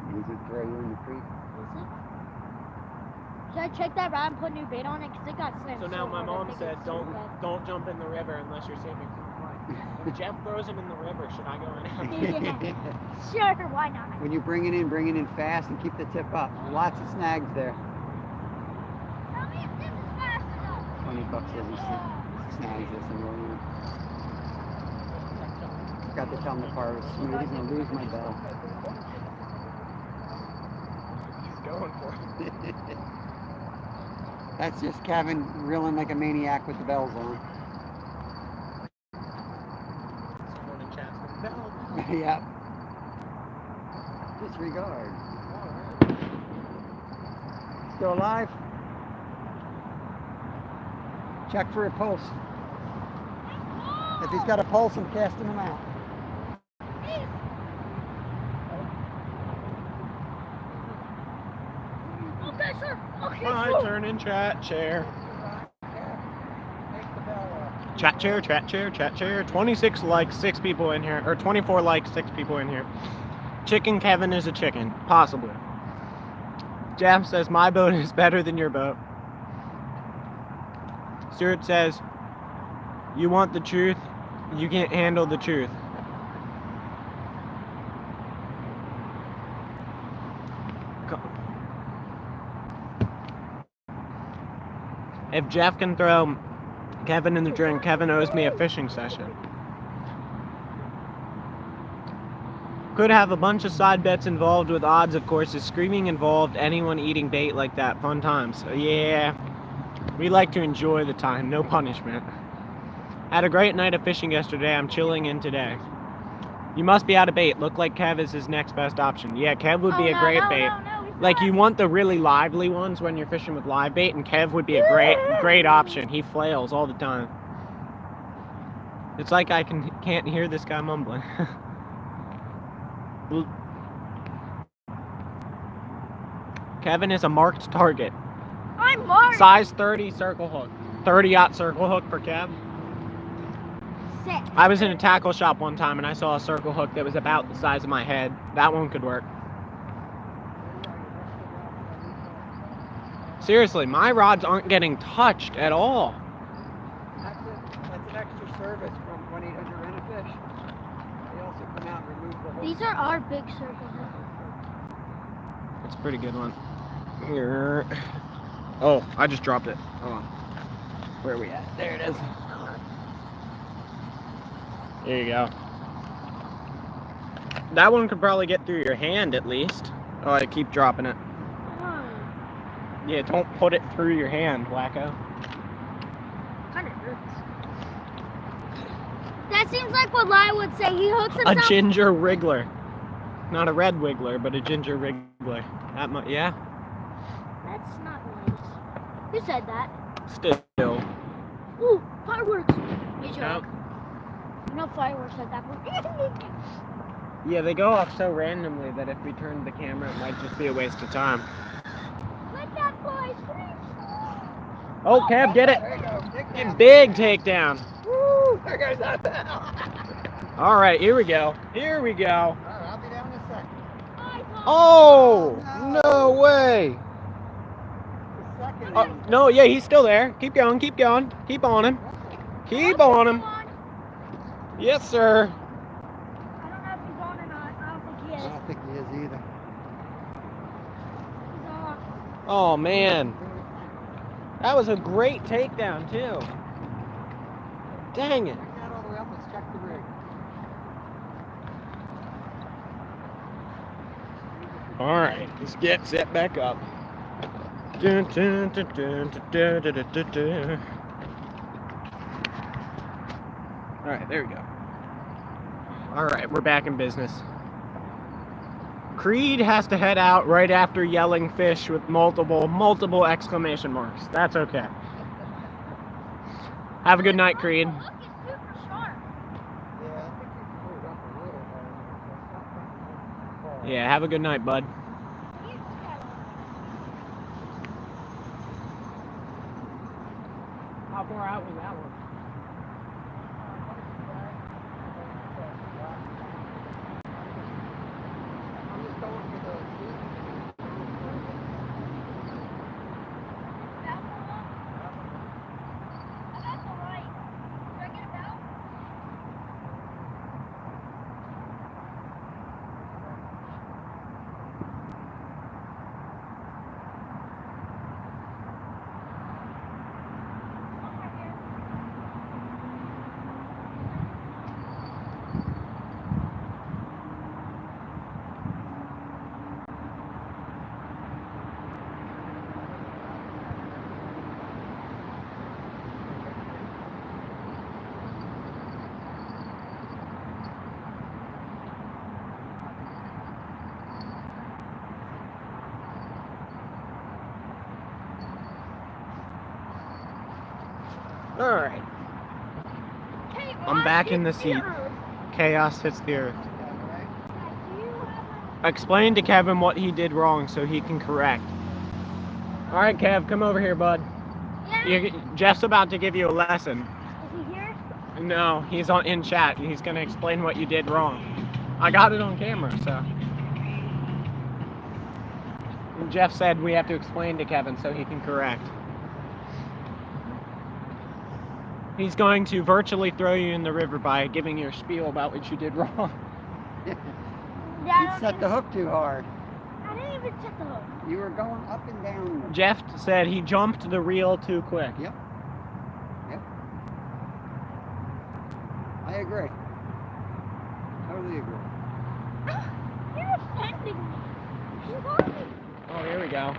He would throw you in the creek. Is he? Should I check that rod and put new bait on it? Because it got slammed. So now my hard, I mom think said, it's so don't jump in the river unless you're saving some life. If Jeff throws him in the river, should I go in after? Yeah. Sure, why not? When you bring it in fast and keep the tip up. Lots of snags there. Tell me if this is fast enough. $20 every snags this and rolling. Got to tell him the car was smooth. He's gonna lose my bell. He's going for it. That's just Kevin reeling like a maniac with the bells on. Someone in chat's going, bell. Yep. Disregard. Still alive? Check for a pulse. If he's got a pulse, I'm casting him out. Okay, sir. Okay, My turn in chat chair. Chat chair. 26 likes, 6 people in here, or 24 likes, 6 people in here. Chicken Kevin is a chicken, possibly. Jeff says my boat is better than your boat. Stuart says, you want the truth? You can't handle the truth. If Jeff can throw Kevin in the drink, Kevin owes me a fishing session. Could have a bunch of side bets involved with odds, of course. Is screaming involved? Anyone eating bait like that? Fun times. Yeah. We like to enjoy the time. No punishment. Had a great night of fishing yesterday. I'm chilling in today. You must be out of bait. Look like Kev is his next best option. Yeah, Kev would be a great bait. Like, you want the really lively ones when you're fishing with live bait, and Kev would be a great option. He flails all the time. It's like I can't hear this guy mumbling. Kevin is a marked target. I'm marked. Size 30 circle hook. 30-aught circle hook for Kev. 6. I was in a tackle shop one time and I saw a circle hook that was about the size of my head. That one could work. Seriously, my rods aren't getting touched at all. That's an extra service from 1-800-RENT-A-FISH. They also come out and remove the whole... These are our big circles. It's a pretty good one. Here. Oh, I just dropped it. Hold on. Where are we at? There it is. There you go. That one could probably get through your hand at least. Oh, I keep dropping it. Yeah, don't put it through your hand, wacko. Kind of hurts. That seems like what Lai would say. He hooks A himself. ginger wriggler. Not a red wiggler, but a ginger wriggler. Yeah? That's not nice. Who said that? Still. Ooh, fireworks. You joke. Nope. No fireworks at that point. Yeah, they go off so randomly that if we turned the camera, it might just be a waste of time. Let that boy scream. Oh, Kev, get it! There you go. Get big takedown. Woo! There goes that bell. All right, here we go. Here we go. All right, I'll be down in a second. Oh, no way. The second No, yeah, he's still there. Keep going, keep going. Keep on him. Keep on him. Yes, sir. I don't know if he's on or not. I don't think he I is. don't think he is either. He's on. Oh, man. That was a great takedown, too. Dang it. Check that all the way up. Let's check the rig. All right, let's get set back up. Dun, dun, dun, dun, dun, dun, dun, dun, dun. All right, there we go. All right, we're back in business. Creed has to head out right after yelling fish with multiple exclamation marks. That's okay. Have a good night, Creed. The hook is super sharp. Yeah, I think you pulled it up a little more. Yeah, have a good night, bud. How far out was that one? I'm just going for the That's all right. Should I get a belt? All right. Hey, I'm back in the it's seat. here. Chaos hits the earth. Do you have Explain to Kevin what he did wrong so he can correct. All right, Kev, come over here, bud. Yeah. Jeff's about to give you a lesson. Is he here? No, he's in chat. He's going to explain what you did wrong. I got it on camera, so. And Jeff said we have to explain to Kevin so he can correct. He's going to virtually throw you in the river by giving you a spiel about what you did wrong. Yeah, You set the hook too hard. I didn't even set the hook. You were going up and down. Jeff said he jumped the reel too quick. Yep. I agree. Totally agree. You're offending me. You want me? Oh, here we go.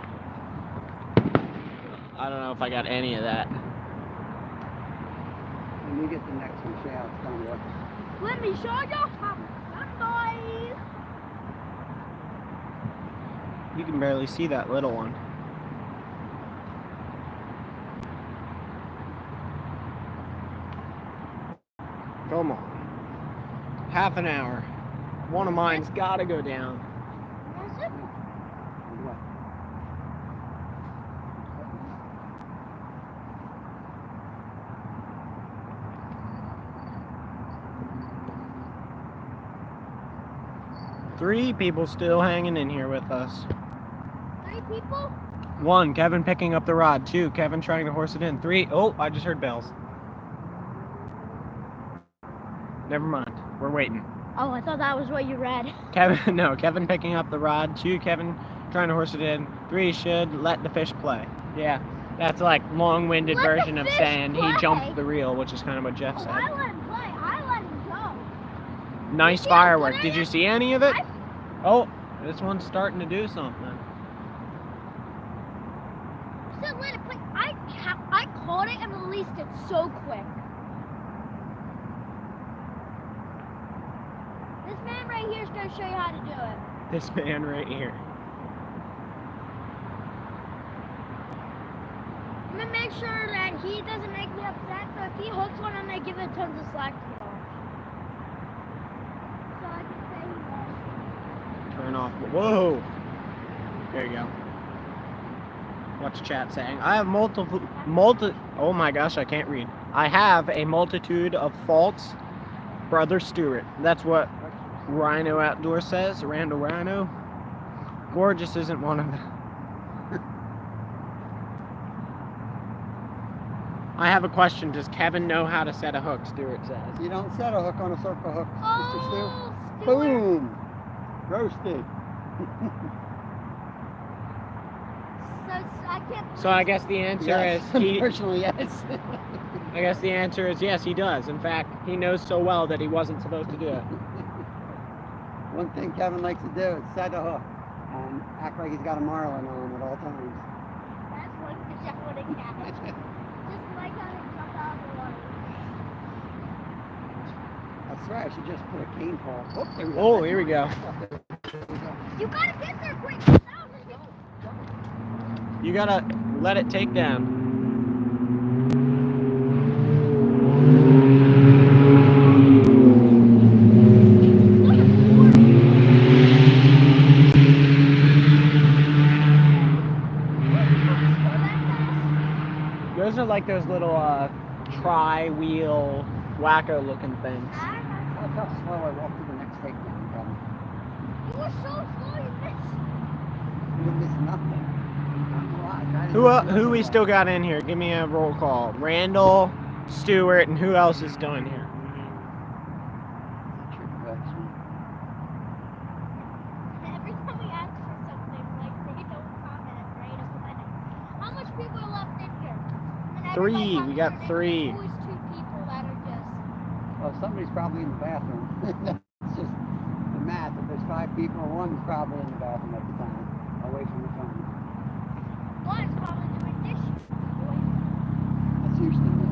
I don't know if I got any of that. When you get the next one, shout, tell me what. Let me show you how boys. You can barely see that little one. Come on. Half an hour. One of mine's gotta go down. That's it. What? 3 people still hanging in here with us. 3 people? 1, Kevin picking up the rod. 2, Kevin trying to horse it in. 3, oh, I just heard bells. Never mind, we're waiting. Oh, I thought that was what you read. Kevin, no, Kevin picking up the rod. 2, Kevin trying to horse it in. 3, should let the fish play. Yeah, that's like long-winded Let the version of fish saying he play. jumped the reel, which is kind of what Jeff Oh, said. I let him play. I let him go. Nice see how firework. good I Did you am? see any of it? Oh, this one's starting to do something. Still let it play. I caught it and released it so quick. This man right here is going to show you how to do it. This man right here. I'm going to make sure that he doesn't make me upset, so if he hooks one, I'm going to give it tons of slack to go. So I can say he lost. Turn off. Whoa! There you go. What's chat saying? I have oh my gosh, I can't read. I have a multitude of faults, Brother Stewart. That's what Rhino Outdoor says. Randall Rhino. Gorgeous isn't one of them. I have a question. Does Kevin know how to set a hook? Stewart says. You don't set a hook on a circle hook, Mr. Stu. Oh, Stuart. Boom! Roasted. I can't So I guess the answer Yes, is he. unfortunately, yes. I guess the answer is yes, he does. In fact, he knows so well that he wasn't supposed to do it. One thing Kevin likes to do is set a hook and act like he's got a marlin on him at all times. That's one fish I want to catch. Just like how they jump out of the water. That's right, I should just put a cane pole. Oh, there we go. Oh, here we go. You gotta get there quick. You gotta let it take down. Those are like those little tri-wheel wacko looking things. Look how slow I walked to the next takedown, Kevin. You were so slow, you missed. You missed nothing. I'm alive. I didn't miss Who we nothing. still got in here? Give me a roll call. Randall, Stewart, and who else is still in here? Trick question. Every time we ask for something, like they don't comment right away. How much people are left in here? And everybody 3. comes We got in and 3. There's always 2 people that are just. Well, somebody's probably in the bathroom. That's just the math. If there's 5 people, one's probably in the bathroom at the time, away from the phone. One's probably doing dishes. That's usually me.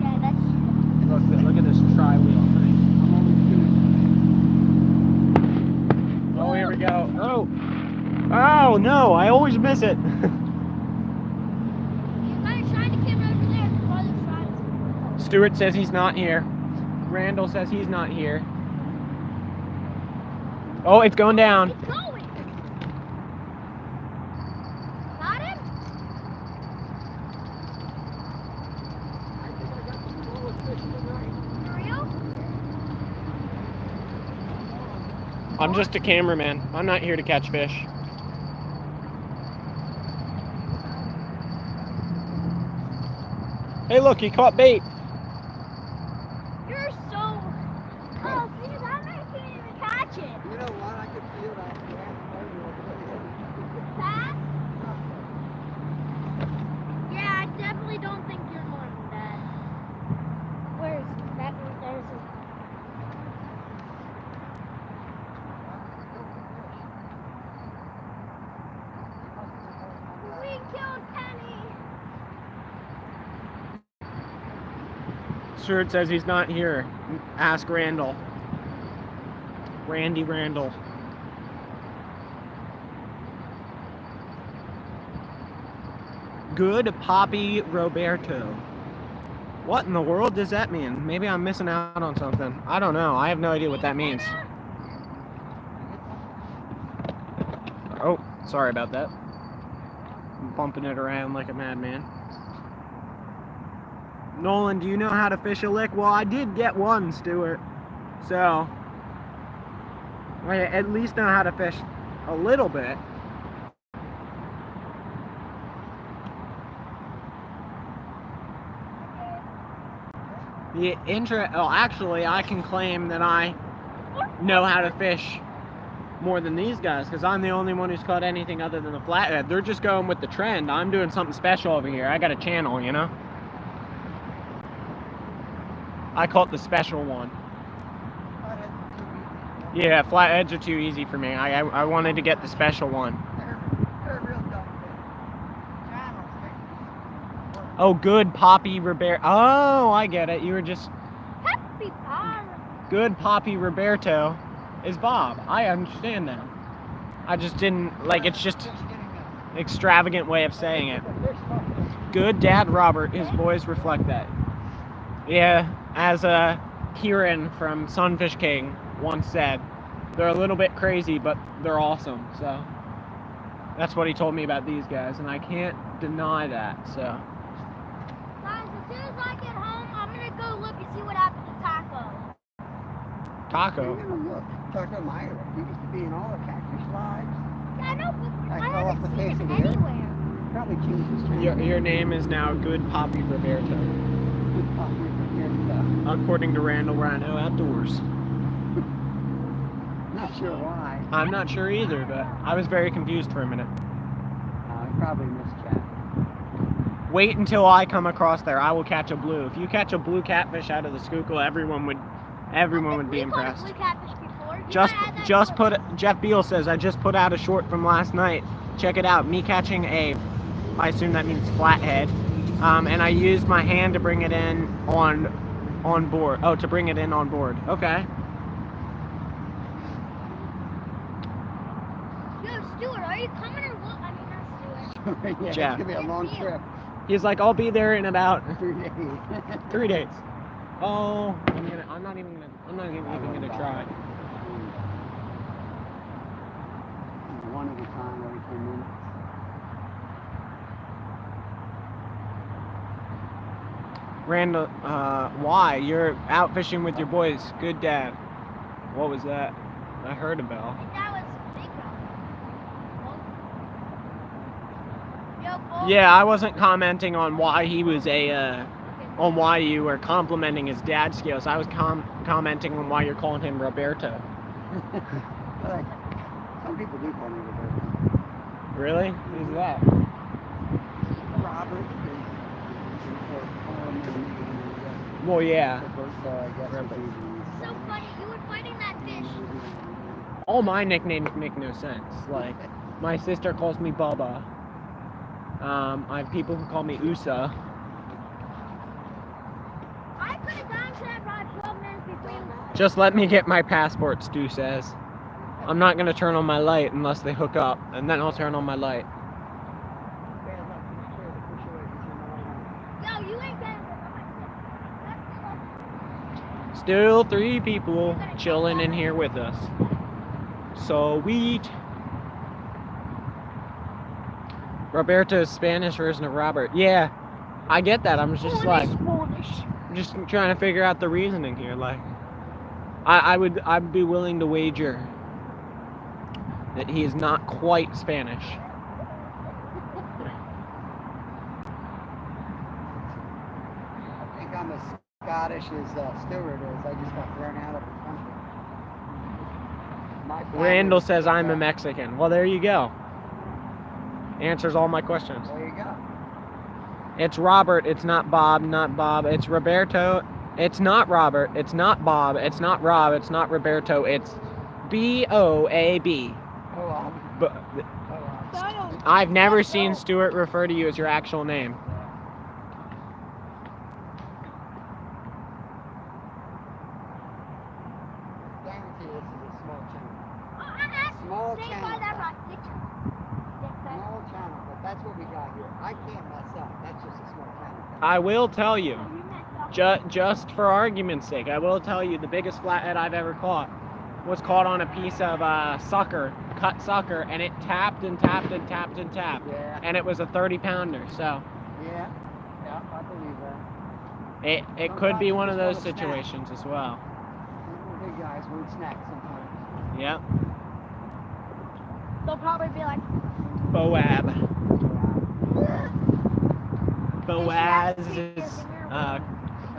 Yeah, that's true. Look at this tri-wheel thing. I'm always doing Oh, here we go. Oh. Oh, no, I always miss it. You gotta shine the camera over there before the shots. Stewart says he's not here. Randall says he's not here. Oh, it's going down. It's going. Got him? I think I got the smallest fish tonight. For real? I'm just a cameraman. I'm not here to catch fish. Hey, look, he caught bait. You're so. Oh, see, that man can't even catch it. You know what? I can feel that. Fast? Yeah, I definitely don't think you're more than that. Where is that? There's a. We killed Penny. Shirt says he's not here. Ask Randall. Randy Randall. Good Poppy Roberto. What in the world does that mean? Maybe I'm missing out on something. I don't know. I have no idea what that means. Oh, sorry about that. I'm bumping it around like a madman. Nolan, do you know how to fish a lick? Well, I did get one, Stuart. So, I at least know how to fish a little bit. Well, actually, I can claim that I know how to fish more than these guys, because I'm the only one who's caught anything other than the flathead. They're just going with the trend. I'm doing something special over here. I got a channel, you know? I caught the special one. Yeah, flatheads are too easy for me. I wanted to get the special one. They're real dumb fish. Oh, good Poppy Roberto. Oh, I get it. You were just... Happy Bob. Good Poppy Roberto is Bob. I understand that. I just didn't... Like, it's just an extravagant way of saying it. Good Dad Robert. His boys reflect that. Yeah, as Kieran from Sunfish King once said, they're a little bit crazy, but they're awesome. So that's what he told me about these guys, and I can't deny that. So Guys, as soon as I get home, I'm gonna go look and see what happened to Taco. Taco. Look, Taco Meyer. He used to be in all the catfish lives. Yeah, I know, but I I fell off haven't the seen face him of the earth. anywhere. Probably changed his channel. Your name is now Good Poppy Roberto, Good Poppy Roberto. according to Randall Rhino Outdoors. Not sure why. I'm not sure either, but I was very confused for a minute. I probably missed Jack. Wait until I come across there. I will catch a blue. If you catch a blue catfish out of the Schuylkill, everyone would be impressed. We caught a blue catfish before. You Just gotta add that to it. Jeff Beal says, I just put out a short from last night. Check it out. Me catching I assume that means flathead. And I used my hand to bring it in on board. Oh, to bring it in on board. Okay. Yo, Stuart, are you coming or what? I mean, not Stuart. Yeah, Jack. it's gonna be a long trip. He's like, I'll be there in about 3 days. 3 days. Oh, I'm not even gonna try. One at a time, every 10 minutes. Randall, why? You're out fishing with your boys. Good dad. What was that? I heard a bell. I think that was Big Bro. Yo, Bull. Yeah, I wasn't commenting on why he was on why you were complimenting his dad skills. I was commenting on why you're calling him Roberto. Like, some people do call me Roberto. Really? Who's that? Robert. Well, yeah. So funny, you were fighting that fish. All my nicknames make no sense. Like, my sister calls me Bubba. I have people who call me USA. I could have gone to that rod 12 minutes before you. Just let me get my passport, Stu says. I'm not gonna turn on my light unless they hook up, and then I'll turn on my light. Yo, you ain't getting it. Still 3 people chilling in here with us. Sweet. Roberto's Spanish version of Robert. Yeah, I get that. I'm just like, just trying to figure out the reasoning here. Like, I'd be willing to wager that he is not quite Spanish. Scottish as Stewart is. I just got thrown out of the country. My family Randall was says kicked I'm a out. Mexican. Well, there you go. Answers all my questions. There you go. It's Robert. It's not Bob. Not Bob. It's Roberto. It's not Robert. It's not Bob. It's not Rob. It's not Roberto. It's B-O-A-B. Oh, But I've never seen Stuart refer to you as your actual name. guarantee this is a small channel. Small Small channel. Small channel, but that's what we got here. I can't mess up. That's just a small channel. I will tell you, just for argument's sake, I will tell you the biggest flathead I've ever caught was caught on a piece of sucker, cut sucker, and it tapped and tapped and tapped and tapped. Yeah. And it was a 30-pounder, so Yeah. Yeah, I believe that. it could be Sometimes one you of just those want a snack. situations as well. Little big guys want snacks sometimes. Yep. They'll probably be like, Boab. Yeah. Boaz is Have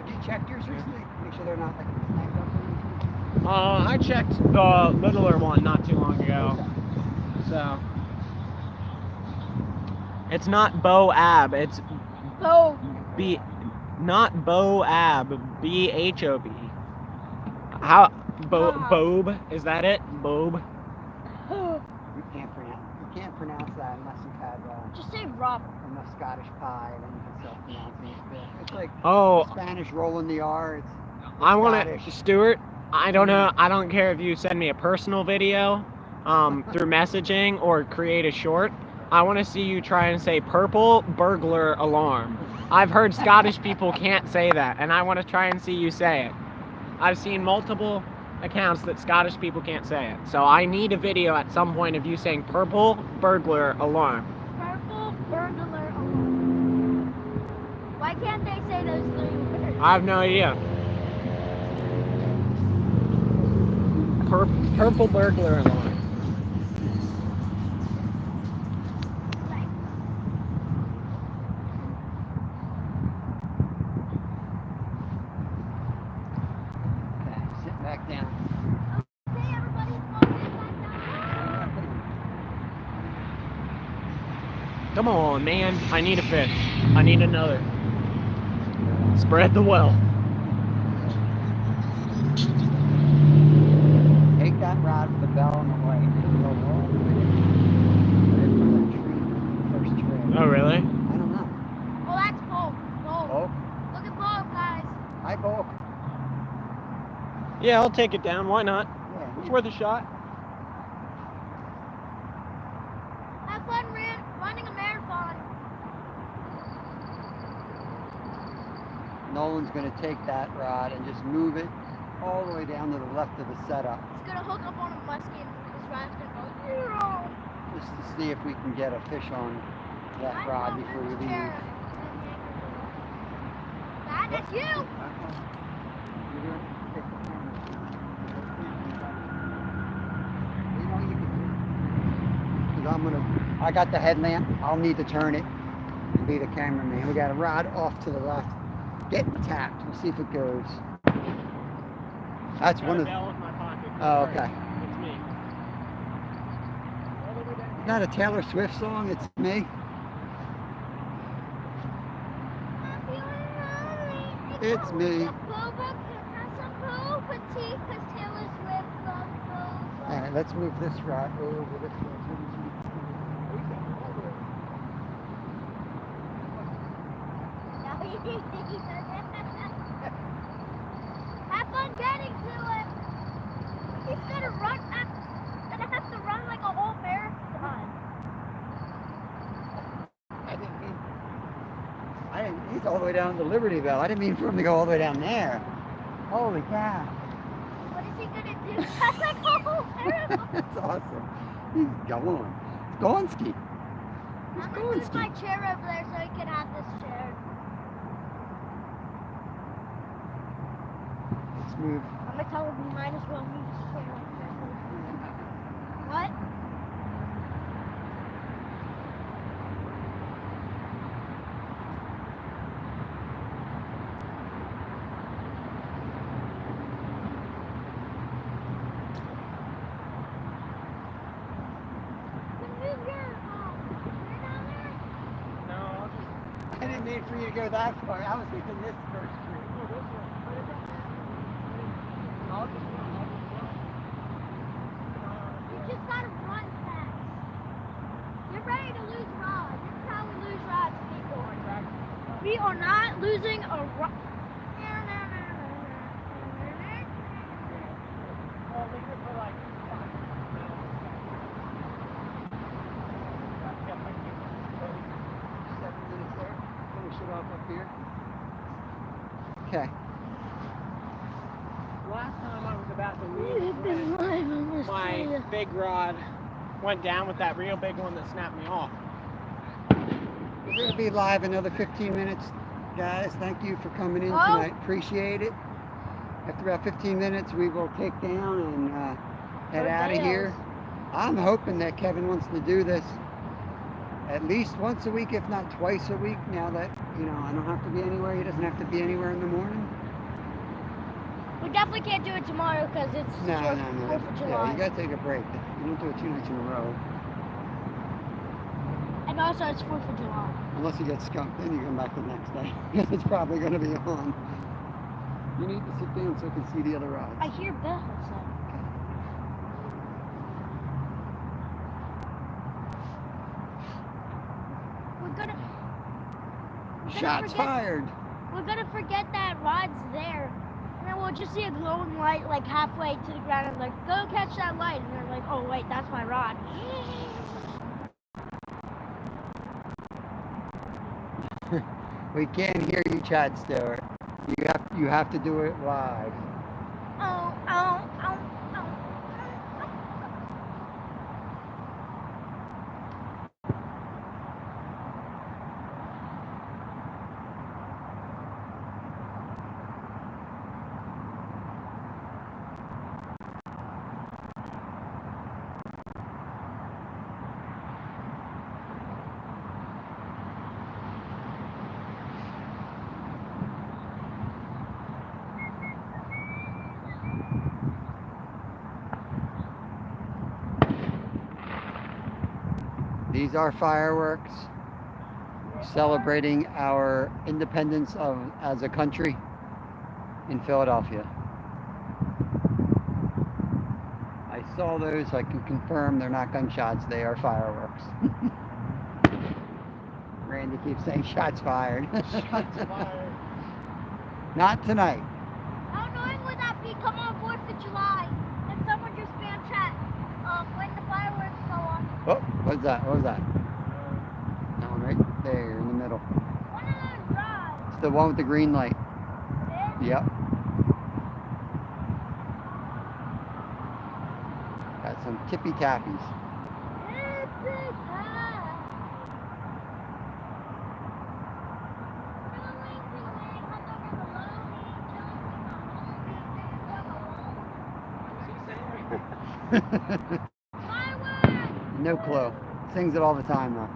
you checked yours recently? Make sure they're not like snagged up or anything? I checked the littler one not too long ago. So it's not Boab, it's oh, B, not Boab, B-H-O-B. How Bob, is that it? Bob? You can't pronounce that unless you've had just say Robert. enough Scottish pie, then you can self-pronounce it. It's like Oh, Spanish rolling the R. It's I want to, Scottish. Stuart, I don't know, I don't care if you send me a personal video through messaging or create a short. I want to see you try and say purple burglar alarm. I've heard Scottish people can't say that, and I want to try and see you say it. I've seen multiple accounts that Scottish people can't say it. So I need a video at some point of you saying purple burglar alarm. Purple burglar alarm. Why can't they say those 3 words? I have no idea. Purple burglar alarm. Okay, sit back down. Okay, everybody, all sit back down. Come on, man. I need a fish. I need another. Spread the wealth. Take that rod with the bell on the right. It'll go all the way down. Put it from that tree, the first tree. Oh, really? I don't know. Oh, that's Bo. Bo. Bulk? Look at Bo, guys. Hi, bulk. Yeah, I'll take it down. Why not? Yeah. It's worth a shot. Have fun running a marathon. Nolan's going to take that rod and just move it all the way down to the left of the setup, He's gonna hook up on a muskie and this rod's gonna go, "Ew." just to see if we can get a fish on that rod before we leave. Dad, that's you. You're gonna take the camera. You know you can do. 'Cause I got the headlamp. I'll need to turn it and be the cameraman. We got a rod off to the left, getting tapped. We'll see if it goes. That's one of. Oh, okay. It's me. Isn't that a Taylor Swift song? It's me. It's me. All right, let's move this rod over this way. Have fun getting to it. He's gonna run. I'm gonna have to run like a whole marathon. He's all the way down to Libertyville. I didn't mean for him to go all the way down there. Holy cow. What is he gonna do? That's like a whole marathon. That's awesome. He's going. Gonski. I'm gonna move my chair over there so he can have this chair. Let's move. I'm gonna tell him he might as well move his chair like that. What? need for you to go that far. I was thinking this first tree. You just gotta run fast. You're ready to lose rods. This is how we lose rods, people. We are not losing a rod. Okay. Last time I was about to leave, my big rod went down with that real big one that snapped me off. We're going to be live another 15 minutes, guys. Thank you for coming in tonight. Appreciate it. After about 15 minutes, we will take down and head out of here. I'm hoping that Kevin wants to do this at least once a week, if not twice a week, now that, you know, I don't have to be anywhere. He doesn't have to be anywhere in the morning. We definitely can't do it tomorrow because it's 4th of July. Yeah, you got to take a break. You don't do it 2 nights in a row. And also it's 4th of July. Unless you get skunked, then you come back the next day. It's probably going to be on. You need to sit down so you can see the other rods. I hear bells. Shots fired. We're gonna forget that rod's there. And then we'll just see a glowing light like halfway to the ground and like, go catch that light. And they're like, oh wait, that's my rod. We can't hear you, Chad Stewart. You have to do it live. Oh, oh, oh, oh. These are fireworks celebrating our independence as a country in Philadelphia. I saw those, I can confirm they're not gunshots, they are fireworks. Randy keeps saying shots fired. Shots fired. Not tonight. How annoying would that be? Come on 4th of July and someone just spam chat when the fireworks go off. Oh, what's that? What was that? That one right there in the middle. One of those rods. It's the one with the green light. Yep. Got some tippy tappies. No clue. Sings it all the time though.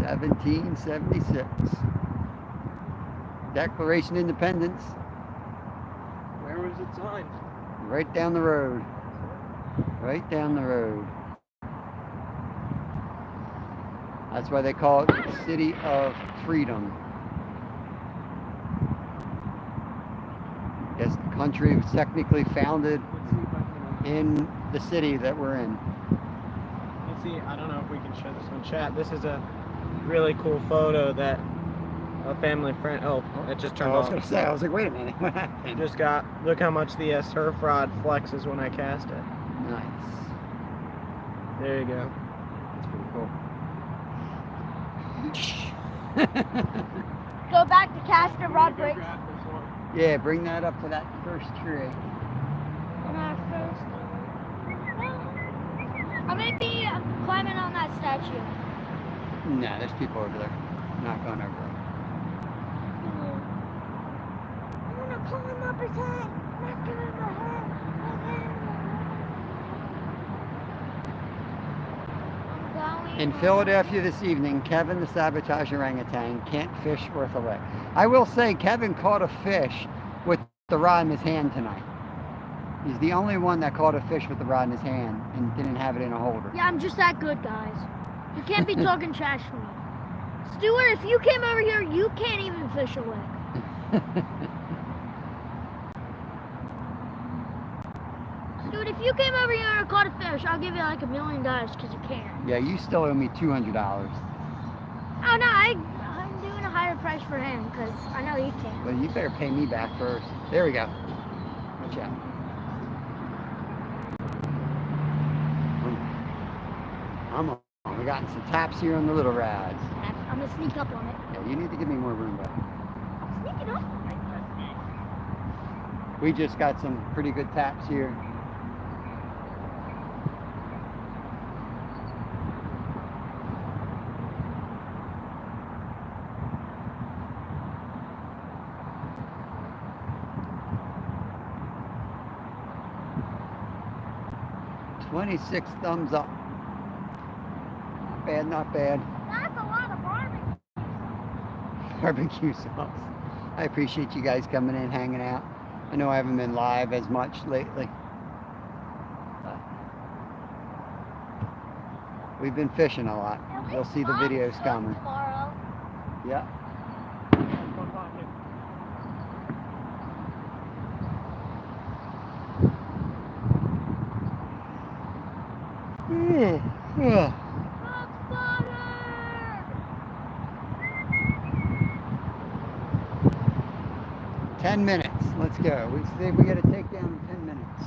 (1776) Declaration of Independence. Where was it signed? Right down the road. Right down the road. That's why they call it the City of Freedom. Yes, the country was technically founded in the city that we're in. Let's see, I don't know if we can show this one. Chat, this is a really cool photo that a family friend, it just turned I was off. going to say, I was like, wait a minute, what happened? Just got, look how much the surf rod flexes when I cast it. Nice. There you go. That's pretty cool. Go back to caster rod breaks. Yeah, bring that up to that first tree. I may be climbing on that statue. No, there's people over there. Not going over it. I'm gonna climb up his head. Not giving him a head. I'm going In Philadelphia this evening, Kevin the Sabotage Orangutan can't fish worth a lick. I will say Kevin caught a fish with the rod in his hand tonight. He's the only one that caught a fish with the rod in his hand and didn't have it in a holder. Yeah, I'm just that good, guys. You can't be talking trash to me. Stuart, if you came over here, you can't even fish a lick. Dude, if you came over here and caught a fish, I'll give you like $1 million because you can. Yeah, you still owe me $200. Oh no, I'm doing a higher price for him because I know he can. Well, you better pay me back first. There we go. Watch out. I'm on. We got some taps here on the little rods. I'm gonna sneak up on it. Yeah, you need to give me more room, buddy. Sneak it up. We just got some pretty good taps here. $26 thumbs up. Not bad, not bad. That's a lot of barbecue. Barbecue sauce. I appreciate you guys coming in, hanging out. I know I haven't been live as much lately. We've been fishing a lot. You'll see the videos coming. Tomorrow. Yeah. Yeah. 10 minutes. Let's go. We see if we get a takedown in 10 minutes.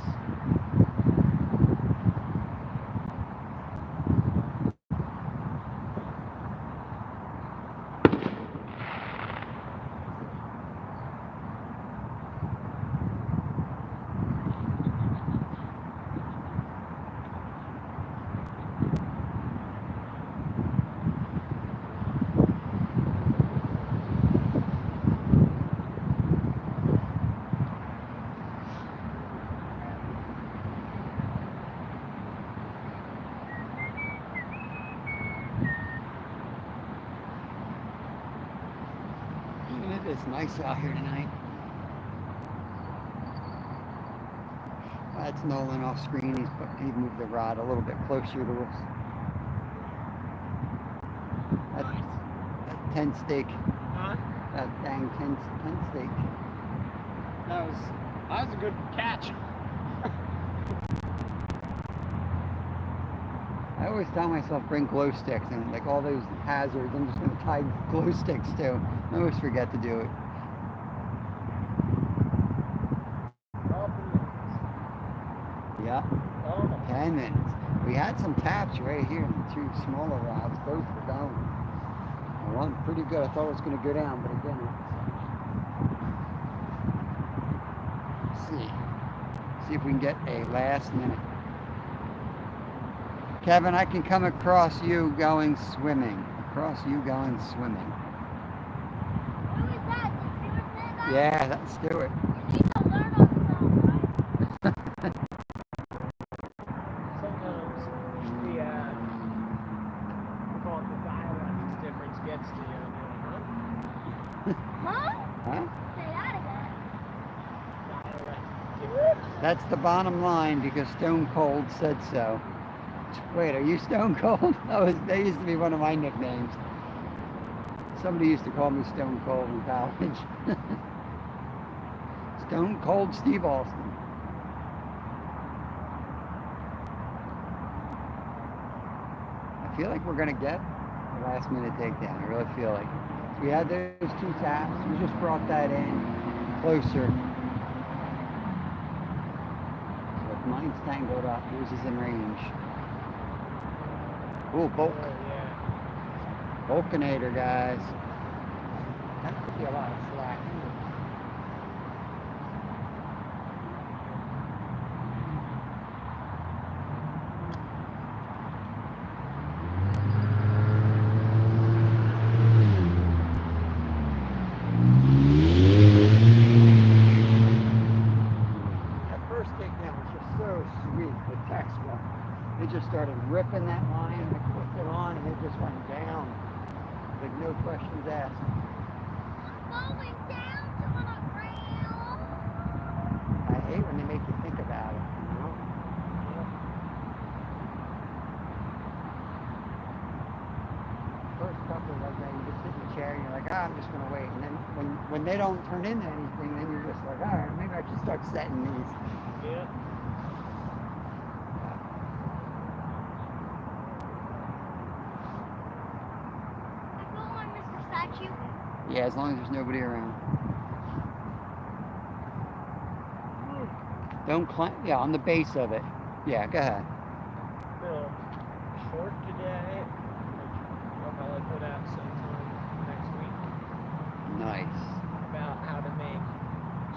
It's nice out here tonight. That's Nolan off screen. He moved the rod a little bit closer to us. That 10 stake. Huh? That dang 10 stake. That was a good catch. I always tell myself bring glow sticks, and like all those hazards, I'm just going to tie glow sticks too. I always forget to do it. Yeah, 10 minutes. We had some taps right here, and the two smaller rods, both were going. One pretty good. I thought it was going to go down, but it didn't. See if we can get a last minute. Kevin, I can come across you going swimming. Across you going swimming. Who is that? Did Stuart say that? Yeah, that's Stuart. You need to learn on stuff, right? Sometimes the we call it the dialect difference gets to you. Huh? Huh? Say that again. Dialect difference. That's the bottom line because Stone Cold said so. Wait, are you Stone Cold? That used to be one of my nicknames. Somebody used to call me Stone Cold in college. Stone Cold Steve Austin. I feel like we're going to get a last minute takedown. I really feel like it. So we had those two taps. We just brought that in closer. So if mine's tangled up, yours is in range. Ooh, bulk. Oh, yeah. Bulkinator, guys. That could be a lot of slack. That first takedown was just so sweet, the text one. They just started ripping that line, I clicked it on, no questions asked. Going down to the ground. I hate when they make you think about it, you know? First couple like that, you just sit in the chair and you're like, I'm just gonna wait. And then when they don't turn into anything, then you're just like, all right, maybe I should start setting these. Yeah. Go on, Mr. Statue. Yeah, as long as there's nobody around. Don't climb. Yeah, on the base of it. Yeah, go ahead. Film short today. I'll probably put out sometime next week Nice. about how to make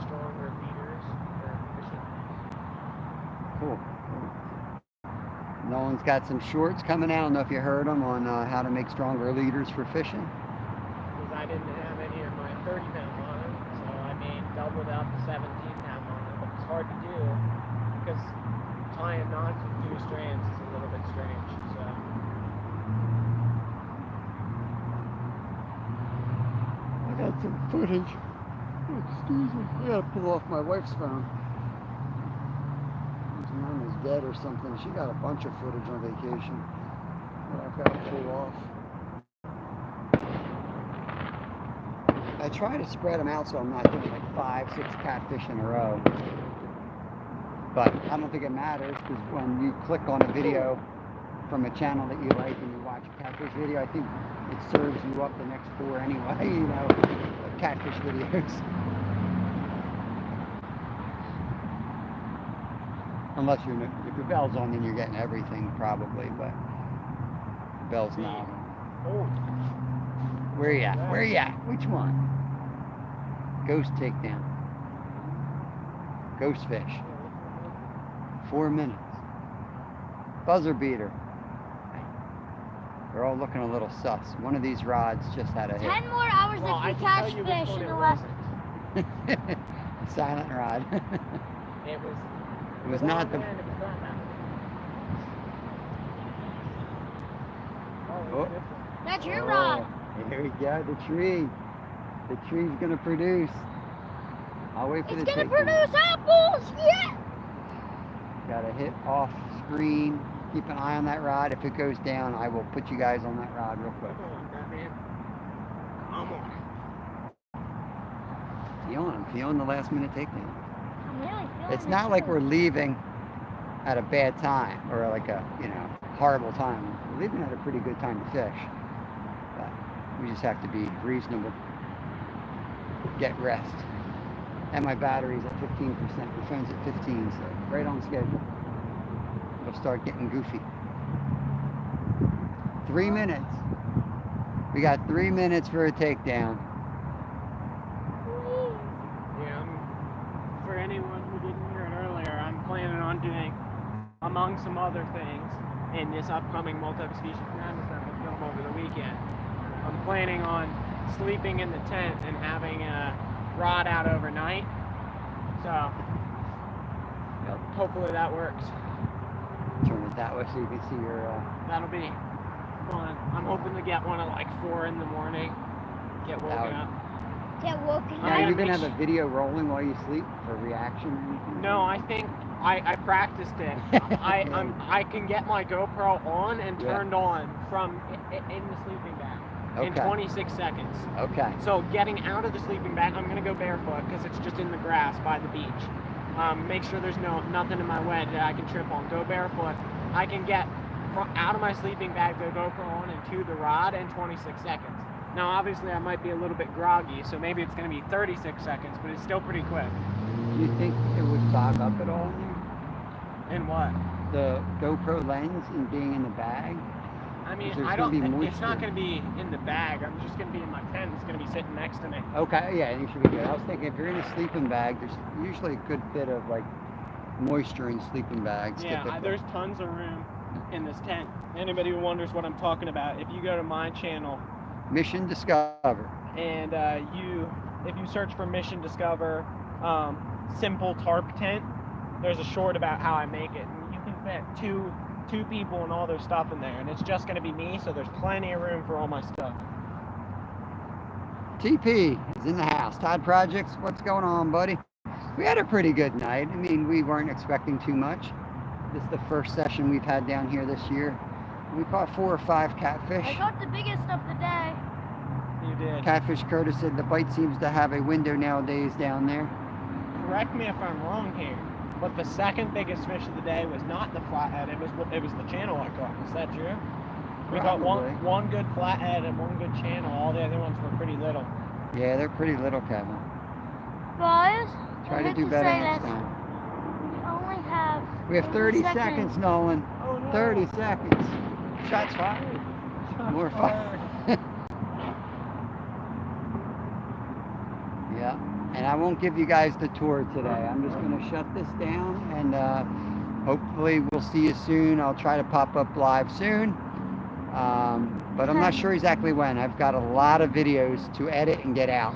stronger leaders for fishing. Cool. Nolan's got some shorts coming out. I don't know if you heard them on how to make stronger leaders for fishing. Because I didn't have any of my 30-pound line, so I made doubled out the 17-pound line. But it's hard to do because tying knots with 2 strands is a little bit strange. So I got some footage. Excuse me. I gotta pull off my wife's phone. His mom is dead or something. She got a bunch of footage on vacation that I've got to pull off. I try to spread them out so I'm not doing like 5, 6 catfish in a row. But I don't think it matters because when you click on a video from a channel that you like and you watch a catfish video, I think it serves you up the next 4 anyway, you know, catfish videos. Unless you're, if your bell's on, then you're getting everything probably, but the bell's not. oh, Where you at? Where you at? Which one? Ghost takedown. Ghost fish. 4 minutes. Buzzer beater. They're all looking a little sus. One of these rods just had a 10 hit. more hours well, I if can you tell catch you which fish one in it the West. wasn't. Silent rod. It was. It was not the. It was not that. Oh. It's different. That's your rod. Here we go. The tree. The tree's gonna produce. I'll wait for It's the gonna takedown. produce apples. Yeah. Got to hit off screen. Keep an eye on that rod. If it goes down, I will put you guys on that rod real quick. Come on, Batman. Come on. Feeling the last minute takedown. I'm really feeling It's it, not like too. we're leaving at a bad time or like a, horrible time. We're leaving at a pretty good time to fish. But we just have to be reasonable. Get rest. And my battery's at 15%. The phone's at 15, so right on schedule. It'll start getting goofy. 3 minutes. We got 3 minutes for a takedown. Yeah, for anyone who didn't hear it earlier, I'm planning on doing, among some other things, in this upcoming multi-species madness that will film over the weekend. I'm planning on sleeping in the tent and having a rod out overnight. So, hopefully that works. Turn it that way so you can see your. That'll be fun. I'm hoping to get one at like 4 in the morning. Get woken up. Get woken I Now, up. gotta you gonna make have a video rolling while you sleep for reaction or anything? No, I think I practiced it. I can get my GoPro on and Yeah. turned on from in the sleeping bag in Okay. 26 seconds. Okay. So getting out of the sleeping bag, I'm gonna go barefoot because it's just in the grass by the beach. Make sure there's nothing in my way that I can trip on. Go barefoot. I can get out of my sleeping bag, the GoPro on, and to the rod in 26 seconds. Now, obviously, I might be a little bit groggy, so maybe it's going to be 36 seconds, but it's still pretty quick. Do you think it would fog up at all? And what? The GoPro lens and being in the bag? I mean, There's I gonna don't. be It's not moisture. going to be in the bag. I'm just going to be in my tent. It's going to be sitting next to me. Okay, yeah, you should be good. I was thinking if you're in a sleeping bag, there's usually a good bit of like moisture in sleeping bags. Yeah, typically. there's tons of room in this tent. Anybody who wonders what I'm talking about, if you go to my channel Mission Discover. and if you search for Mission Discover simple tarp tent, there's a short about how I make it, and you can fit two people and all their stuff in there, and it's just going to be me, so there's plenty of room for all my stuff. TP is in the house. Todd Projects, what's going on, buddy? We had a pretty good night. I mean, we weren't expecting too much. This is the first session we've had down here this year. We caught 4 or 5 catfish. I got the biggest of the day. You did. Catfish Curtis said the bite seems to have a window nowadays down there. Correct me if I'm wrong here, but the second biggest fish of the day was not the flathead. It was the channel I caught. Is that true? We got Probably. one good flathead and one good channel. All the other ones were pretty little. Yeah, they're pretty little, Kevin. Guys, Try I to hate do better say next this. time. We only have We have 30 seconds, Nolan. Oh no. 30 seconds. Shots fired. Shots More fire. Yeah, and I won't give you guys the tour today. I'm just going to shut this down, and hopefully we'll see you soon. I'll try to pop up live soon, but I'm not sure exactly when. I've got a lot of videos to edit and get out.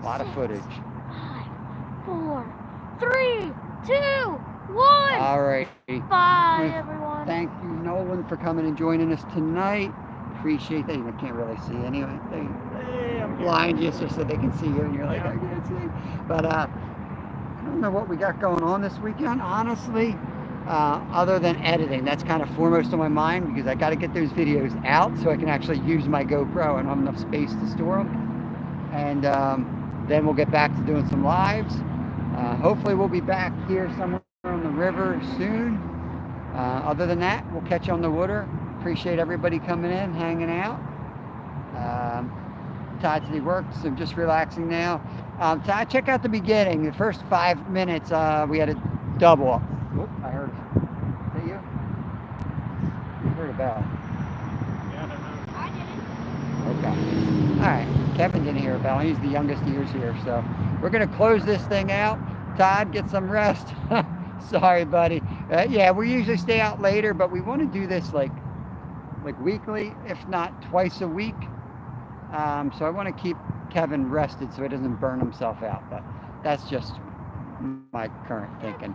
A lot of footage. 5, 4, 3, 2, 1. All right. Bye, everyone. Thank you, Nolan, for coming and joining us tonight. Appreciate that. I can't really see anyway. Hey, I'm here. Blind you so they can see you, and you're like, I can't see. But I don't know what we got going on this weekend, honestly, other than editing. That's kind of foremost on my mind because I got to get those videos out so I can actually use my GoPro and have enough space to store them. And then we'll get back to doing some lives. Hopefully we'll be back here somewhere on the river soon. Other than that, we'll catch you on the water. Appreciate everybody coming in, hanging out. Todd said he worked, so I'm just relaxing now. Todd, check out the beginning. The first 5 minutes, we had a double. Whoop, I heard. Is that you? You heard a bell. Yeah, I don't know. I didn't. Okay. All right. Kevin didn't hear a bell. He's the youngest ears here, so we're gonna close this thing out. Todd, get some rest. Sorry, buddy. Yeah, we usually stay out later, but we want to do this like weekly, if not twice a week. So I want to keep Kevin rested so he doesn't burn himself out. But that's just my current thinking.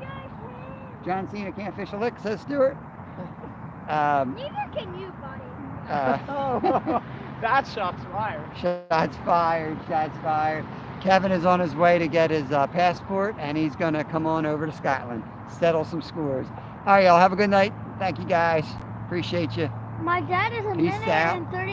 John Cena can't fish a lick, says Stuart. Neither can you, buddy. Oh, that shot's fired. Shots fired. Shots fired. Kevin is on his way to get his passport, and he's going to come on over to Scotland, settle some scores. All right, y'all. Have a good night. Thank you, guys. Appreciate you. My dad is a Peace minute out. and 30